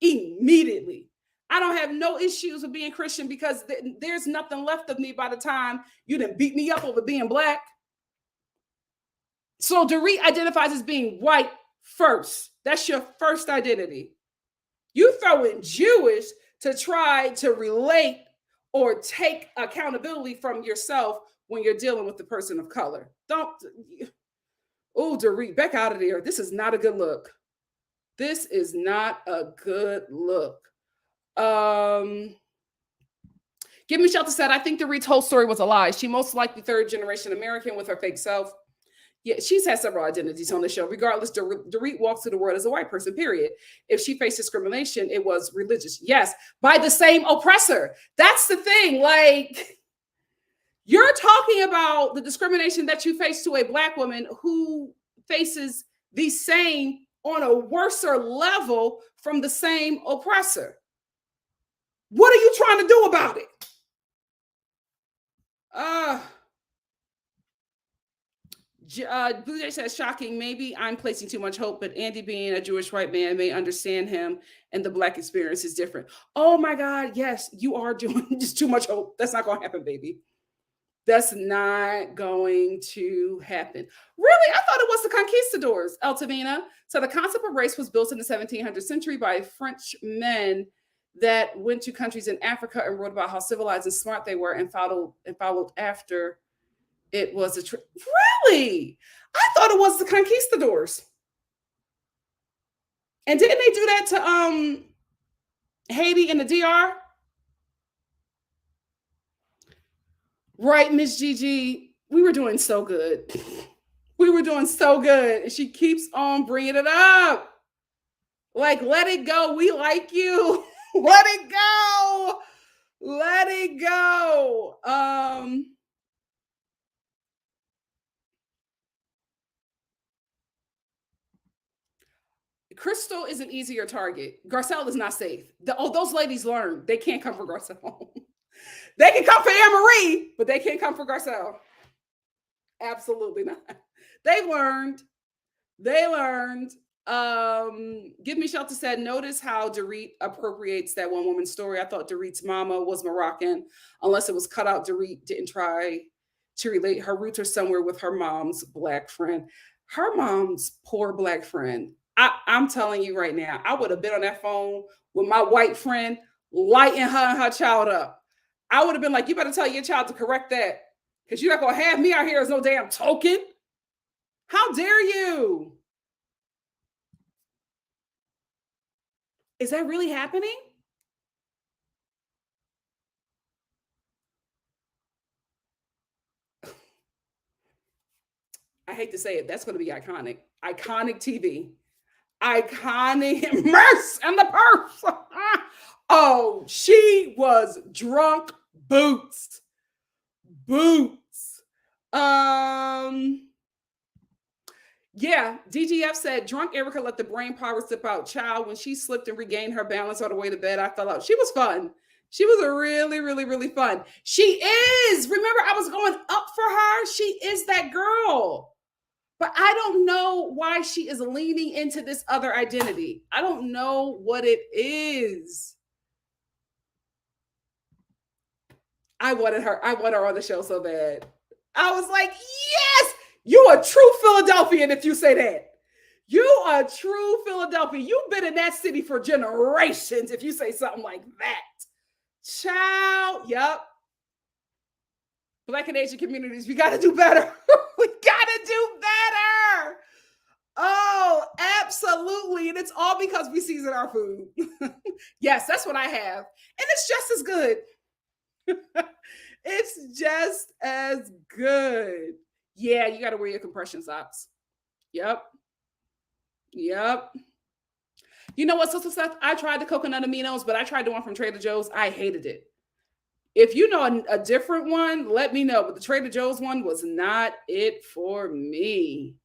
Immediately. I don't have no issues with being Christian, because there's nothing left of me by the time you done beat me up over being Black. So Dorit identifies as being white first. That's your first identity. You throw in Jewish to try to relate or take accountability from yourself when you're dealing with the person of color. Dorit, back out of there. This is not a good look. This is not a good look. Give Me Shelter said, I think Dorit's whole story was a lie. She most likely third generation American with her fake self. Yeah, she's had several identities on the show. Regardless, Dorit walks through the world as a white person, period. If she faced discrimination, it was religious. Yes, by the same oppressor. That's the thing. Like, you're talking about the discrimination that you face to a Black woman who faces the same on a worser level from the same oppressor. What are you trying to do about it? Blue Jay says, shocking. Maybe I'm placing too much hope, but Andy, being a Jewish white man, may understand him, and the Black experience is different. Oh my God, yes, you are doing just too much hope. That's not going to happen, baby. That's not going to happen. Really? I thought it was the conquistadors, Altavina. So the concept of race was built in the 1700th century by French men that went to countries in Africa and wrote about how civilized and smart they were, and followed after. It was really? I thought it was the conquistadors. And didn't they do that to Haiti and the DR? Right, Miss Gigi. We were doing so good. We were doing so good. And she keeps on bringing it up. Like, let it go. We like you. Let it go. Let it go. Crystal is an easier target. Garcelle is not safe. Those ladies learned. They can't come for Garcelle. They can come for Anne-Marie, but they can't come for Garcelle. Absolutely not. They learned. Give Me Shelter said, notice how Dorit appropriates that one woman's story. I thought Dorit's mama was Moroccan. Unless it was cut out, Dorit didn't try to relate. Her roots are somewhere with her mom's black friend. Her mom's poor black friend. I'm telling you right now, I would have been on that phone with my white friend, lighting her and her child up. I would have been like, you better tell your child to correct that, because you're not going to have me out here as no damn token. How dare you? Is that really happening? I hate to say it, that's going to be iconic. Iconic TV. Iconic Merce and the purse. Oh, she was drunk boots. Boots. Yeah, DGF said, drunk Erica let the brain power slip out. Child, when she slipped and regained her balance on the way to bed, I fell out. She was fun. She was a really, really, really fun. She is. Remember, I was going up for her. She is that girl. But I don't know why she is leaning into this other identity. I don't know what it is. I wanted her on the show so bad. I was like, yes, you a true Philadelphian if you say that. You a true Philadelphian. You've been in that city for generations if you say something like that. Child, yep. Black and Asian communities, we got to do better. We got to do better. Oh, absolutely. And it's all because we season our food. Yes, that's what I have. And it's just as good. It's just as good. Yeah, you got to wear your compression socks. Yep. Yep. You know what, Sister Seth? I tried the coconut aminos, but I tried the one from Trader Joe's. I hated it. If you know a different one, let me know. But the Trader Joe's one was not it for me.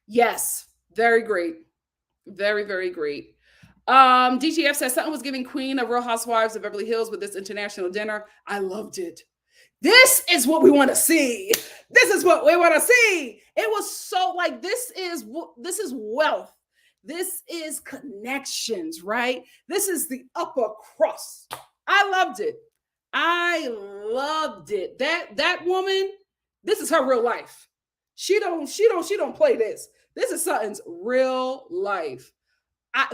Yes, very great. Very, very great. DGF says something was giving Queen of Real Housewives of Beverly Hills with this international dinner. I loved it. This is what we want to see. This is what we want to see. It was so like, this is wealth. This is connections, right? This is the upper crust. I loved it. I loved it. That woman, this is her real life. She don't play this. This is Sutton's real life.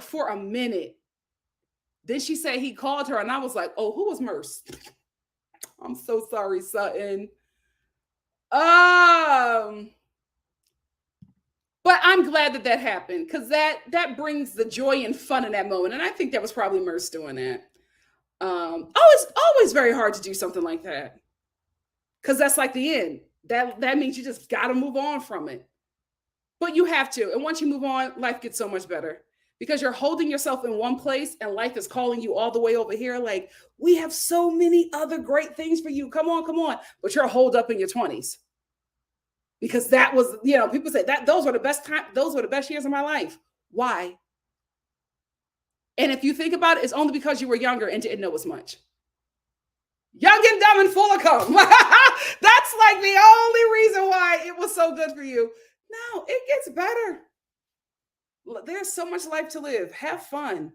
For a minute. Then she said he called her, and I was like, oh, who was Merce? I'm so sorry, Sutton. But I'm glad that happened, because that brings the joy and fun in that moment. And I think that was probably Merce doing that. It's always very hard to do something like that, because that's like the end. That means you just got to move on from it. But you have to. And once you move on, life gets so much better, because you're holding yourself in one place and life is calling you all the way over here. Like, we have so many other great things for you. Come on. But you're holed up in your 20s. Because that was, people say that those were the best years of my life. Why? And if you think about it, it's only because you were younger and didn't know as much. Young and dumb and full of cum. That's like the only reason why it was so good for you. No, it gets better. There's so much life to live. Have fun.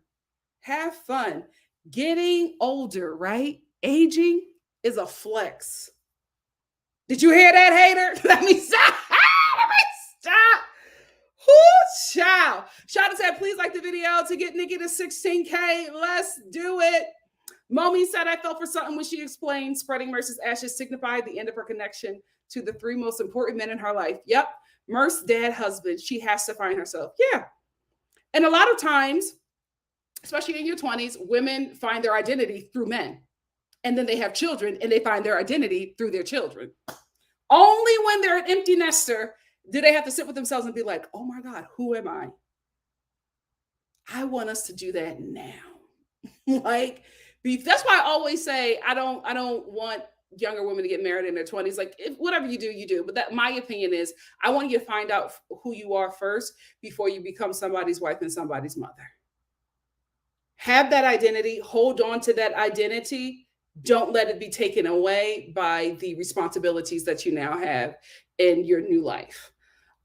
Have fun. Getting older, right? Aging is a flex. Did you hear that, hater? Let me stop. Whoo, child. Shada said, please like the video to get Nikki to 16K. Let's do it. Momi said, I felt for something when she explained spreading Merce's ashes signified the end of her connection to the three most important men in her life. Yep. Merce, dad, husband. She has to find herself. Yeah. And a lot of times, especially in your 20s, women find their identity through men. And then they have children and they find their identity through their children. Only when they're an empty nester do they have to sit with themselves and be like, oh my God, who am I? I want us to do that now. Like, that's why I always say, I don't want younger women to get married in their 20s. Like, whatever you do, you do. But that, my opinion is, I want you to find out who you are first before you become somebody's wife and somebody's mother. Have that identity, hold on to that identity. Don't let it be taken away by the responsibilities that you now have in your new life.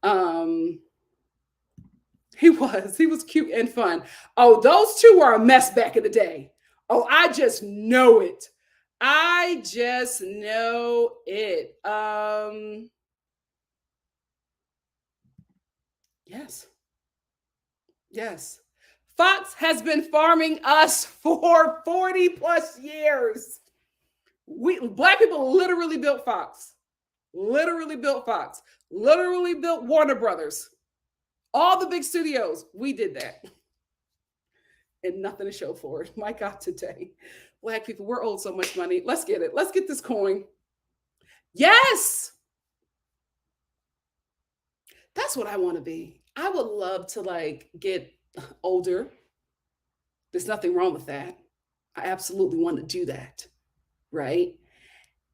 Um, he was cute and fun. Oh, those two were a mess back in the day. Oh, I just know it. I just know it. Yes. Yes. Fox has been farming us for 40 plus years. We black people literally built Fox. Literally built Fox. Literally built Warner Brothers. All the big studios. We did that. And nothing to show for it. My God, today. Black people, we're owed so much money. Let's get it. Let's get this coin. Yes. That's what I want to be. I would love to like get older. There's nothing wrong with that. I absolutely want to do that. Right.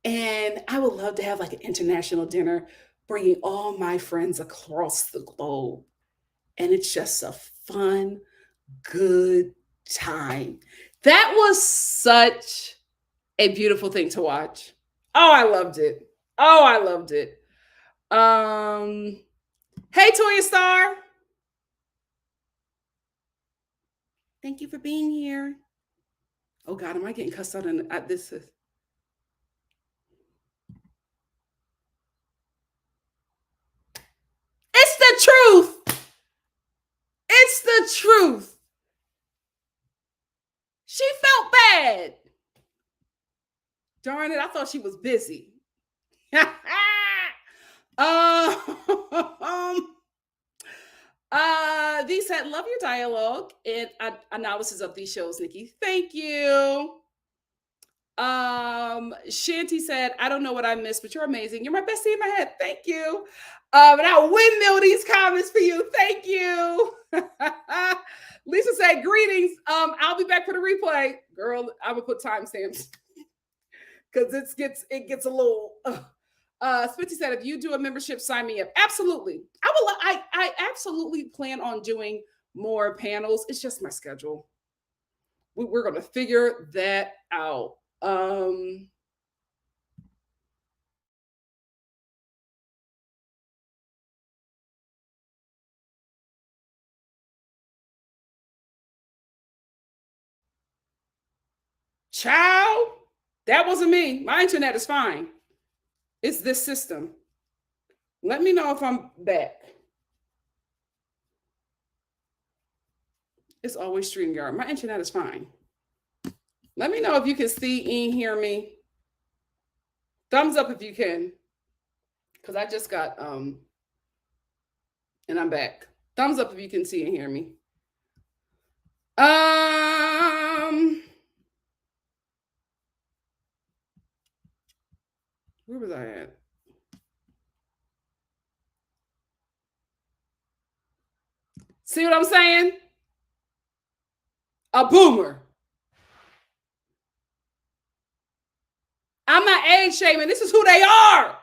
And I would love to have like an international dinner, bringing all my friends across the globe. And it's just a fun, good time. That was such a beautiful thing to watch. Oh, I loved it. Oh, I loved it. Hey, Toya-Star. Thank you for being here. Oh God, am I getting cussed out? This is. It's the truth. It's the truth. She felt bad. Darn it, I thought she was busy. Thee said, love your dialogue and analysis of these shows, Nikki. Thank you. Shanty said, I don't know what I missed, but you're amazing. You're my bestie in my head. Thank you. And I'll windmill these comments for you. Thank you. Lisa said, greetings. I'll be back for the replay. Girl, I would put timestamps because it gets a little Spitzy said, if you do a membership, sign me up. Absolutely. I absolutely plan on doing more panels. It's just my schedule. We're going to figure that out. Child, that wasn't me. My internet is fine. It's this system. Let me know if I'm back. It's always StreamYard. My internet is fine. Let me know if you can see and hear me. Thumbs up if you can. Because I just got, and I'm back. Thumbs up if you can see and hear me. Where was I at? See what I'm saying? A boomer. I'm not age shaming. This is who they are.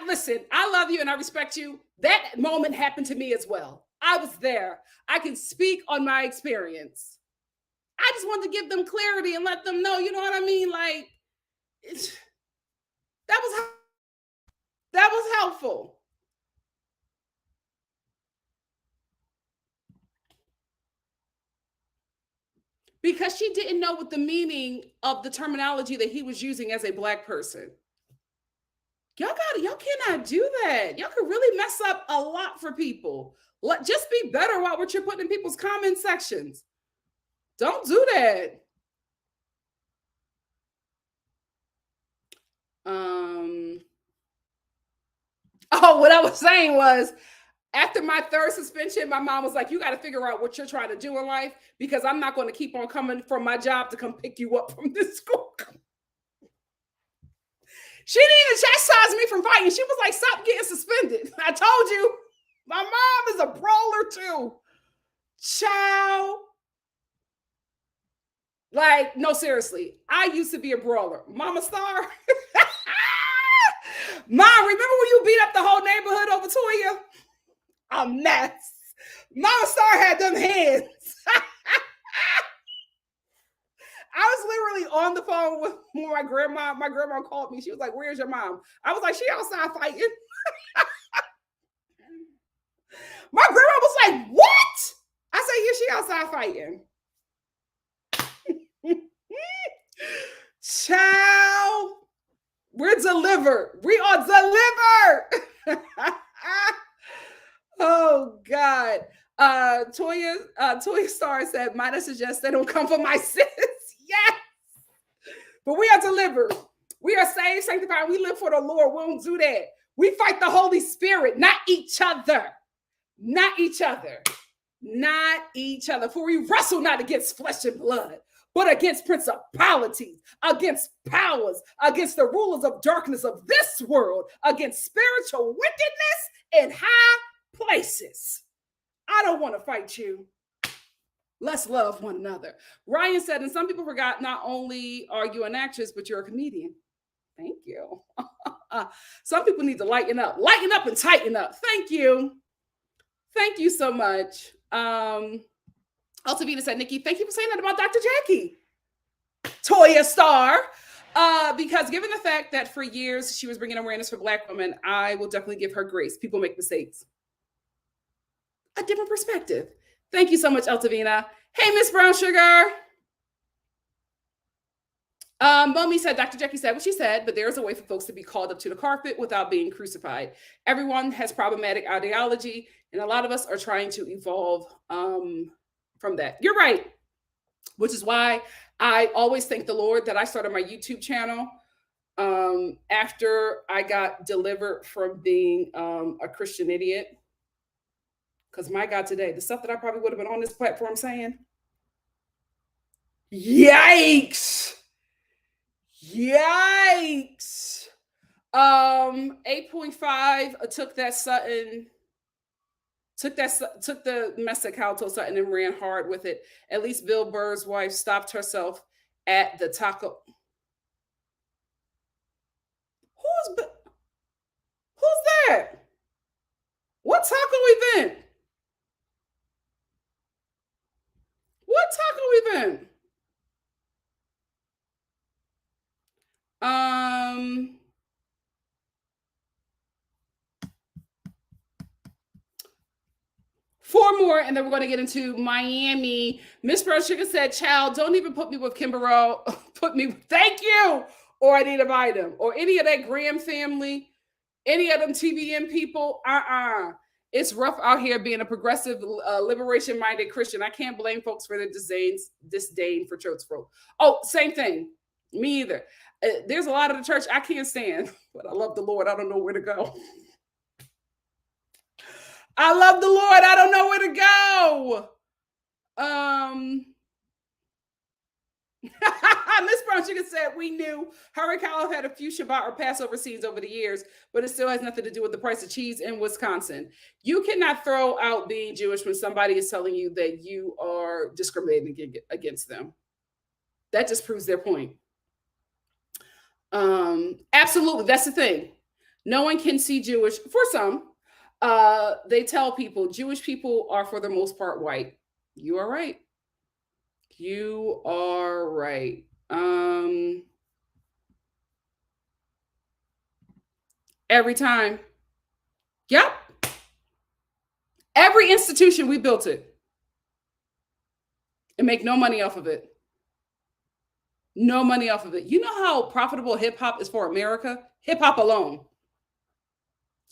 Listen, I love you and I respect you. That moment happened to me as well. I was there. I can speak on my experience. I just wanted to give them clarity and let them know, you know what I mean? Like, that was helpful. Because she didn't know what the meaning of the terminology that he was using as a Black person. Y'all cannot do that. Y'all could really mess up a lot for people. Just be better about what you're putting in people's comment sections. Don't do that. What I was saying was, after my third suspension, my mom was like, you got to figure out what you're trying to do in life, because I'm not going to keep on coming from my job to come pick you up from this school. She didn't even chastise me from fighting. She was like, stop getting suspended. I told you, my mom is a brawler too. Child. Like, no, seriously. I used to be a brawler. Mama Star. Mom, remember when you beat up the whole neighborhood over Toya? A mess. Mama Star had them hands. I was literally on the phone with my grandma. My grandma called me. She was like, "Where's your mom?" I was like, "She outside fighting." My grandma was like, "What?" I said, "Yeah, she outside fighting." Child, we're delivered. We are delivered. Oh God. Toya.Star said, "Might I suggest they don't come for my sins?" Yes. But we are delivered. We are saved, sanctified. We live for the Lord. We don't do that. We fight the Holy Spirit, not each other. Not each other. Not each other. For we wrestle not against flesh and blood, but against principalities, against powers, against the rulers of darkness of this world, against spiritual wickedness in high places. I don't want to fight you. Let's love one another. Ryan said, and some people forgot, not only are you an actress, but you're a comedian. Thank you. Some people need to lighten up and tighten up. Thank you. Thank you so much. Altavita said, "Nikki, thank you for saying that about Dr. Jackie." Toya.Star. Because given the fact that for years she was bringing awareness for Black women, I will definitely give her grace. People make mistakes. A different perspective. Thank you so much, Altavina. Hey, Miss Brown Sugar. Mommy said, Dr. Jackie said what she said, but there's a way for folks to be called up to the carpet without being crucified. Everyone has problematic ideology, and a lot of us are trying to evolve from that. You're right, which is why I always thank the Lord that I started my YouTube channel after I got delivered from being a Christian idiot. Because my God, today, the stuff that I probably would have been on this platform saying, yikes. Yikes. 8.5 took the mess that Kyle told Sutton and ran hard with it. At least Bill Burr's wife stopped herself at the taco. Who's that? What taco event? What taco event? 4 more, and then we're going to get into Miami. Miss Brown Sugar said, "Child, don't even put me with Kimberell. Thank you, or Anita Bynum, or any of that Graham family, any of them TBN people. It's rough out here being a progressive, liberation-minded Christian. I can't blame folks for their disdain for church folk. Oh, same thing. Me either. There's a lot of the church I can't stand, but I love the Lord. I don't know where to go. I love the Lord. I don't know where to go. Miss Brown Sugar said, "We knew Hurricane had a few Shabbat or Passover scenes over the years, but it still has nothing to do with the price of cheese in Wisconsin. You cannot throw out being Jewish when somebody is telling you that you are discriminating against them. That just proves their point. Absolutely. That's the thing. No one can see Jewish for some. They tell people Jewish people are for the most part white. You are right. You are right. Every time. Yep. Every institution, we built it and make no money off of it. No money off of it. You know how profitable hip hop is for America? Hip hop alone.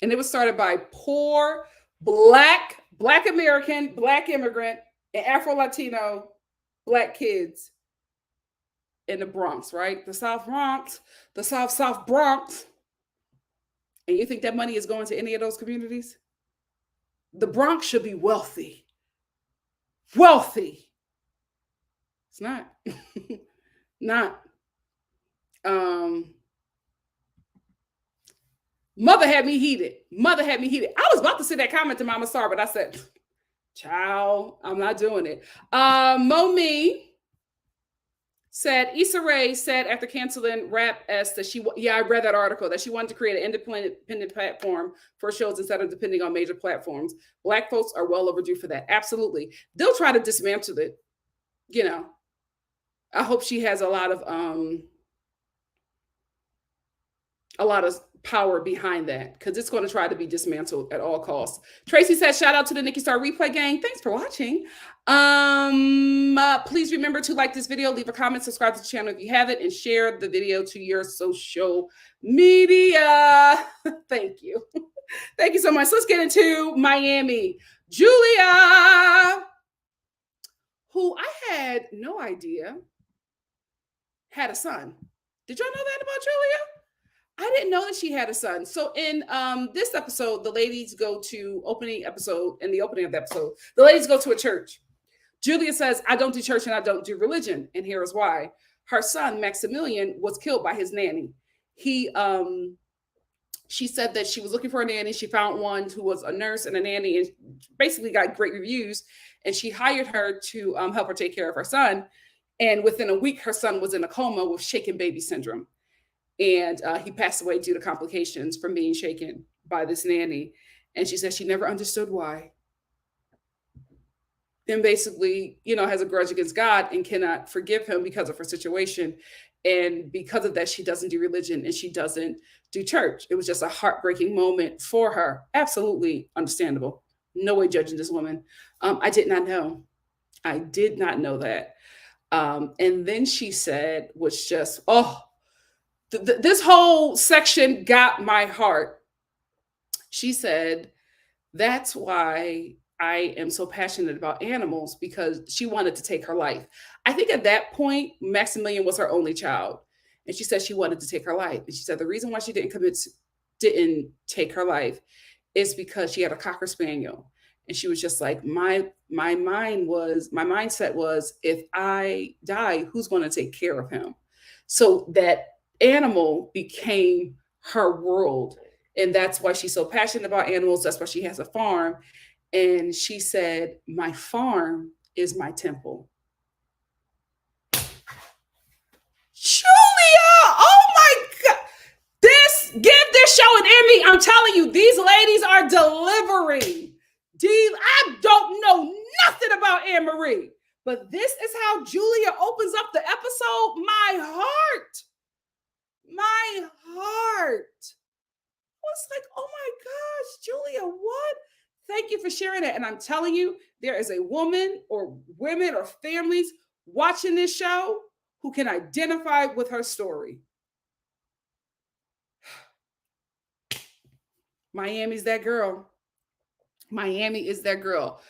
And it was started by poor Black American, Black immigrant, and Afro-Latino Black kids in the Bronx, right? The South Bronx, the South Bronx. And you think that money is going to any of those communities? The Bronx should be wealthy. Wealthy. It's not. Not. Mother had me heated. I was about to say that comment to Mama Star, but I said, child, I'm not doing it. Momi said, Issa Rae said after canceling Rap S that I read that article, that she wanted to create an independent platform for shows instead of depending on major platforms. Black folks are well overdue for that. Absolutely. They'll try to dismantle it, I hope she has a lot of power behind that, because it's going to try to be dismantled at all costs. Tracy says, shout out to the NikkiStar replay gang. Thanks for watching. Please remember to like this video, leave a comment, subscribe to the channel if you haven't, and share the video to your social media. Thank you. Thank you so much. Let's get into Miami. Julia, who I had no idea had a son. Did y'all know that about Julia? I didn't know that she had a son. So in this episode, the ladies go to opening episode. In the opening of the episode, the ladies go to a church. Julia says, I don't do church and I don't do religion. And here is why. Her son, Maximilian, was killed by his nanny. She said that she was looking for a nanny. She found one who was a nurse and a nanny and basically got great reviews. And she hired her to help her take care of her son. And within a week, her son was in a coma with shaken baby syndrome. And he passed away due to complications from being shaken by this nanny. And she said she never understood why. And basically, has a grudge against God and cannot forgive him because of her situation. And because of that, she doesn't do religion and she doesn't do church. It was just a heartbreaking moment for her. Absolutely understandable. No way judging this woman. I did not know. I did not know that. And then she said, was just, this whole section got my heart. She said, that's why I am so passionate about animals, because she wanted to take her life. I think at that point, Maximilian was her only child. And she said she wanted to take her life. And she said the reason why she didn't take her life is because she had a Cocker Spaniel. And she was just like, my mindset was, if I die, who's going to take care of him? So that animal became her world. And that's why she's so passionate about animals. That's why she has a farm. And she said, my farm is my temple. Julia, oh my God. Give this show an Emmy. I'm telling you, these ladies are delivering. I don't know nothing about Anne Marie, but this is how Julia opens up the episode. My heart was like, oh my gosh, Julia, what? Thank you for sharing that. And I'm telling you, there is a woman or women or families watching this show who can identify with her story. Miami's that girl. Miami is that girl.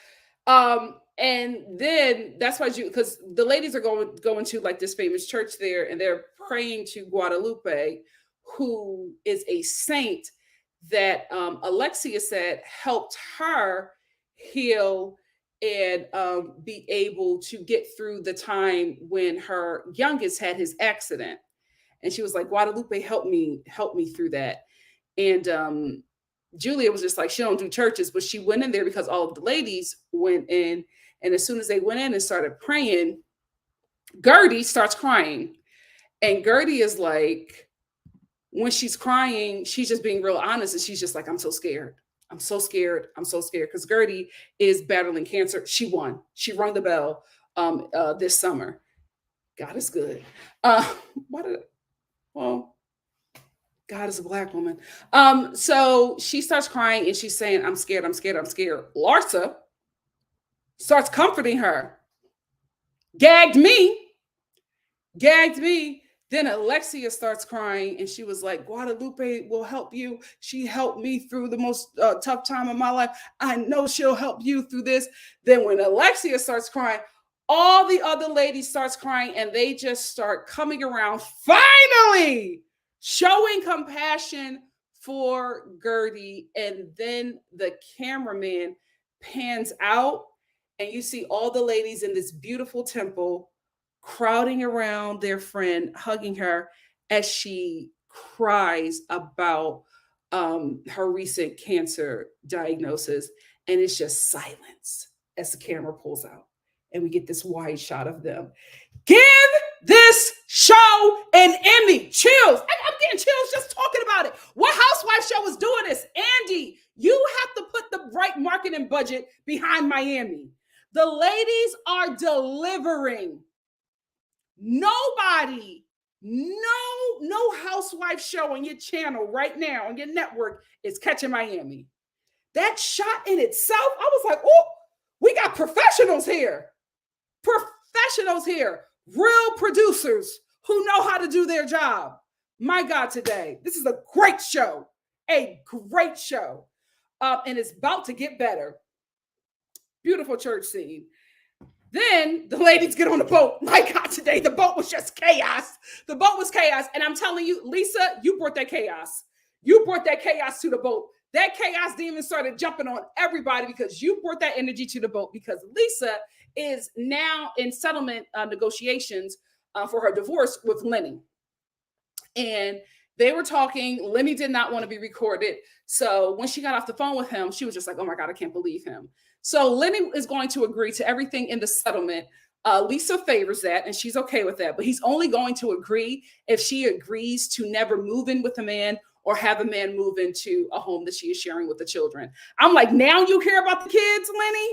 And then that's why because the ladies are going to like this famous church there, and they're praying to Guadalupe, who is a saint that Alexia said helped her heal and be able to get through the time when her youngest had his accident. And she was like, Guadalupe, help me through that. And Julia was just like, she don't do churches, but she went in there because all of the ladies went in. And as soon as they went in and started praying, Gertie starts crying. And Gertie is like, when she's crying, she's just being real honest. And she's just like, I'm so scared. I'm so scared. I'm so scared. Because Gertie is battling cancer. She won. She rung the bell this summer. God is good. God is a Black woman. So she starts crying and she's saying, I'm scared, I'm scared, I'm scared. Larsa starts comforting her. Gagged me. Then Alexia starts crying and she was like, Guadalupe will help you. She helped me through the most tough time of my life. I know she'll help you through this. Then when Alexia starts crying, all the other ladies starts crying and they just start coming around, finally showing compassion for Gertie. And then the cameraman pans out and you see all the ladies in this beautiful temple crowding around their friend, hugging her as she cries about her recent cancer diagnosis. And it's just silence as the camera pulls out. And we get this wide shot of them. Give this show an Emmy. Chills. I'm getting chills just talking about it. What housewife show is doing this? Andy, you have to put the right marketing budget behind Miami. The ladies are delivering. Nobody, no housewife show on your channel right now on your network is catching Miami. That shot in itself, I was like, oh, we got professionals here. Professionals here. Real producers who know how to do their job. My God, today, this is a great show. A great show. And it's about to get better. Beautiful church scene. Then the ladies get on the boat. My God, today the boat was just chaos. The boat was chaos. And I'm telling you, Lisa, you brought that chaos. You brought that chaos to the boat. That chaos demon started jumping on everybody because you brought that energy to the boat, because Lisa is now in settlement negotiations for her divorce with Lenny. And they were talking. Lenny did not want to be recorded. So when she got off the phone with him, she was just like, oh my God, I can't believe him. So Lenny is going to agree to everything in the settlement. Lisa favors that, and she's okay with that. But he's only going to agree if she agrees to never move in with a man or have a man move into a home that she is sharing with the children. I'm like, now you care about the kids, Lenny?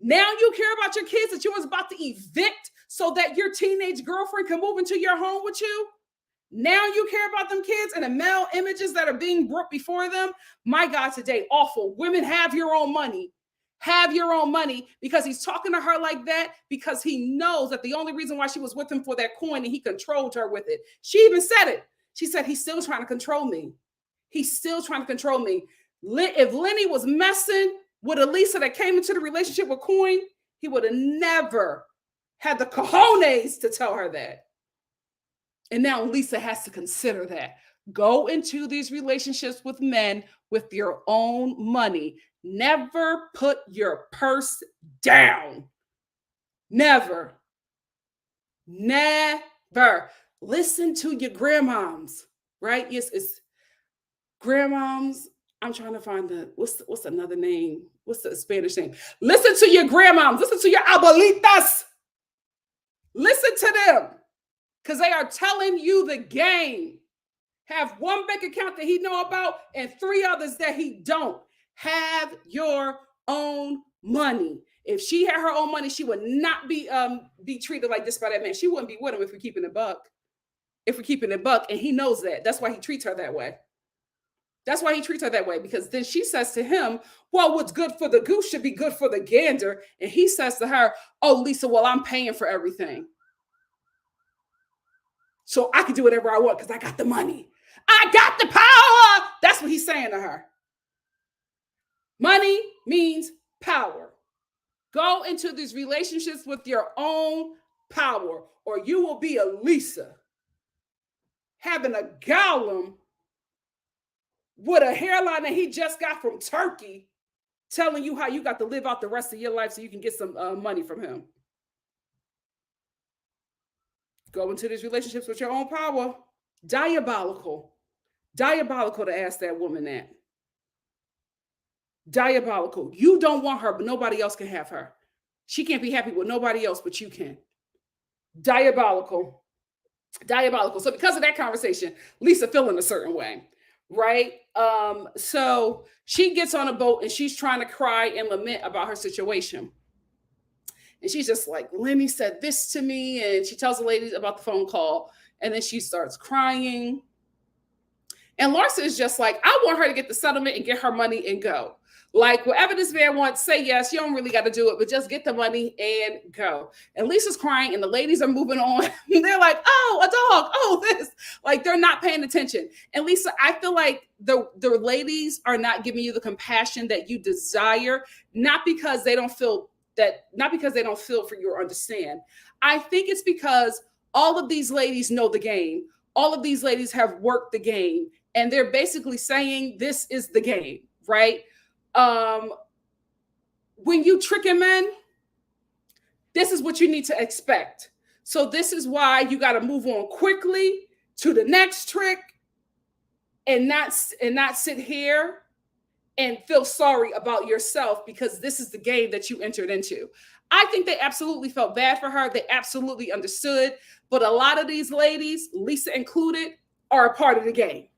Now you care about your kids that you was about to evict so that your teenage girlfriend can move into your home with you? Now you care about them kids and the male images that are being brought before them? My God, today, awful. Women, have your own money. Have your own money, because he's talking to her like that because he knows that the only reason why she was with him for that coin, and he controlled her with it. She even said it. She said, he's still trying to control me. He's still trying to control me. If Lenny was messing with Elisa that came into the relationship with Coin, he would have never had the cojones to tell her that. And now Lisa has to consider that. Go into these relationships with men with your own money. Never put your purse down. Never. Never. Listen to your grandmoms, right? Yes, it's grandmoms. I'm trying to find what's another name? What's the Spanish name? Listen to your grandmoms. Listen to your abuelitas. Listen to them, because they are telling you the game. Have one bank account that he know about and 3 others that he don't. Have your own money. If she had her own money, she would not be treated like this by that man. She wouldn't be with him if we're keeping it buck. If we're keeping it buck, and he knows that. That's why he treats her that way. That's why he treats her that way, because then she says to him, well, what's good for the goose should be good for the gander. And he says to her, oh, Lisa, well, I'm paying for everything. So I can do whatever I want because I got the money. I got the power. That's what he's saying to her. Money means power. Go into these relationships with your own power, or you will be a Lisa having a golem with a hairline that he just got from Turkey, telling you how you got to live out the rest of your life so you can get some money from him. Go into these relationships with your own power. Diabolical. Diabolical to ask that woman that. Diabolical. You don't want her, but nobody else can have her. She can't be happy with nobody else, but you can. Diabolical. Diabolical. So because of that conversation, Lisa feeling a certain way, right? So she gets on a boat and she's trying to cry and lament about her situation. And she's just like, Lenny said this to me. And she tells the ladies about the phone call. And then she starts crying. And Larsa is just like, I want her to get the settlement and get her money and go. Like, whatever this man wants, say yes. You don't really got to do it, but just get the money and go. And Lisa's crying and the ladies are moving on. They're like, oh, a dog. Oh, this. Like, they're not paying attention. And Lisa, I feel like the ladies are not giving you the compassion that you desire, not because they don't feel for you or understand. I think it's because all of these ladies know the game. All of these ladies have worked the game, and they're basically saying this is the game, right? When you tricking men, this is what you need to expect. So this is why you got to move on quickly to the next trick, and not sit here and feel sorry about yourself, because this is the game that you entered into. I think they absolutely felt bad for her. They absolutely understood. But a lot of these ladies, Lisa included, are a part of the game.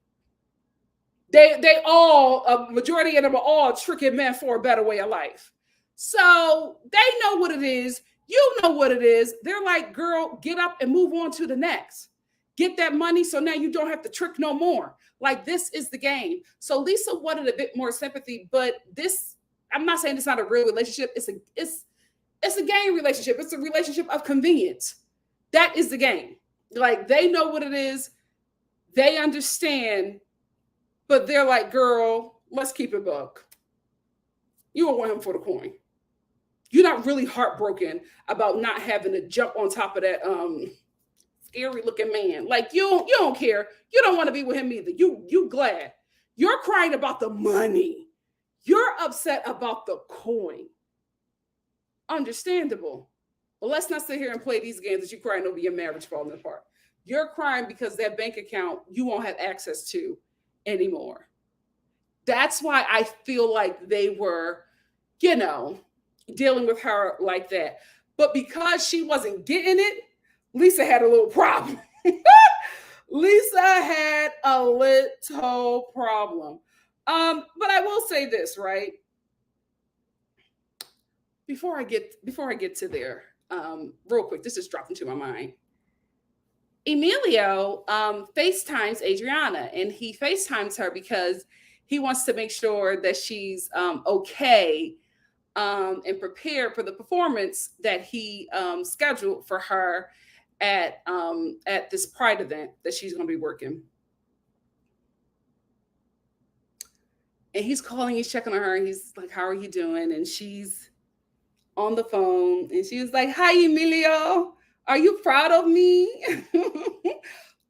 They all, a majority of them are all tricking men for a better way of life. So they know what it is. You know what it is. They're like, girl, get up and move on to the next. Get that money so now you don't have to trick no more. Like, this is the game. So Lisa wanted a bit more sympathy, but this, I'm not saying it's not a real relationship. It's a game relationship. It's a relationship of convenience. That is the game. Like, they know what it is. They understand, but they're like, girl, let's keep it buck. You don't want him for the coin. You're not really heartbroken about not having to jump on top of that scary looking man. Like, you don't care. You don't want to be with him either. You glad. You're crying about the money. You're upset about the coin. Understandable. But let's not sit here and play these games that you're crying over your marriage falling apart. You're crying because that bank account you won't have access to anymore. That's why I feel like they were, dealing with her like that. But because she wasn't getting it, Lisa had a little problem. Lisa had a little problem. But I will say this, right? Before I get to there, real quick, this just dropped into my mind. Emilio FaceTimes Adriana, and he FaceTimes her because he wants to make sure that she's okay and prepared for the performance that he scheduled for her at this Pride event that she's going to be working. And he's calling, he's checking on her. He's like, "How are you doing?" And she's on the phone, and she was like, "Hi, Emilio. Are you proud of me?"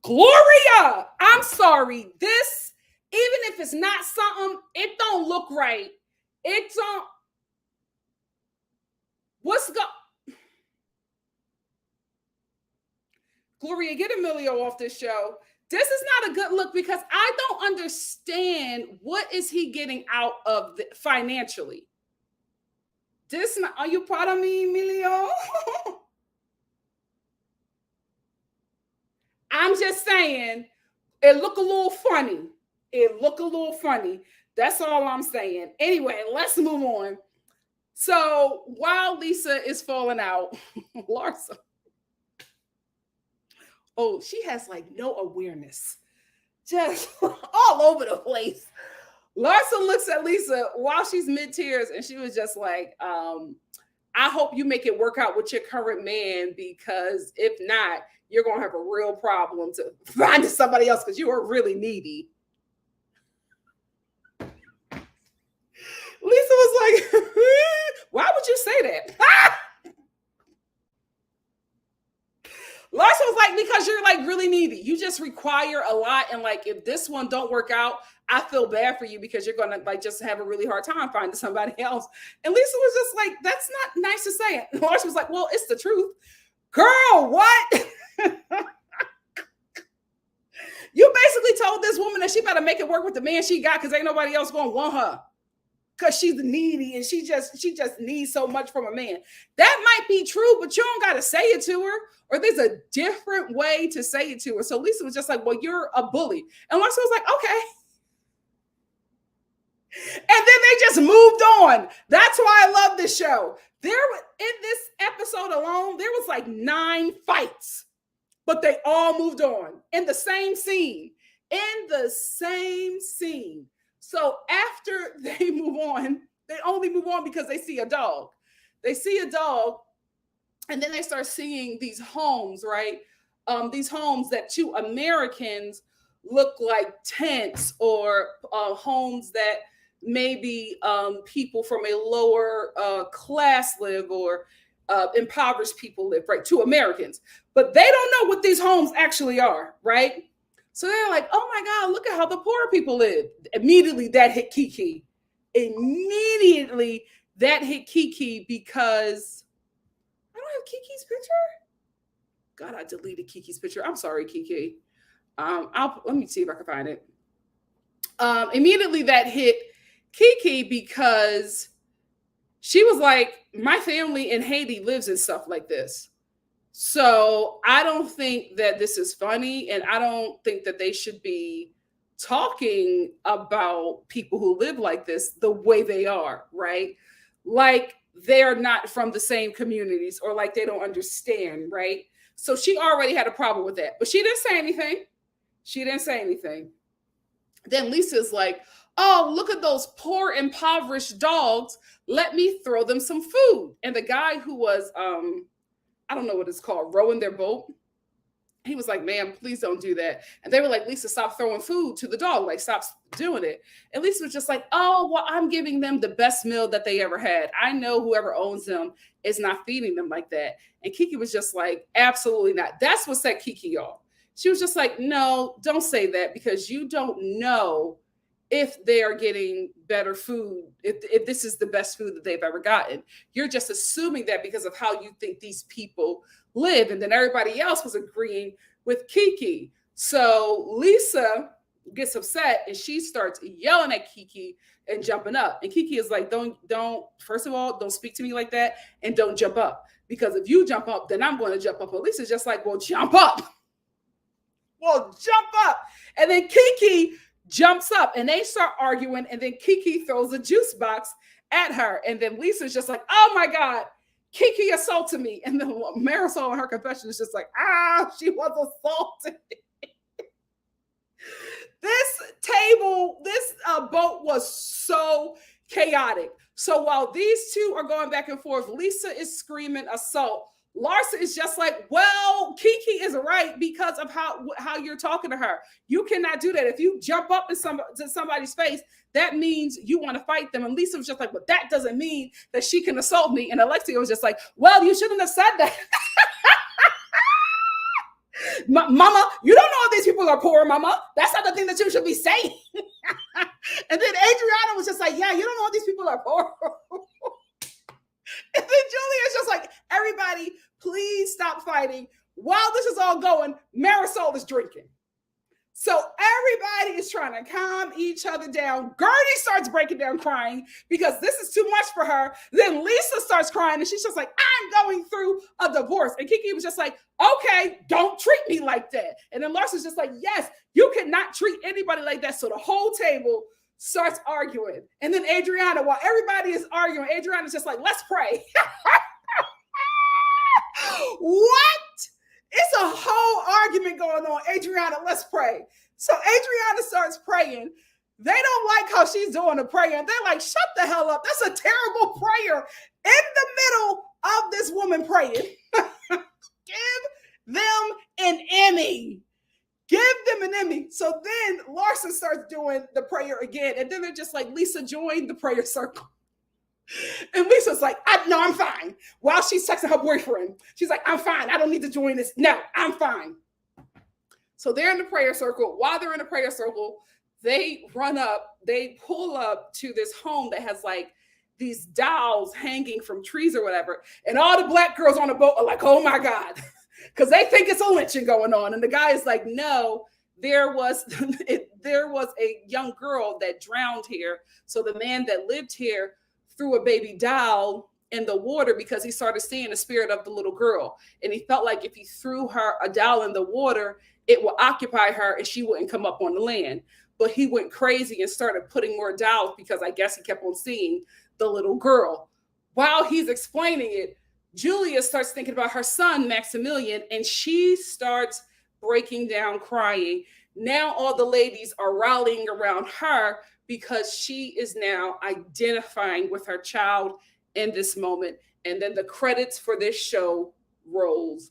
Gloria, I'm sorry. This, even if it's not something, it don't look right. It don't. What's Gloria, get Emilio off this show. This is not a good look because I don't understand what is he getting out of financially. This, are you proud of me, Emilio? I'm just saying, it look a little funny. It look a little funny. That's all I'm saying. Anyway, let's move on. So while Lisa is falling out, Larsa, oh, she has like no awareness, just all over the place. Larsa looks at Lisa while she's mid-tears, and she was just like, I hope you make it work out with your current man, because if not, you're going to have a real problem to finding somebody else because you are really needy. Lisa was like, why would you say that? Larsa was like, because you're like really needy. You just require a lot. And like, if this one don't work out, I feel bad for you because you're going to like just have a really hard time finding somebody else. And Lisa was just like, that's not nice to say. And Larsa was like, well, it's the truth. Girl, what? You basically told this woman that she better make it work with the man she got because ain't nobody else going to want her. Because she's needy and she just needs so much from a man. That might be true, but you don't got to say it to her, or there's a different way to say it to her. So Lisa was just like, well, you're a bully. And Larsa was like, okay. And then they just moved on. That's why I love this show. In this episode alone, there was like 9 fights, but they all moved on in the same scene. So after they move on, they only move on because they see a dog. They see a dog, and then they start seeing these homes, right? These homes that to Americans look like tents or homes that maybe people from a lower class live, or impoverished people live, right? To Americans. But they don't know what these homes actually are, right? So they're like, oh my God, look at how the poor people live. Immediately that hit Kiki. Because I don't have Kiki's picture. God, I deleted Kiki's picture. I'm sorry, Kiki. Let me see if I can find it. Immediately that hit Kiki because she was like, my family in Haiti lives in stuff like this. So I don't think that this is funny, and I don't think that they should be talking about people who live like this the way they are, right? Like, they're not from the same communities or like they don't understand, right? So she already had a problem with that, but she didn't say anything. She didn't say anything. Then Lisa's like, oh, look at those poor, impoverished dogs. Let me throw them some food. And the guy who was, I don't know what it's called, rowing their boat, he was like, ma'am, please don't do that. And they were like, Lisa, stop throwing food to the dog. Like, stop doing it. And Lisa was just like, oh, well, I'm giving them the best meal that they ever had. I know whoever owns them is not feeding them like that. And Kiki was just like, absolutely not. That's what set Kiki off. She was just like, no, don't say that, because you don't know if they are getting better food, if this is the best food that they've ever gotten. You're just assuming that because of how you think these people live. And then everybody else was agreeing with Kiki. So Lisa gets upset and she starts yelling at Kiki and jumping up. And Kiki is like, don't, first of all, don't speak to me like that, and don't jump up. Because if you jump up, then I'm going to jump up. And Lisa's just like, well, jump up. Well, jump up. And then Kiki jumps up and they start arguing. And then Kiki throws a juice box at her. And then Lisa's just like, oh my God, Kiki assaulted me. And then Marisol in her confession is just like, she was assaulted. This boat was so chaotic. So while these two are going back and forth, Lisa is screaming assault. Larsa is just like, well, Kiki is right because of how you're talking to her. You cannot do that. If you jump up in somebody's face, that means you want to fight them. And Lisa was just like, but that doesn't mean that she can assault me. And Alexia was just like, well, you shouldn't have said that. Mama, you don't know if these people are poor, Mama. That's not the thing that you should be saying. And then Adriana was just like, yeah, you don't know if these people are poor. And then Julia's just like, everybody, please stop fighting. While this is all going, Marisol is drinking. So everybody is trying to calm each other down. Gertie starts breaking down crying because this is too much for her. Then Lisa starts crying and she's just like, I'm going through a divorce. And Kiki was just like, okay, don't treat me like that. And then Larson's just like, yes, you cannot treat anybody like that. So the whole table starts arguing. And then Adriana, while everybody is arguing, Adriana's just like, let's pray. What? It's a whole argument going on. Adriana, let's pray. So Adriana starts praying. They don't like how she's doing the prayer. And they're like, shut the hell up. That's a terrible prayer in the middle of this woman praying. Give them an Emmy. Give them an Emmy. So then Larsa starts doing the prayer again. And then they're just like, Lisa, join the prayer circle. And Lisa's like, no, I'm fine. While she's texting her boyfriend, she's like, I'm fine. I don't need to join this. No, I'm fine. So they're in the prayer circle. While they're in the prayer circle, they pull up to this home that has like these dolls hanging from trees or whatever. And all the black girls on the boat are like, oh my God, because they think it's a lynching going on. And the guy is like, no, there was a young girl that drowned here. So the man that lived here threw a baby doll in the water because he started seeing the spirit of the little girl. And he felt like if he threw her a doll in the water, it would occupy her and she wouldn't come up on the land. But he went crazy and started putting more dolls because I guess he kept on seeing the little girl. While he's explaining it, Julia starts thinking about her son, Maximilian, and she starts breaking down crying. Now all the ladies are rallying around her because she is now identifying with her child in this moment. And then the credits for this show rolls.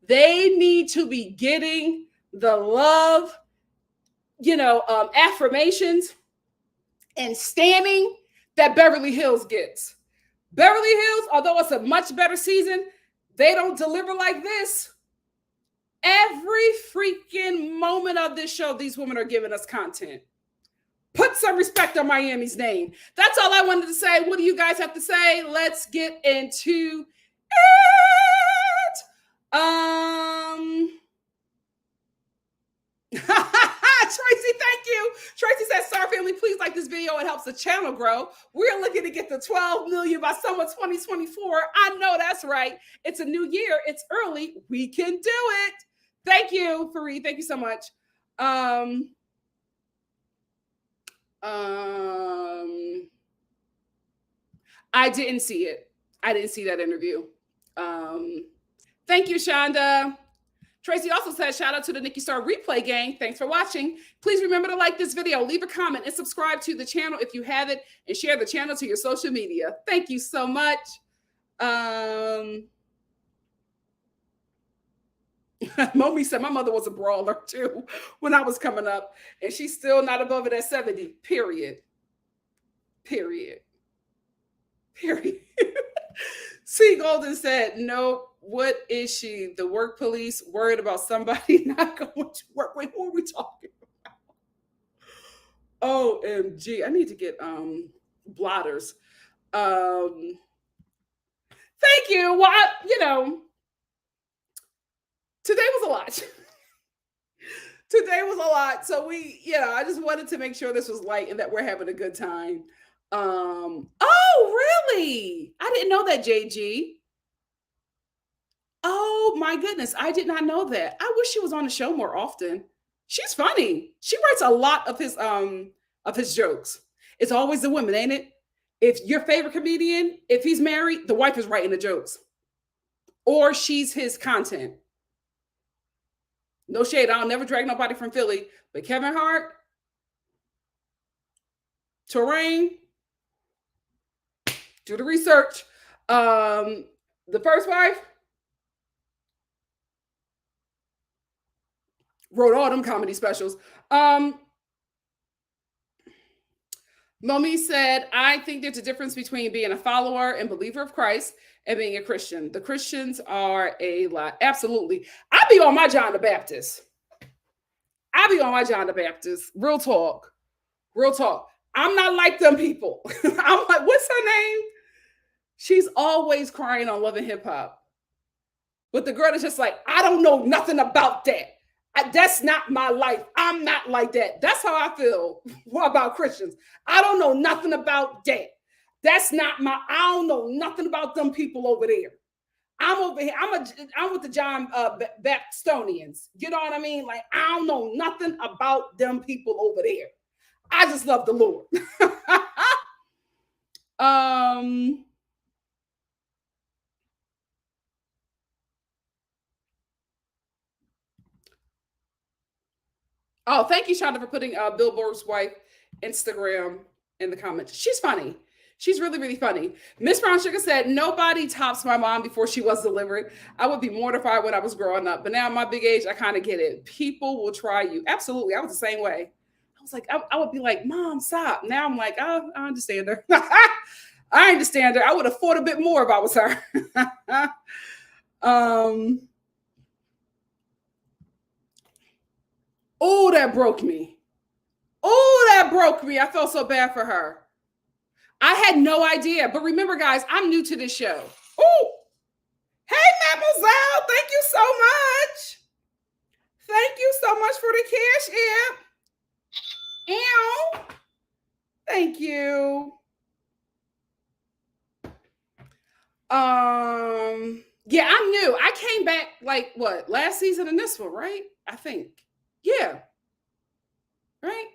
They need to be getting the love, affirmations and standing that Beverly Hills gets. Beverly Hills, although it's a much better season, they don't deliver like this. Every freaking moment of this show, these women are giving us content. Put some respect on Miami's name. That's all I wanted to say. What do you guys have to say? Let's get into it. Tracy, thank you. Tracy says, Star Family, please like this video. It helps the channel grow. We're looking to get to 12 million by summer 2024. I know that's right. It's a new year. It's early. We can do it. Thank you, Fareed. Thank you so much. I didn't see it. I didn't see that interview. Thank you, Shonda. Tracy also says, shout out to the NikkiStar replay gang. Thanks for watching. Please remember to like this video, leave a comment, and subscribe to the channel if you haven't, and share the channel to your social media. Thank you so much. Momi said my mother was a brawler too when I was coming up, and she's still not above it at 70. Period. C. Golden said, no, what is she? The work police worried about somebody not going to work. Wait, who are we talking about? OMG. I need to get blotters. Thank you. Well, today was a lot. Today was a lot. So I just wanted to make sure this was light and that we're having a good time. Oh, really? I didn't know that, JG. Oh my goodness, I did not know that. I wish she was on the show more often. She's funny. She writes a lot of his jokes. It's always the women, ain't it? If your favorite comedian, if he's married, the wife is writing the jokes. Or she's his content. No shade, I'll never drag nobody from Philly, but Kevin Hart, Terrain, do the research. The first wife wrote all them comedy specials. Momi said, I think there's a difference between being a follower and believer of Christ and being a Christian. The Christians are a lot. Absolutely. I be on my John the Baptist. Real talk. I'm not like them people. I'm like, what's her name? She's always crying on Love and Hip Hop. But the girl is just like, I don't know nothing about that. That's not my life. I'm not like that. That's how I feel about Christians. I don't know nothing about that. That's not I don't know nothing about them people over there. I'm over here. I'm with the John Baptistonians. You know what I mean? Like, I don't know nothing about them people over there. I just love the Lord. Oh, thank you, Shonda, for putting Billboard's wife Instagram in the comments. She's funny. She's really, really funny. Miss Brown Sugar said, nobody tops my mom before she was delivered. I would be mortified when I was growing up. But now at my big age, I kind of get it. People will try you. Absolutely. I was the same way. I was like, I would be like, Mom, stop. Now I'm like, oh, I understand her. I understand her. I would have fought a bit more if I was her. Oh, that broke me. I felt so bad for her. I had no idea. But remember, guys, I'm new to this show. Oh, hey, Mademoiselle. Thank you so much. Thank you so much for the cash app. Ow. Thank you. Yeah, I'm new. I came back like what, last season and this one, right? I think. Yeah. Right?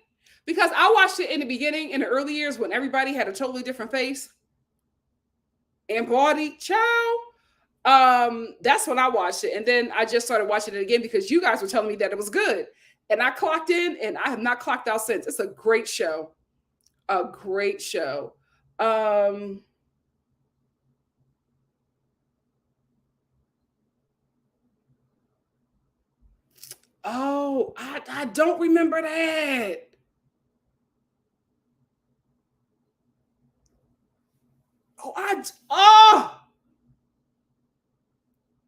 Because I watched it in the beginning, in the early years when everybody had a totally different face and body. Ciao. That's when I watched it. And then I just started watching it again because you guys were telling me that it was good. And I clocked in and I have not clocked out since. It's a great show. A great show. Oh, I don't remember that.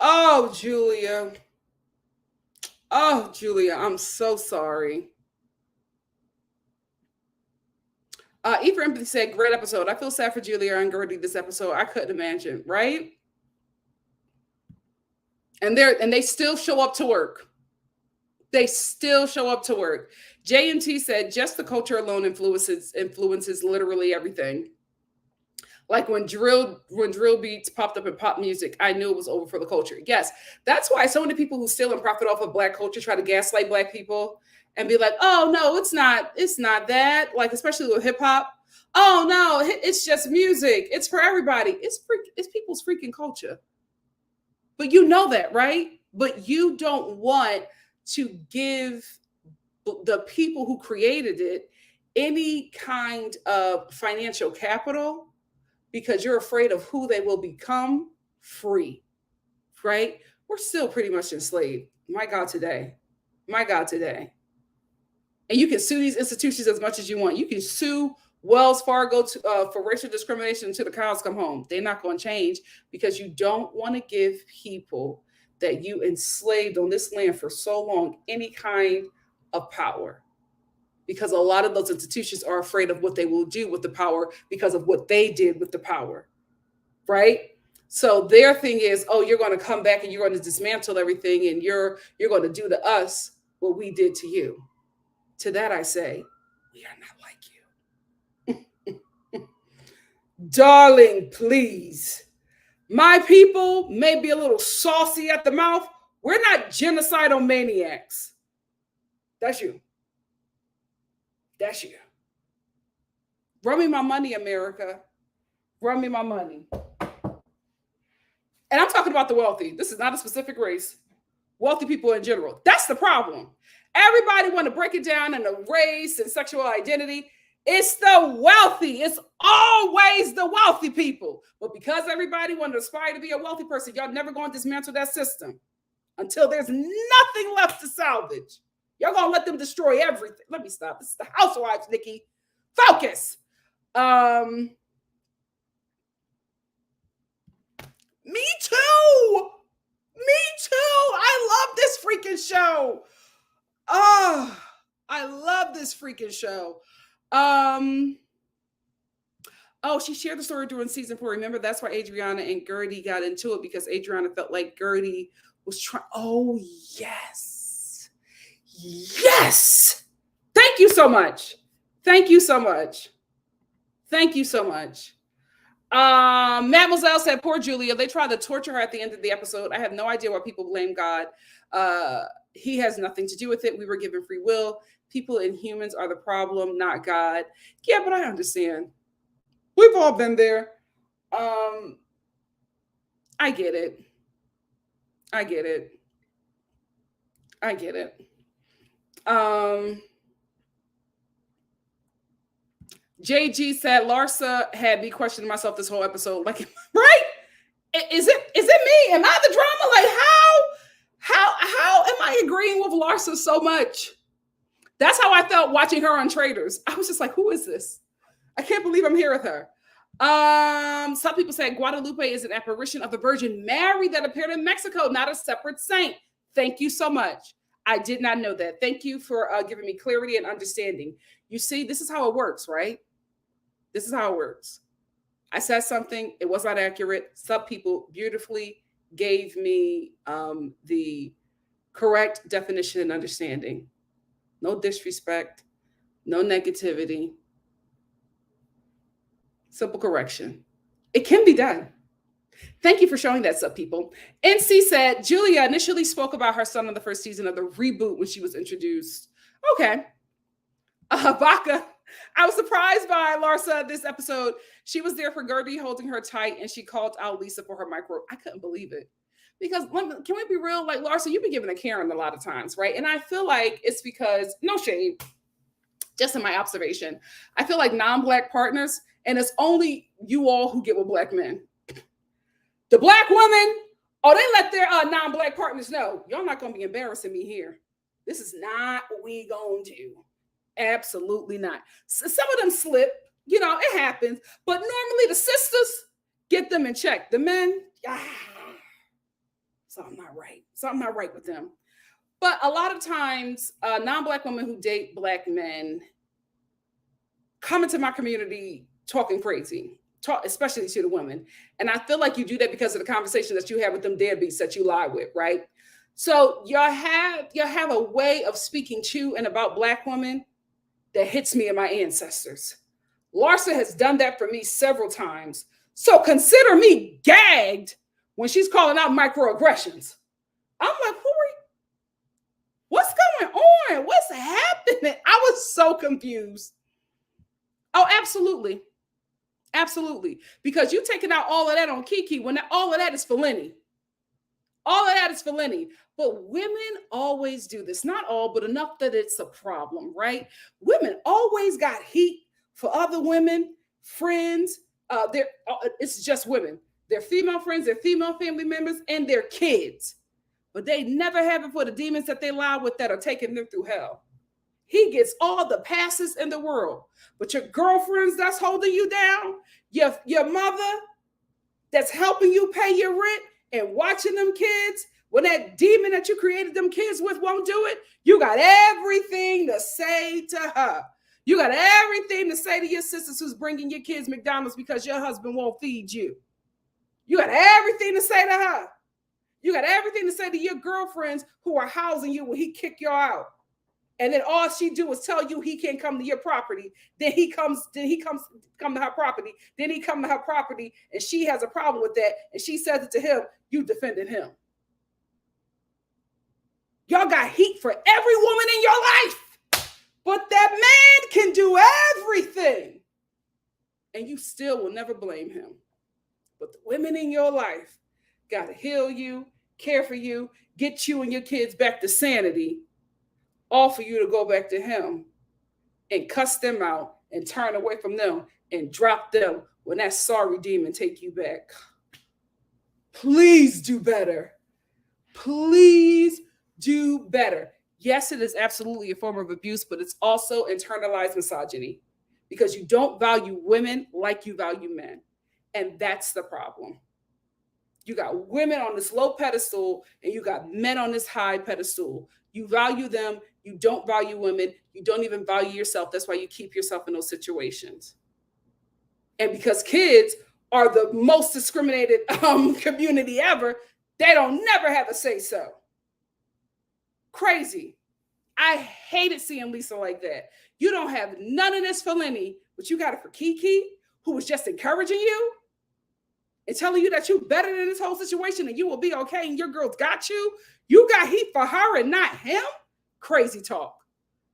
Oh, Julia. Oh, Julia, I'm so sorry. Eva Empathy said, great episode. I feel sad for Julia and Gertie this episode. I couldn't imagine, right? And they still show up to work. They still show up to work. J&T said, just the culture alone influences literally everything. Like when drill beats popped up in pop music, I knew it was over for the culture. Yes, that's why so many people who steal and profit off of Black culture try to gaslight Black people and be like, "Oh no, it's not that." Like especially with hip hop. Oh no, it's just music. It's for everybody. It's people's freaking culture. But you know that, right? But you don't want to give the people who created it any kind of financial capital because you're afraid of who they will become free, right? We're still pretty much enslaved. My God, today. My God, today. And you can sue these institutions as much as you want. You can sue Wells Fargo for racial discrimination until the cows come home. They're not going to change because you don't want to give people that you enslaved on this land for so long any kind of power. Because a lot of those institutions are afraid of what they will do with the power because of what they did with the power, right? So their thing is, oh, you're going to come back and you're going to dismantle everything and you're going to do to us what we did to you. To that I say, we are not like you. Darling, please. My people may be a little saucy at the mouth. We're not genocidal maniacs. That's you. That's you. Run me my money, America. Run me my money. And I'm talking about the wealthy. This is not a specific race. Wealthy people in general. That's the problem. Everybody want to break it down into race and sexual identity. It's the wealthy. It's always the wealthy people. But because everybody want to aspire to be a wealthy person, y'all never going to dismantle that system until there's nothing left to salvage. Y'all going to let them destroy everything. Let me stop. This is the Housewives, Nikki. Focus. Me too. Me too. I love this freaking show. Oh, I love this freaking show. Oh, she shared the story during season 4. Remember, that's why Adriana and Gertie got into it because Adriana felt like Gertie was trying. Oh, yes. Yes. Thank you so much. Thank you so much. Thank you so much. Mademoiselle said, poor Julia. They tried to torture her at the end of the episode. I have no idea why people blame God. He has nothing to do with it. We were given free will. People and humans are the problem, not God. Yeah, but I understand. We've all been there. I get it. I get it. I get it. JG said Larsa had me questioning myself this whole episode. Like, right? Is it me? Am I the drama? Like, how am I agreeing with Larsa so much? That's how I felt watching her on Traders. I was just like, who is this? I can't believe I'm here with her. Some people say Guadalupe is an apparition of the Virgin Mary that appeared in Mexico, not a separate saint. Thank you so much. I did not know that. Thank you for giving me clarity and understanding. You see, this is how it works, right? This is how it works. I said something, it was not accurate. Some people beautifully gave me the correct definition and understanding. No disrespect, no negativity. Simple correction. It can be done. Thank you for showing that, sub people. NC said, Julia initially spoke about her son in the first season of the reboot when she was introduced. Okay. Vaca, I was surprised by Larsa this episode. She was there for Gertie holding her tight and she called out Lisa for her micro. I couldn't believe it. Because can we be real? Like, Larsa, you've been given a Karen a lot of times, right? And I feel like it's because, no shade, just in my observation, I feel like non-Black partners, and it's only you all who get with Black men. The Black women, oh, they let their non-Black partners know, y'all not going to be embarrassing me here. This is not what we going to do. Absolutely not. So some of them slip, you know, it happens. But normally the sisters get them in check. The men, something not right. Something not right with them. But a lot of times, non-Black women who date Black men come into my community talking crazy, especially to the women. And I feel like you do that because of the conversation that you have with them deadbeats that you lie with, right? So y'all have a way of speaking to and about Black women that hits me and my ancestors. Larsa has done that for me several times. So consider me gagged when she's calling out microaggressions. I'm like, what's going on? What's happening? I was so confused. Oh, absolutely. Absolutely. Because you taking out all of that on Kiki when all of that is for Lenny. All of that is for Lenny. But women always do this. Not all, but enough that it's a problem, right? Women always got heat for other women, friends. It's just women. Their female friends, their female family members, and their kids. But they never have it for the demons that they lie with that are taking them through hell. He gets all the passes in the world. But your girlfriends that's holding you down, your mother that's helping you pay your rent and watching them kids, when that demon that you created them kids with won't do it, you got everything to say to her. You got everything to say to your sisters who's bringing your kids McDonald's because your husband won't feed you. You got everything to say to her. You got everything to say to your girlfriends who are housing you when he kick you out. And then all she do is tell you he can't come to your property. Then he come to her property. Then he come to her property and she has a problem with that. And she says it to him, you defended him. Y'all got heat for every woman in your life. But that man can do everything. And you still will never blame him. But the women in your life got to heal you, care for you, get you and your kids back to sanity, all for you to go back to him and cuss them out and turn away from them and drop them when that sorry demon take you back. Please do better. Please do better. Yes, it is absolutely a form of abuse, but it's also internalized misogyny because you don't value women like you value men. And that's the problem. You got women on this low pedestal and you got men on this high pedestal. You value them. You don't value women. You don't even value yourself. That's why you keep yourself in those situations. And because kids are the most discriminated community ever, they don't never have a say so. Crazy. I hated seeing Lisa like that. You don't have none of this for Lenny, but you got it for Kiki, who was just encouraging you and telling you that you're better than this whole situation and you will be okay and your girl's got you. You got heat for her and not him? Crazy talk.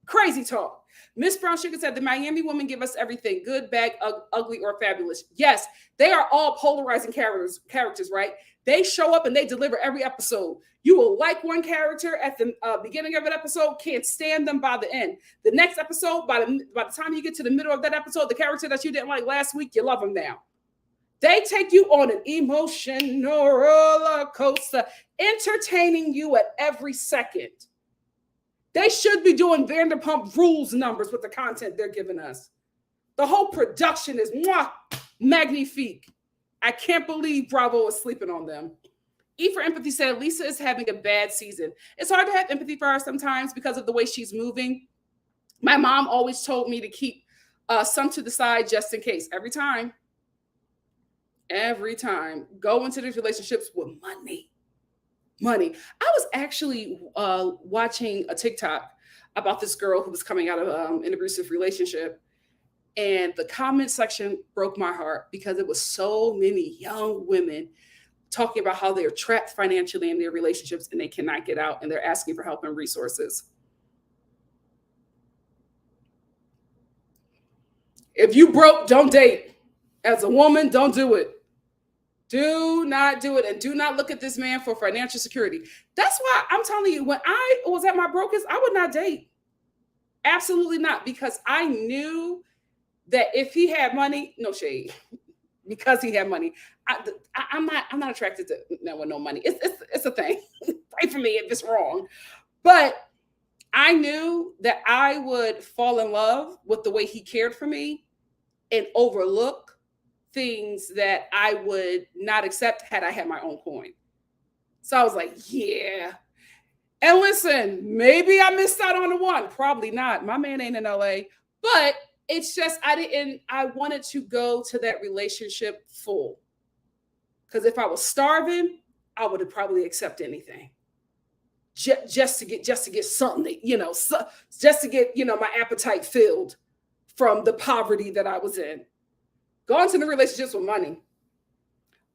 Crazy talk. Miss Brown Sugar said the Miami women give us everything, good, bad, ugly, or fabulous. Yes, they are all polarizing characters, right? They show up and they deliver every episode. You will like one character at the beginning of an episode, can't stand them by the end. The next episode, by the time you get to the middle of that episode, the character that you didn't like last week, you love them now. They take you on an emotional roller coaster, entertaining you at every second. They should be doing Vanderpump Rules numbers with the content they're giving us. The whole production is magnifique. I can't believe Bravo is sleeping on them. E for Empathy said, Lisa is having a bad season. It's hard to have empathy for her sometimes because of the way she's moving. My mom always told me to keep some to the side just in case. Every time. Go into these relationships with money. I was actually watching a TikTok about this girl who was coming out of an abusive relationship. And the comment section broke my heart because it was so many young women talking about how they're trapped financially in their relationships and they cannot get out and they're asking for help and resources. If you broke, don't date. As a woman, don't do it. Do not do it. And do not look at this man for financial security. That's why I'm telling you, when I was at my brokest, I would not date. Absolutely not. Because I knew that if he had money, no shade, because he had money, I'm not attracted to no one, no money. It's a thing. Pray for me if it's wrong. But I knew that I would fall in love with the way he cared for me and overlook things that I would not accept had I had my own coin. So I was like, yeah. And listen, maybe I missed out on the one. Probably not. My man ain't in LA. But it's just, I wanted to go to that relationship full. Because if I was starving, I would have probably accepted anything. Just to get something, just to get, my appetite filled from the poverty that I was in. Go into the relationships with money.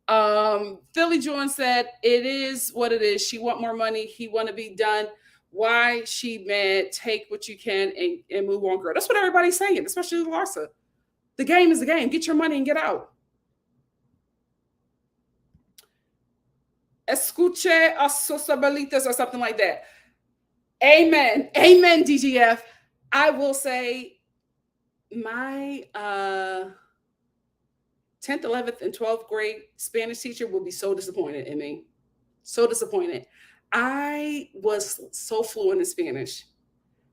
Philly John said, it is what it is. She want more money. He want to be done. Why she mad? Take what you can and move on, girl. That's what everybody's saying, especially Larsa. The game is the game. Get your money and get out. Escuche a sus abuelitas or something like that. Amen. Amen, DGF. I will say my 10th, 11th, and 12th grade Spanish teacher will be so disappointed in me. So disappointed. I was so fluent in Spanish.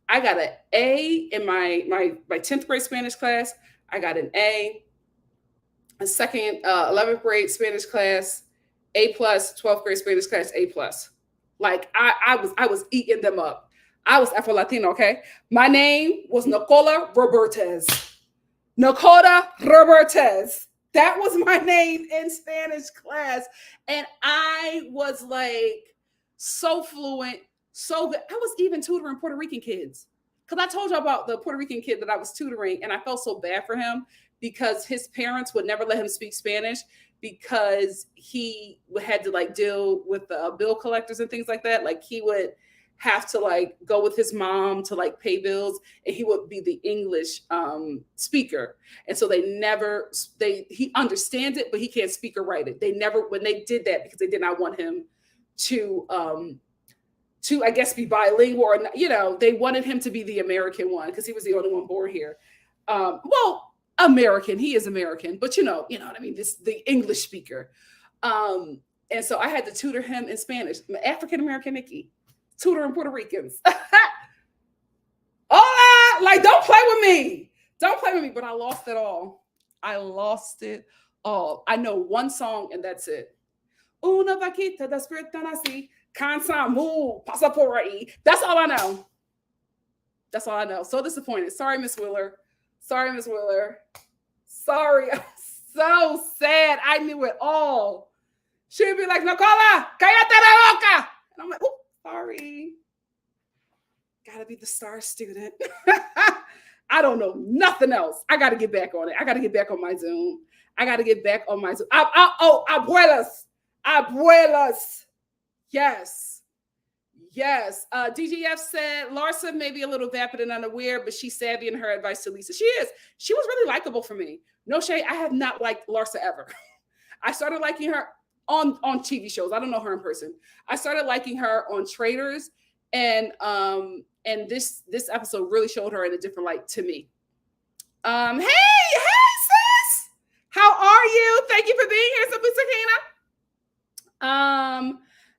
I got an A in my 10th grade Spanish class. I got an A. A second 11th grade Spanish class, A plus. 12th grade Spanish class, A plus. Like I was eating them up. I was Afro Latino, okay? My name was Nicola Robertez. Nicola Robertez. That was my name in Spanish class. And I was like so fluent, so good. I was even tutoring Puerto Rican kids. Because I told you about the Puerto Rican kid that I was tutoring, and I felt so bad for him because his parents would never let him speak Spanish because he had to like deal with the bill collectors and things like that. Like he would have to like go with his mom to like pay bills, and he would be the English speaker. And so he understands it, but he can't speak or write it. They never, when they did that, because they did not want him to I guess be bilingual, or they wanted him to be the American one because he was the only one born here. Well, American, he is American, but you know what I mean. This the English speaker, and so I had to tutor him in Spanish. African American Nikki, tutoring Puerto Ricans. Hola, like don't play with me, But I lost it all. I lost it all. I know one song and that's it. Una vaquita despierta así. Cansa move, pasa por ahí. That's all I know. That's all I know. So disappointed. Sorry, Miss Wheeler. Sorry. I'm so sad. I knew it all. She'd be like, Nicola, cállate la boca. And I'm like, oh, sorry. Gotta be the star student. I don't know nothing else. I gotta get back on it. I gotta get back on my Zoom. Abuelas. Yes. DGF said Larsa may be a little vapid and unaware, but she's savvy in her advice to Lisa. She is. She was really likable for me. No shade. I have not liked Larsa ever. I started liking her on TV shows. I don't know her in person. I started liking her on Traders, and this episode really showed her in a different light to me. Hey sis, how are you? Thank you for being here, Simply Sakina.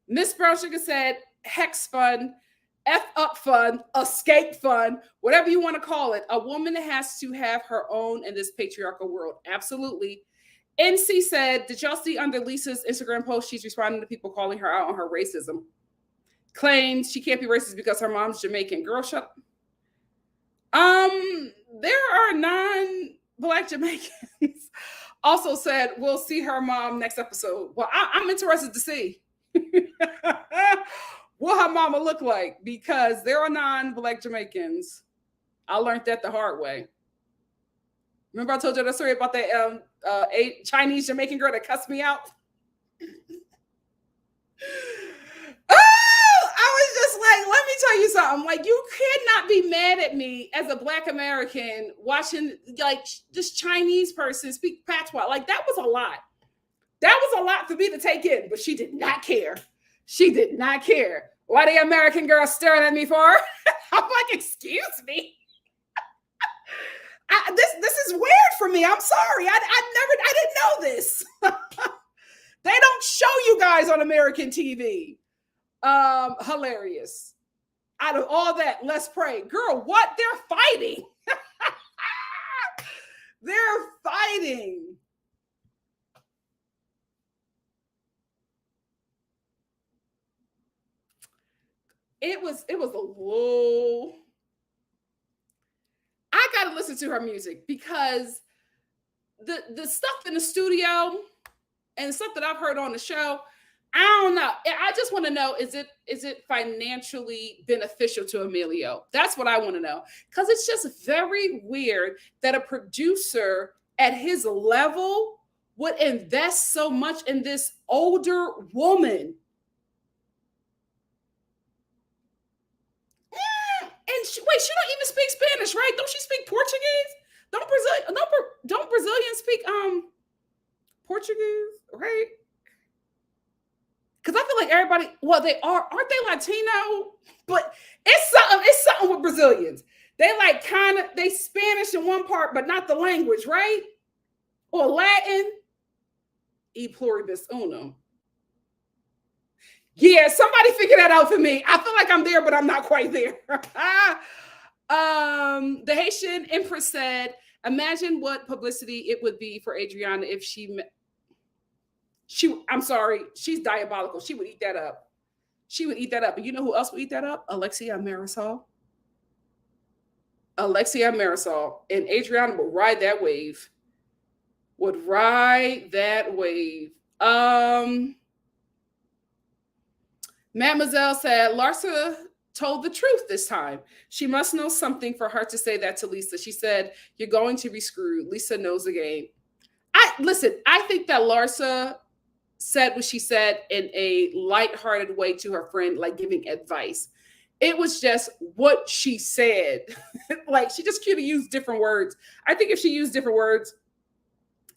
Miss Brown Sugar said, hex fun, F up fun, escape fun, whatever you want to call it. A woman has to have her own in this patriarchal world. Absolutely. NC said, did y'all see under Lisa's Instagram post, she's responding to people calling her out on her racism. Claims she can't be racist because her mom's Jamaican. Girl, shut up. There are non-Black Jamaicans. Also said, we'll see her mom next episode. Well, I'm interested to see what her mama look like, because there are non-Black Jamaicans. I learned that the hard way. Remember I told you that story about that Chinese Jamaican girl that cussed me out? I was just like, let me tell you something. Like, you cannot be mad at me as a Black American watching like this Chinese person speak patois. Like, that was a lot. That was a lot for me to take in, but she did not care. She did not care. Why the American girl staring at me for? I'm like, excuse me. This is weird for me. I'm sorry. I didn't know this. They don't show you guys on American TV. Hilarious. Out of all that, let's pray. Girl, what? They're fighting. They're fighting. It was a little. I gotta listen to her music because the stuff in the studio and the stuff that I've heard on the show, I don't know. I just want to know, is it financially beneficial to Emilio? That's what I want to know. Because it's just very weird that a producer at his level would invest so much in this older woman. And wait, she don't even speak Spanish, right? Don't she speak Portuguese? Don't Brazilians speak Portuguese, right? Because I feel like everybody, well, they aren't they Latino? But it's something with Brazilians. They like they Spanish in one part, but not the language, right? Or Latin, e pluribus unum. Yeah, somebody figure that out for me. I feel like I'm there, but I'm not quite there. The Haitian Empress said, imagine what publicity it would be for Adriana if I'm sorry, she's diabolical. She would eat that up. She would eat that up. And you know who else would eat that up? Alexia Marisol. Alexia Marisol. And Adriana would ride that wave. Mademoiselle said, Larsa told the truth this time. She must know something for her to say that to Lisa. She said, you're going to be screwed. Lisa knows the game. I think that Larsa said what she said in a lighthearted way to her friend, like giving advice. It was just what she said. Like, she just could have used different words. I think if she used different words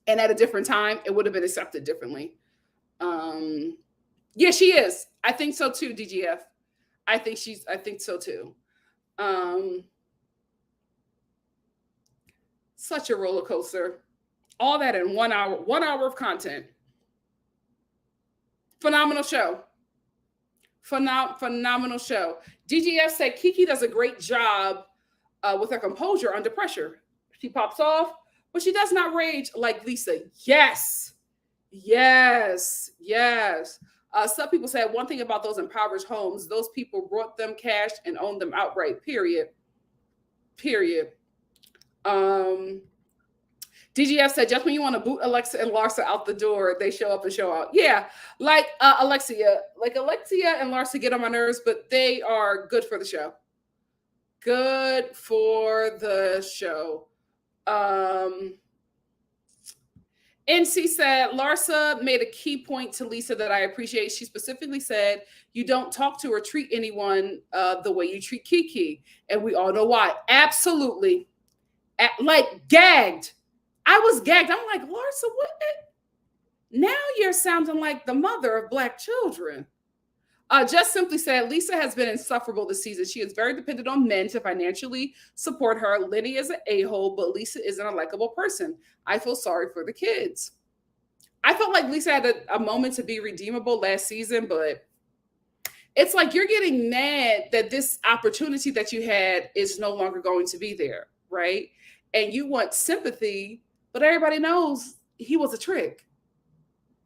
and at a different time, it would have been accepted differently. Yeah, she is. I think so too, DGF. I think so too. Such a roller coaster. All that in 1 hour, 1 hour of content. Phenomenal show. Phenomenal show. DGF said Kiki does a great job with her composure under pressure. She pops off, but she does not rage like Lisa. Yes. Some people said one thing about those impoverished homes, those people brought them cash and owned them outright, period. DGF said, just when you want to boot Alexa and Larsa out the door, they show up and show out. Yeah, like Alexia and Larsa get on my nerves, but they are good for the show. Good for the show. NC said, Larsa made a key point to Lisa that I appreciate. She specifically said, you don't talk to or treat anyone the way you treat Kiki. And we all know why. Absolutely. Like, gagged. I was gagged. I'm like, Larsa, what? Now you're sounding like the mother of Black children. Just simply said, Lisa has been insufferable this season. She is very dependent on men to financially support her. Lenny is an a-hole, but Lisa isn't a likable person. I feel sorry for the kids. I felt like Lisa had a moment to be redeemable last season, but it's like you're getting mad that this opportunity that you had is no longer going to be there, right? And you want sympathy, but everybody knows he was a trick.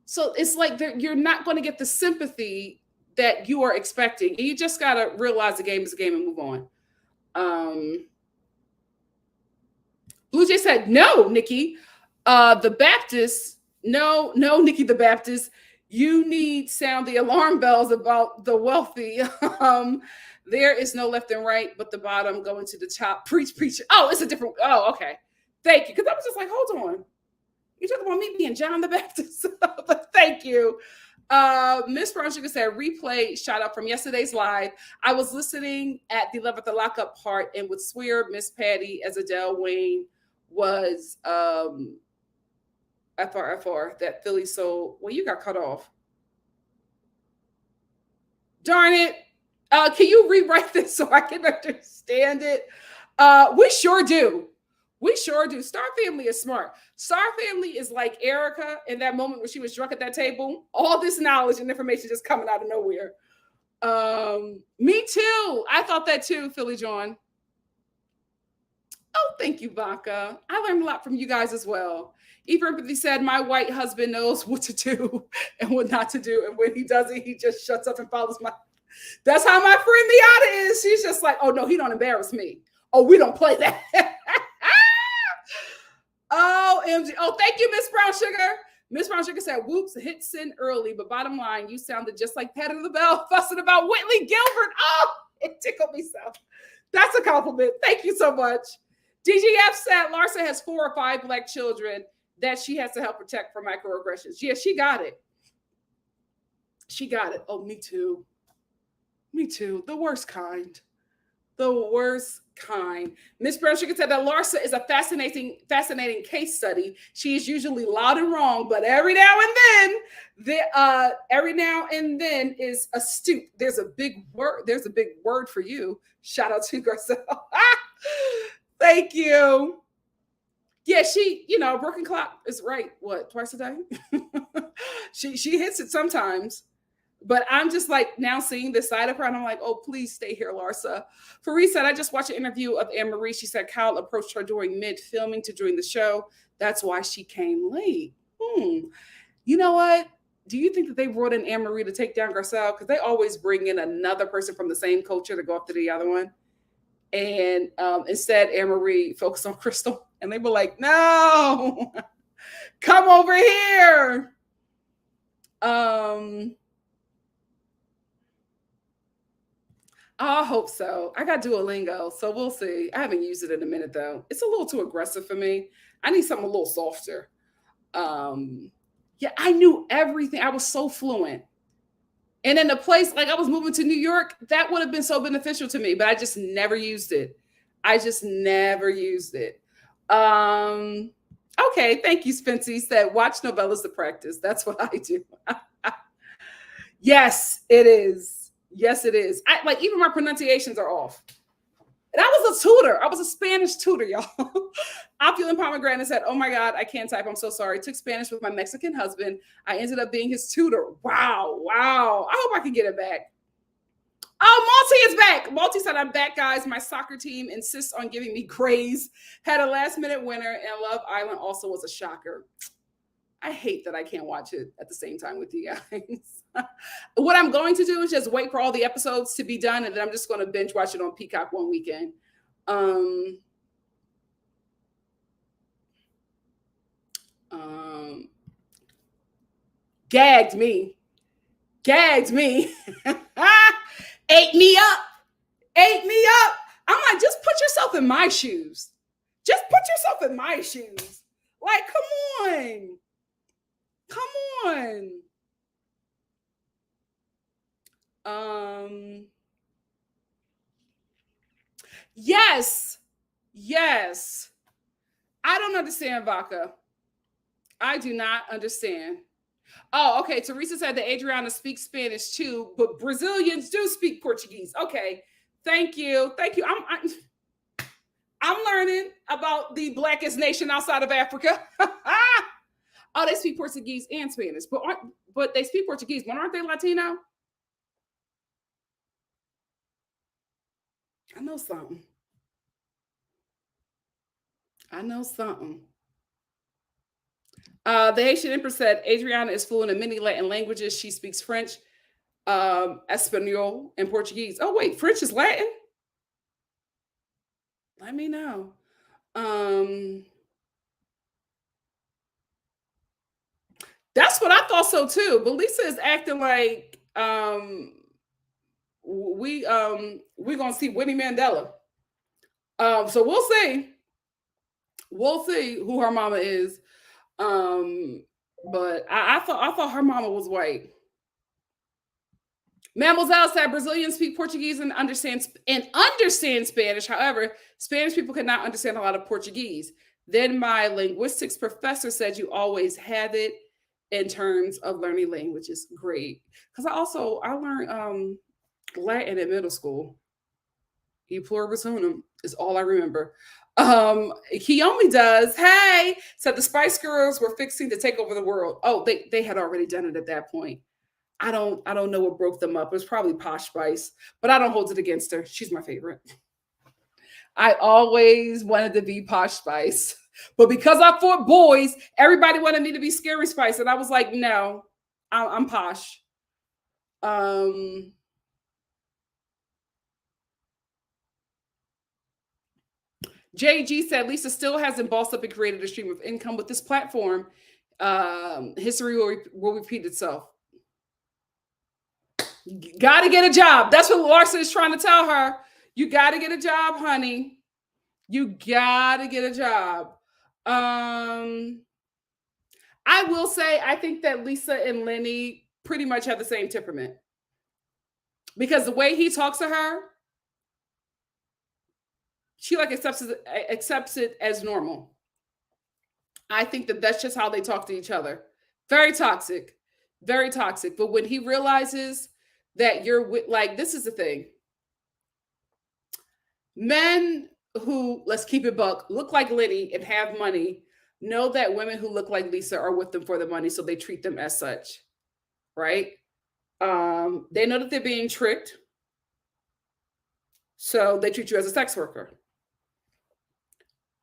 So it's like you're not going to get the sympathy that you are expecting. And you just got to realize the game is a game and move on. Blue Jay said, no, Nikki. The Baptist, no, Nikki the Baptist, you need sound the alarm bells about the wealthy. There is no left and right, but the bottom going to the top. Preach. Oh, it's a different. Oh, okay. Thank you. Because I was just like, hold on. You talking about me being John the Baptist? But thank you. Miss Brown Sugar said, replay shout out from yesterday's live. I was listening at the Love at the Lockup part and would swear Miss Patty as Adele Wayne was FR, that Philly soul. Well, you got cut off. Darn it. Can you rewrite this so I can understand it? We sure do. Star Family is smart. Star Family is like Erica in that moment when she was drunk at that table. All this knowledge and information just coming out of nowhere. Me too. I thought that too, Philly John. Oh, thank you, Baca. I learned a lot from you guys as well. Eve Empathy said, my white husband knows what to do and what not to do. And when he does it, he just shuts up and follows my... That's how my friend Miata is. She's just like, oh, no, he don't embarrass me. Oh, we don't play that. Oh, MG. Oh, thank you, Miss Brown Sugar. Miss Brown Sugar said, whoops, hit send early. But bottom line, you sounded just like Patty LaBelle fussing about Whitley Gilbert. Oh, it tickled me so. That's a compliment. Thank you so much. DGF said Larsa has 4 or 5 Black children. that she has to help protect from microaggressions. Yeah, she got it. She got it. Oh, me too. Me too. The worst kind. The worst kind. Miss Brown Sugar said that Larsa is a fascinating case study. She is usually loud and wrong, but every now and then is astute. There's a big word for you. Shout out to Garcelle. Thank you. Yeah, she, broken clock is right. What, twice a day? she hits it sometimes. But I'm just like now seeing this side of her, and I'm like, oh, please stay here, Larsa. Fareed said, I just watched an interview of Anne Marie. She said Kyle approached her during mid-filming to join the show. That's why she came late. You know what? Do you think that they brought in Anne Marie to take down Garcelle? Because they always bring in another person from the same culture to go after the other one. And instead, Anne Marie focused on Crystal. And they were like, no, come over here. I hope so. I got Duolingo, so we'll see. I haven't used it in a minute though. It's a little too aggressive for me. I need something a little softer. Yeah, I knew everything. I was so fluent. And in a place like I was moving to New York, that would have been so beneficial to me, but I just never used it. Okay, thank you, Spency. He said, watch novellas to practice. That's what I do. Yes, it is. Yes, it is. Even my pronunciations are off. And I was a tutor. I was a Spanish tutor, y'all. Opulent Pomegranate said, oh my God, I can't type. I'm so sorry. I took Spanish with my Mexican husband. I ended up being his tutor. Wow. I hope I can get it back. Oh, Malty is back. Malty said, I'm back, guys. My soccer team insists on giving me grays. Had a last-minute winner, and Love Island also was a shocker. I hate that I can't watch it at the same time with you guys. What I'm going to do is just wait for all the episodes to be done, and then I'm just going to binge watch it on Peacock one weekend. Gagged me. Ate me up. I'm like, just put yourself in my shoes. Like, come on. Yes. I don't understand vodka. I do not understand. Oh, okay. Teresa said that Adriana speaks Spanish too, but Brazilians do speak Portuguese. Okay. Thank you. I'm learning about the blackest nation outside of Africa. Oh, they speak Portuguese and Spanish, but they speak Portuguese, but aren't they Latino? I know something. The Haitian Empress said Adriana is fluent in many Latin languages. She speaks French, Espanol, and Portuguese. Oh, wait, French is Latin? Let me know. That's what I thought so too. But Lisa is acting like we're gonna see Winnie Mandela. So we'll see. We'll see who her mama is. But I thought her mama was white. Mademoiselle said Brazilians speak Portuguese and understand Spanish. However, Spanish people cannot understand a lot of Portuguese. Then my linguistics professor said you always have it in terms of learning languages. Great. Because I learned Latin in middle school. E pluribus unum is all I remember. Kiyomi does. Hey, said the Spice Girls were fixing to take over the world. Oh, they had already done it at that point. I don't know what broke them up. It was probably Posh Spice, but I don't hold it against her. She's my favorite. I always wanted to be Posh Spice, but because I fought boys, everybody wanted me to be Scary Spice, and I was like, no, I'm Posh. JG said Lisa still hasn't bossed up and created a stream of income with this platform. History will repeat itself. Got to get a job. That's what Larsa is trying to tell her. You got to get a job, honey. You got to get a job. I will say, I think that Lisa and Lenny pretty much have the same temperament because the way he talks to her, she like accepts it as normal. I think that that's just how they talk to each other. Very toxic, very toxic. But when he realizes that you're with, like, this is the thing. Men who, let's keep it buck, look like Lenny and have money know that women who look like Lisa are with them for the money, so they treat them as such, right? They know that they're being tricked, so they treat you as a sex worker.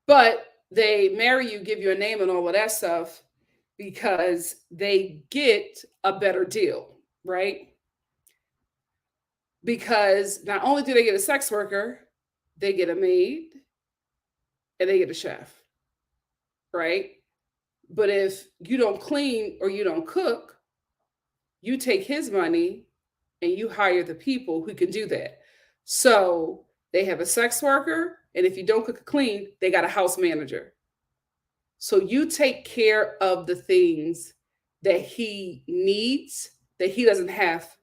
But they marry you, give you a name and all of that stuff because they get a better deal, right? Because not only do they get a sex worker, they get a maid and they get a chef, right? But if you don't clean or you don't cook, you take his money and you hire the people who can do that. So they have a sex worker, and if you don't cook or clean, they got a house manager. So you take care of the things that he needs that he doesn't have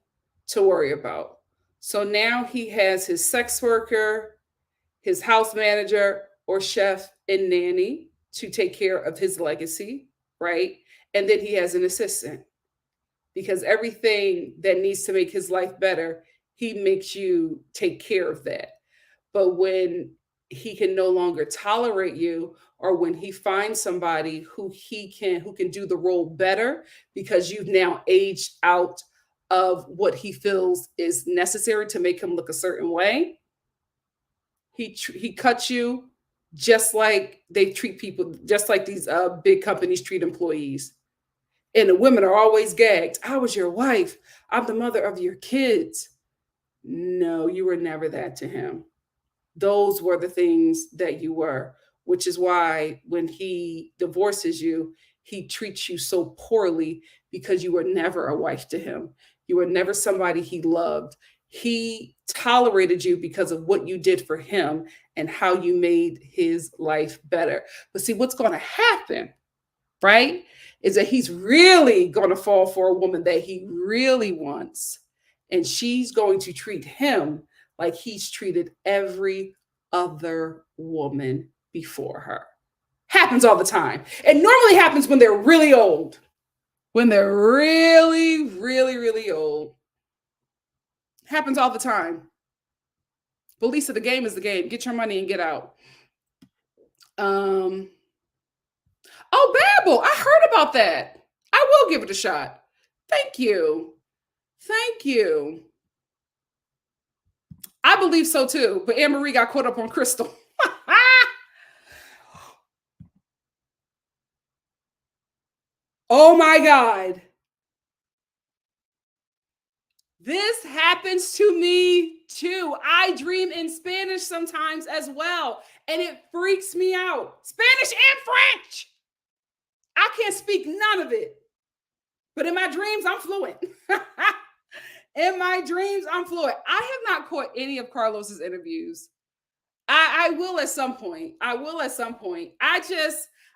to worry about. So now he has his sex worker, his house manager, or chef and nanny to take care of his legacy, right? And then he has an assistant because everything that needs to make his life better, he makes you take care of that. But when he can no longer tolerate you, or when he finds somebody who can do the role better because you've now aged out of what he feels is necessary to make him look a certain way, he cuts you just like they treat people, just like these big companies treat employees. And the women are always gagged. I was your wife. I'm the mother of your kids. No, you were never that to him. Those were the things that you were, which is why when he divorces you, he treats you so poorly because you were never a wife to him. You were never somebody he loved. He tolerated you because of what you did for him and how you made his life better. But see, what's going to happen, right, is that he's really going to fall for a woman that he really wants. And she's going to treat him like he's treated every other woman before her. Happens all the time. It normally happens when they're really old. When they're really, really, really old. Happens all the time. But Lisa, the game is the game. Get your money and get out. Oh, Babel, I heard about that. I will give it a shot. Thank you. Thank you. I believe so too, but Anne Marie got caught up on Crystal. Oh my God. This happens to me too. I dream in Spanish sometimes as well, and it freaks me out. Spanish and French. I can't speak none of it, but in my dreams, I'm fluent. In my dreams, I'm fluent. I have not caught any of Carlos's interviews. I will at some point. I will at some point. I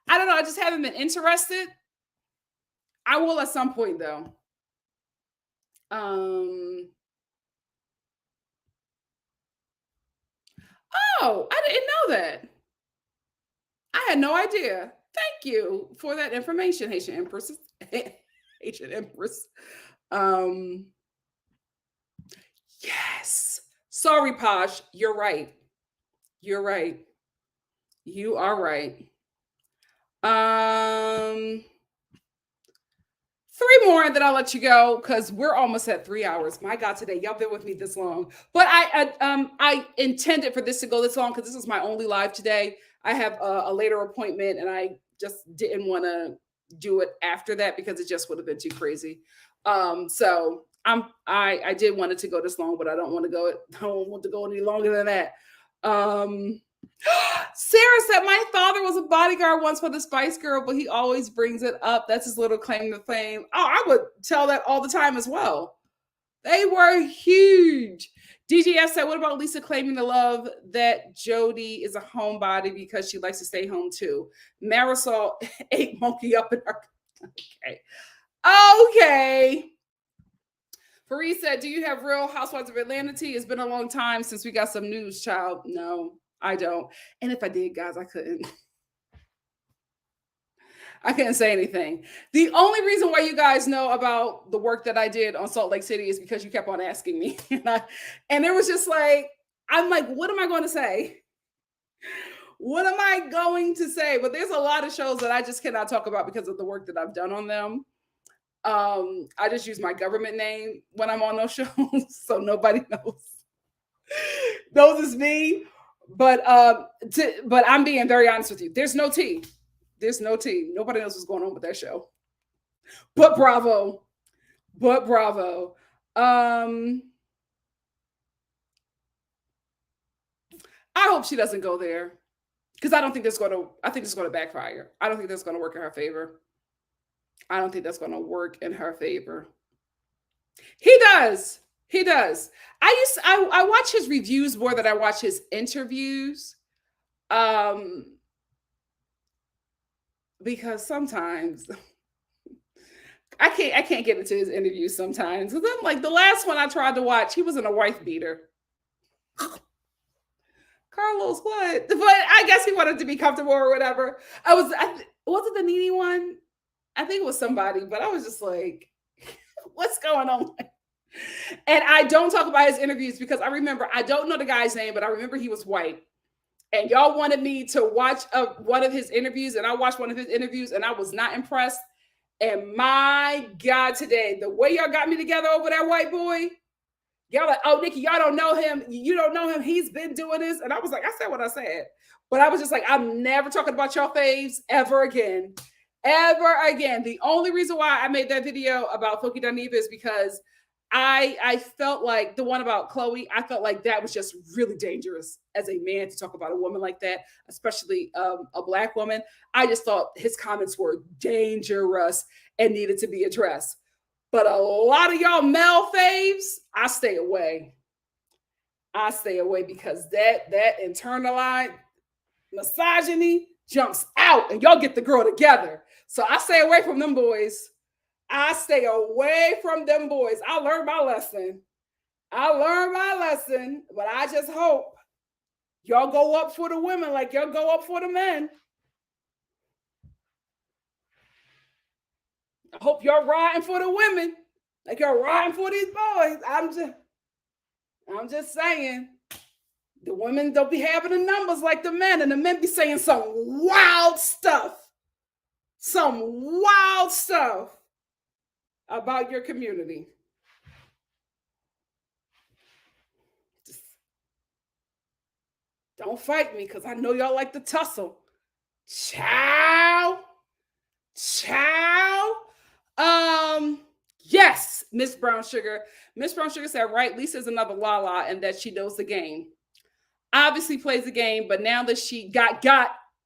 don't know. I just haven't been interested. I will at some point though. Oh, I didn't know that. I had no idea. Thank you for that information, Haitian Empress. Haitian Empress. Yes. Sorry, Posh. You're right. You're right. You are right. Three more and then I'll let you go because we're almost at 3 hours. My God, today y'all been with me this long, but I intended for this to go this long because this is my only live today. I have a later appointment and I just didn't want to do it after that because it just would have been too crazy. So I did want it to go this long, but I don't want to go any longer than that. Sarah said, my father was a bodyguard once for the Spice Girl, but he always brings it up. That's his little claim to fame. Oh, I would tell that all the time as well. They were huge. DGS said, what about Lisa claiming the love that Jody is a homebody because she likes to stay home too? Marisol ate monkey up in her. Okay. Okay. Fareed said, do you have Real Housewives of Atlanta tea? It's been a long time since we got some news, child. No, I don't. And if I did, guys, I couldn't. I couldn't say anything. The only reason why you guys know about the work that I did on Salt Lake City is because you kept on asking me. And it was just like, I'm like, what am I going to say? What am I going to say? But there's a lot of shows that I just cannot talk about because of the work that I've done on them. I just use my government name when I'm on those shows, so nobody knows. Those is me. But I'm being very honest with you. There's no tea. There's no tea. Nobody knows what's going on with that show. But bravo. But bravo. I hope she doesn't go there. Because I think it's going to backfire. I don't think that's going to work in her favor. I don't think that's going to work in her favor. He does. He does. I watch his reviews more than I watch his interviews. Because sometimes I can't get into his interviews sometimes. And then, like, the last one I tried to watch, he was in a wife beater. Carlos, what? But I guess he wanted to be comfortable or whatever. Was it the Nene one? I think it was somebody, but I was just like, what's going on? And I don't talk about his interviews because I remember, I don't know the guy's name, but I remember he was white. And y'all wanted me to watch one of his interviews, and I watched one of his interviews, and I was not impressed. And my God, today, the way y'all got me together over that white boy, y'all like, oh, Nikki, y'all don't know him. You don't know him. He's been doing this. And I was like, I said what I said. But I was just like, I'm never talking about your faves ever again. Ever again. The only reason why I made that video about Foki Daniva is because I felt like the one about Chloe, I felt like that was just really dangerous as a man to talk about a woman like that, especially a Black woman. I just thought his comments were dangerous and needed to be addressed. But a lot of y'all male faves, I stay away. I stay away because that internalized misogyny jumps out and y'all get the girl together. So I stay away from them boys. I stay away from them boys. I learned my lesson. But I just hope y'all go up for the women like y'all go up for the men. I hope y'all riding for the women like y'all riding for these boys. I'm just saying. The women don't be having the numbers like the men, and the men be saying some wild stuff. Some wild stuff about your community. Just don't fight me because I know y'all like to tussle. Ciao. Yes, Miss Brown Sugar. Miss Brown Sugar said, right, Lisa's another Lala and that she knows the game. Obviously plays the game, but now that she got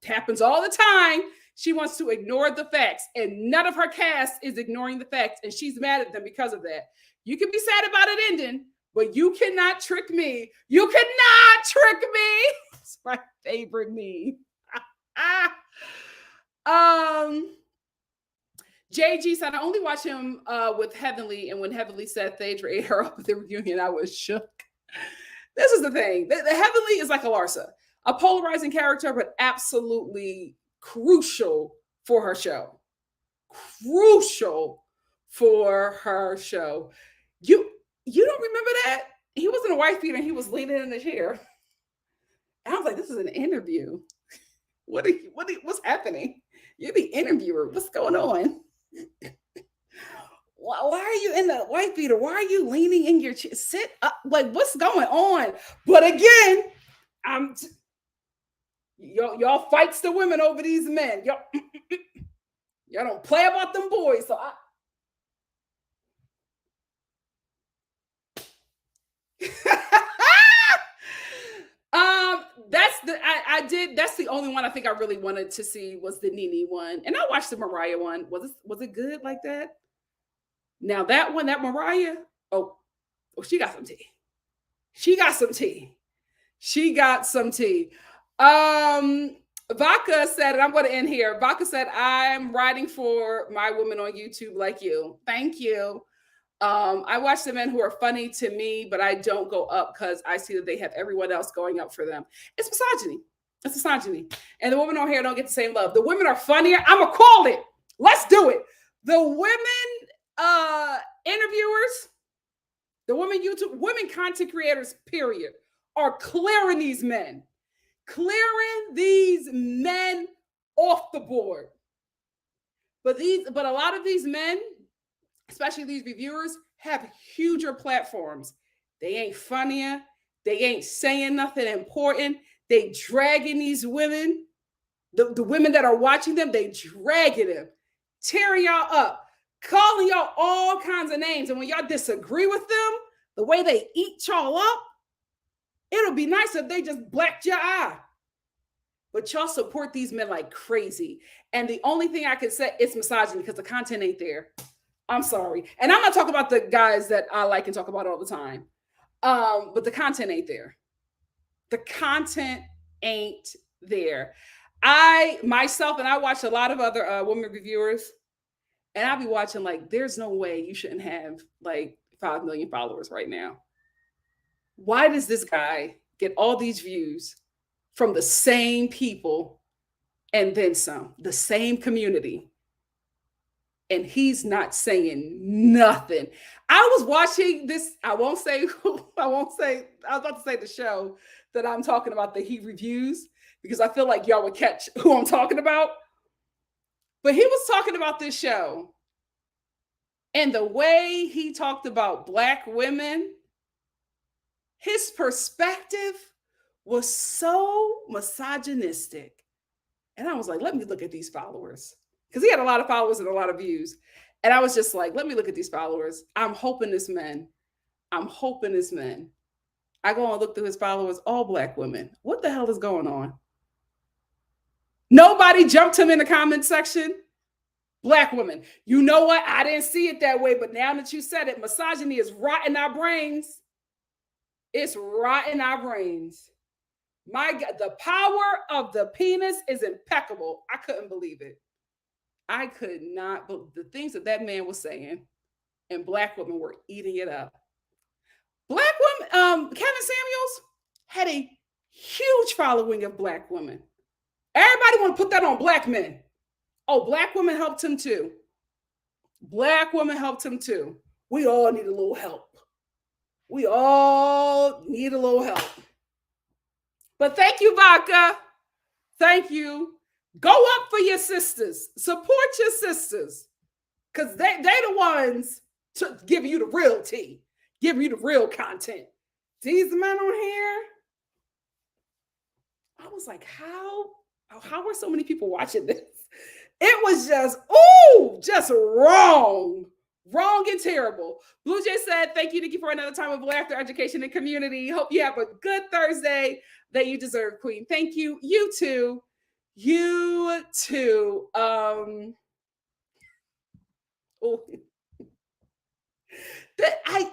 happens all the time, she wants to ignore the facts, and none of her cast is ignoring the facts, and she's mad at them because of that. You can be sad about it ending, but you cannot trick me. You cannot trick me. It's my favorite meme. JG said, I only watch him with Heavenly, and when Heavenly said Phaedra ate her up at the reunion, I was shook. This is the thing. The Heavenly is like a Larsa, a polarizing character, but absolutely crucial for her show. Crucial for her show. You don't remember that? He was in a wife beater and he was leaning in the chair. And I was like, this is an interview. What's happening? You're the interviewer. What's going on? Why are you in the wife beater? Why are you leaning in your chair? Sit up. Like, what's going on? But again, y'all fights the women over these men. Y'all don't play about them boys. So that's the only one I think I really wanted to see was the Nene one. And I watched the Mariah one. Was it good like that? Now that one, that Mariah, oh, she got some tea. She got some tea. Vodka said, and I'm going to end here. Vodka said, I'm writing for my women on YouTube like you. Thank you. I watch the men who are funny to me, but I don't go up because I see that they have everyone else going up for them. It's misogyny. It's misogyny. And the women on here don't get the same love. The women are funnier. I'm going to call it. Let's do it. The women interviewers, the women YouTube, women content creators, period, are clearing these men. Clearing these men off the board. But a lot of these men, especially these reviewers, have huger platforms. They ain't funnier. They ain't saying nothing important. They dragging these women, the women that are watching them, they dragging them, tearing y'all up, calling y'all all kinds of names. And when y'all disagree with them, the way they eat y'all up, it'll be nice if they just blacked your eye. But y'all support these men like crazy. And the only thing I can say is misogyny because the content ain't there. I'm sorry. And I'm not talking about the guys that I like and talk about all the time. But the content ain't there. The content ain't there. I watch a lot of other women reviewers, and I'll be watching like, there's no way you shouldn't have like 5 million followers right now. Why does this guy get all these views from the same people and then some, the same community? And he's not saying nothing. I was watching this. I was about to say the show that I'm talking about that he reviews because I feel like y'all would catch who I'm talking about. But he was talking about this show and the way he talked about Black women, his perspective was so misogynistic. And I was like, let me look at these followers. Because he had a lot of followers and a lot of views. And I was just like, let me look at these followers. I'm hoping this man. I go and look through his followers, all Black women. What the hell is going on? Nobody jumped him in the comment section. Black women. You know what? I didn't see it that way, but now that you said it, misogyny is rotting our brains. It's rotting our brains. My God, the power of the penis is impeccable. I couldn't believe it. I could not, but the things that man was saying, and Black women were eating it up. Black women, Kevin Samuels had a huge following of Black women. Everybody want to put that on Black men. Oh, Black women helped him too. Black women helped him too. We all need a little help. But thank you, Vodka. Thank you. Go up for your sisters. Support your sisters. Because they the ones to give you the real tea. Give you the real content. These men on here. I was like, how are so many people watching this? It was just wrong. Wrong and terrible. Blue Jay said, thank you, Nikki, for another time of laughter, education, and community. Hope you have a good Thursday that you deserve, Queen. Thank you. You too.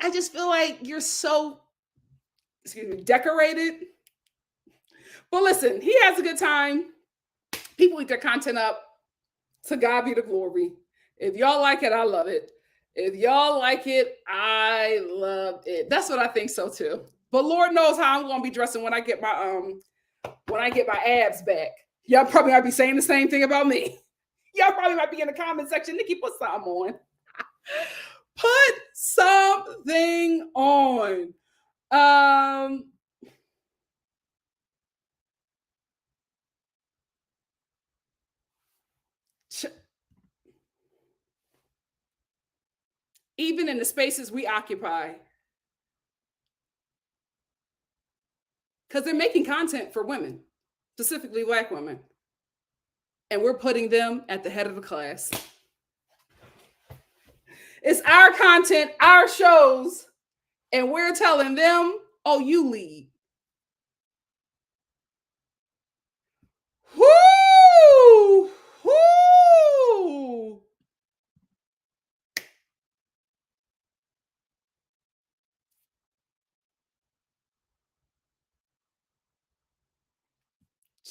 I just feel like you're so, decorated. But listen, he has a good time. People eat their content up. To God be the glory. If y'all like it, I love it. If y'all like it, I love it. That's what I think so too. But Lord knows how I'm gonna be dressing when I get my abs back. Y'all probably might be saying the same thing about me. Y'all probably might be in the comment section. Nikki, put something on. Put something on. Even in the spaces we occupy, because they're making content for women, specifically Black women, and we're putting them at the head of the class. It's our content, our shows, and we're telling them, oh, you lead. Whoo! Whoo!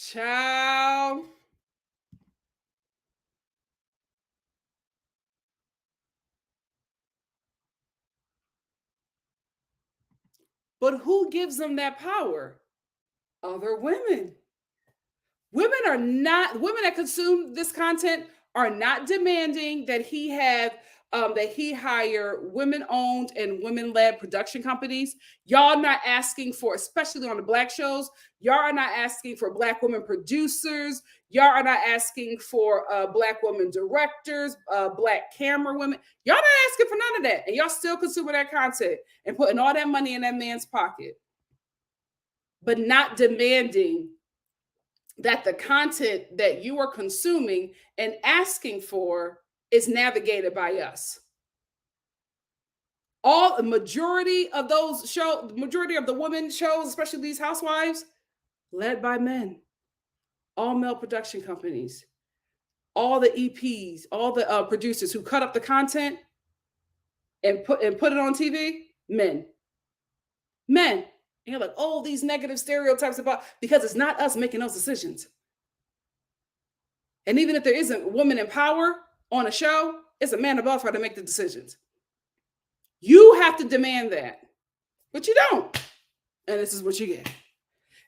Child. But who gives them that power? Other women. Women that consume this content are not demanding that he hire women owned and women led production companies. Y'all not asking for, especially on the black shows, y'all are not asking for black women producers. Y'all are not asking for black women directors, black camera women. Y'all not asking for none of that. And y'all still consuming that content and putting all that money in that man's pocket, but not demanding that the content that you are consuming and asking for is navigated by us. All the majority of those shows, majority of the women shows, especially these housewives, led by men, all male production companies, all the EPs, all the producers who cut up the content and put it on TV, men. And you're like, oh, these negative stereotypes about, because it's not us making those decisions. And even if there isn't a woman in power on a show, it's a man above her to make the decisions. You have to demand that, but you don't. And this is what you get.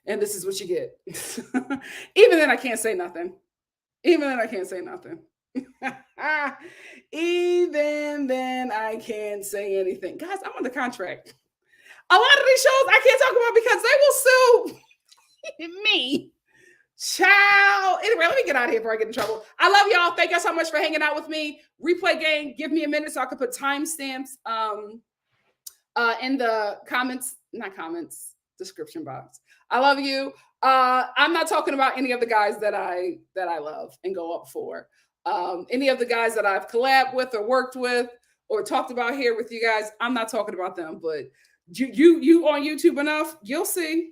And this is what you get. Even then, I can't say nothing. Even then, I can't say anything. Guys, I'm on the contract. A lot of these shows I can't talk about because they will sue me. Ciao. Anyway, let me get out of here before I get in trouble. I love y'all. Thank y'all so much for hanging out with me. Replay gang, give me a minute so I can put timestamps in the description box. I love you. I'm not talking about any of the guys that I love and go up for. Any of the guys that I've collabed with or worked with or talked about here with you guys, I'm not talking about them, but you on YouTube enough, you'll see.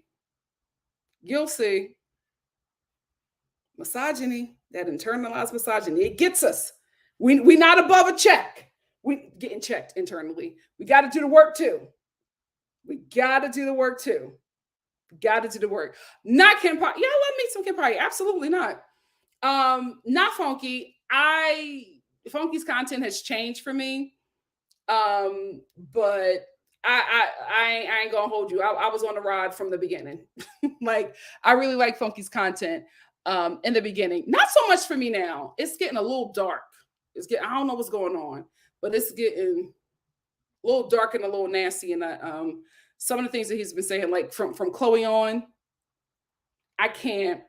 Misogyny, that internalized misogyny, it gets us. We not above a check. We getting checked internally. We got to do the work too. Not Kim Party. Yeah, I love me some Kim Party. Absolutely not. Not Funky. Funky's content has changed for me. But I ain't gonna hold you. I was on the ride from the beginning. Like, I really like Funky's content in the beginning. Not so much for me now. It's getting a little dark. I don't know what's going on, but it's getting a little dark and a little nasty. And some of the things that he's been saying, like from Chloe on, I can't.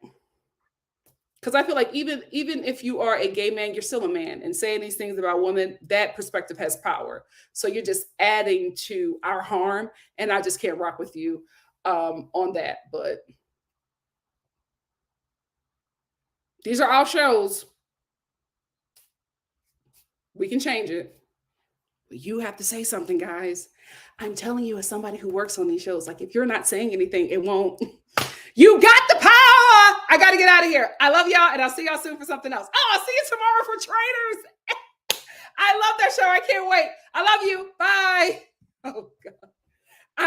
Because I feel like even if you are a gay man, you're still a man. And saying these things about women, that perspective has power. So you're just adding to our harm. And I just can't rock with you on that. But these are our shows. We can change it. But you have to say something, guys. I'm telling you, as somebody who works on these shows, like, if you're not saying anything, it won't. You got the power. I got to get out of here. I love y'all, and I'll see y'all soon for something else. Oh, I'll see you tomorrow for Traitors. I love that show. I can't wait. I love you. Bye. Oh, God.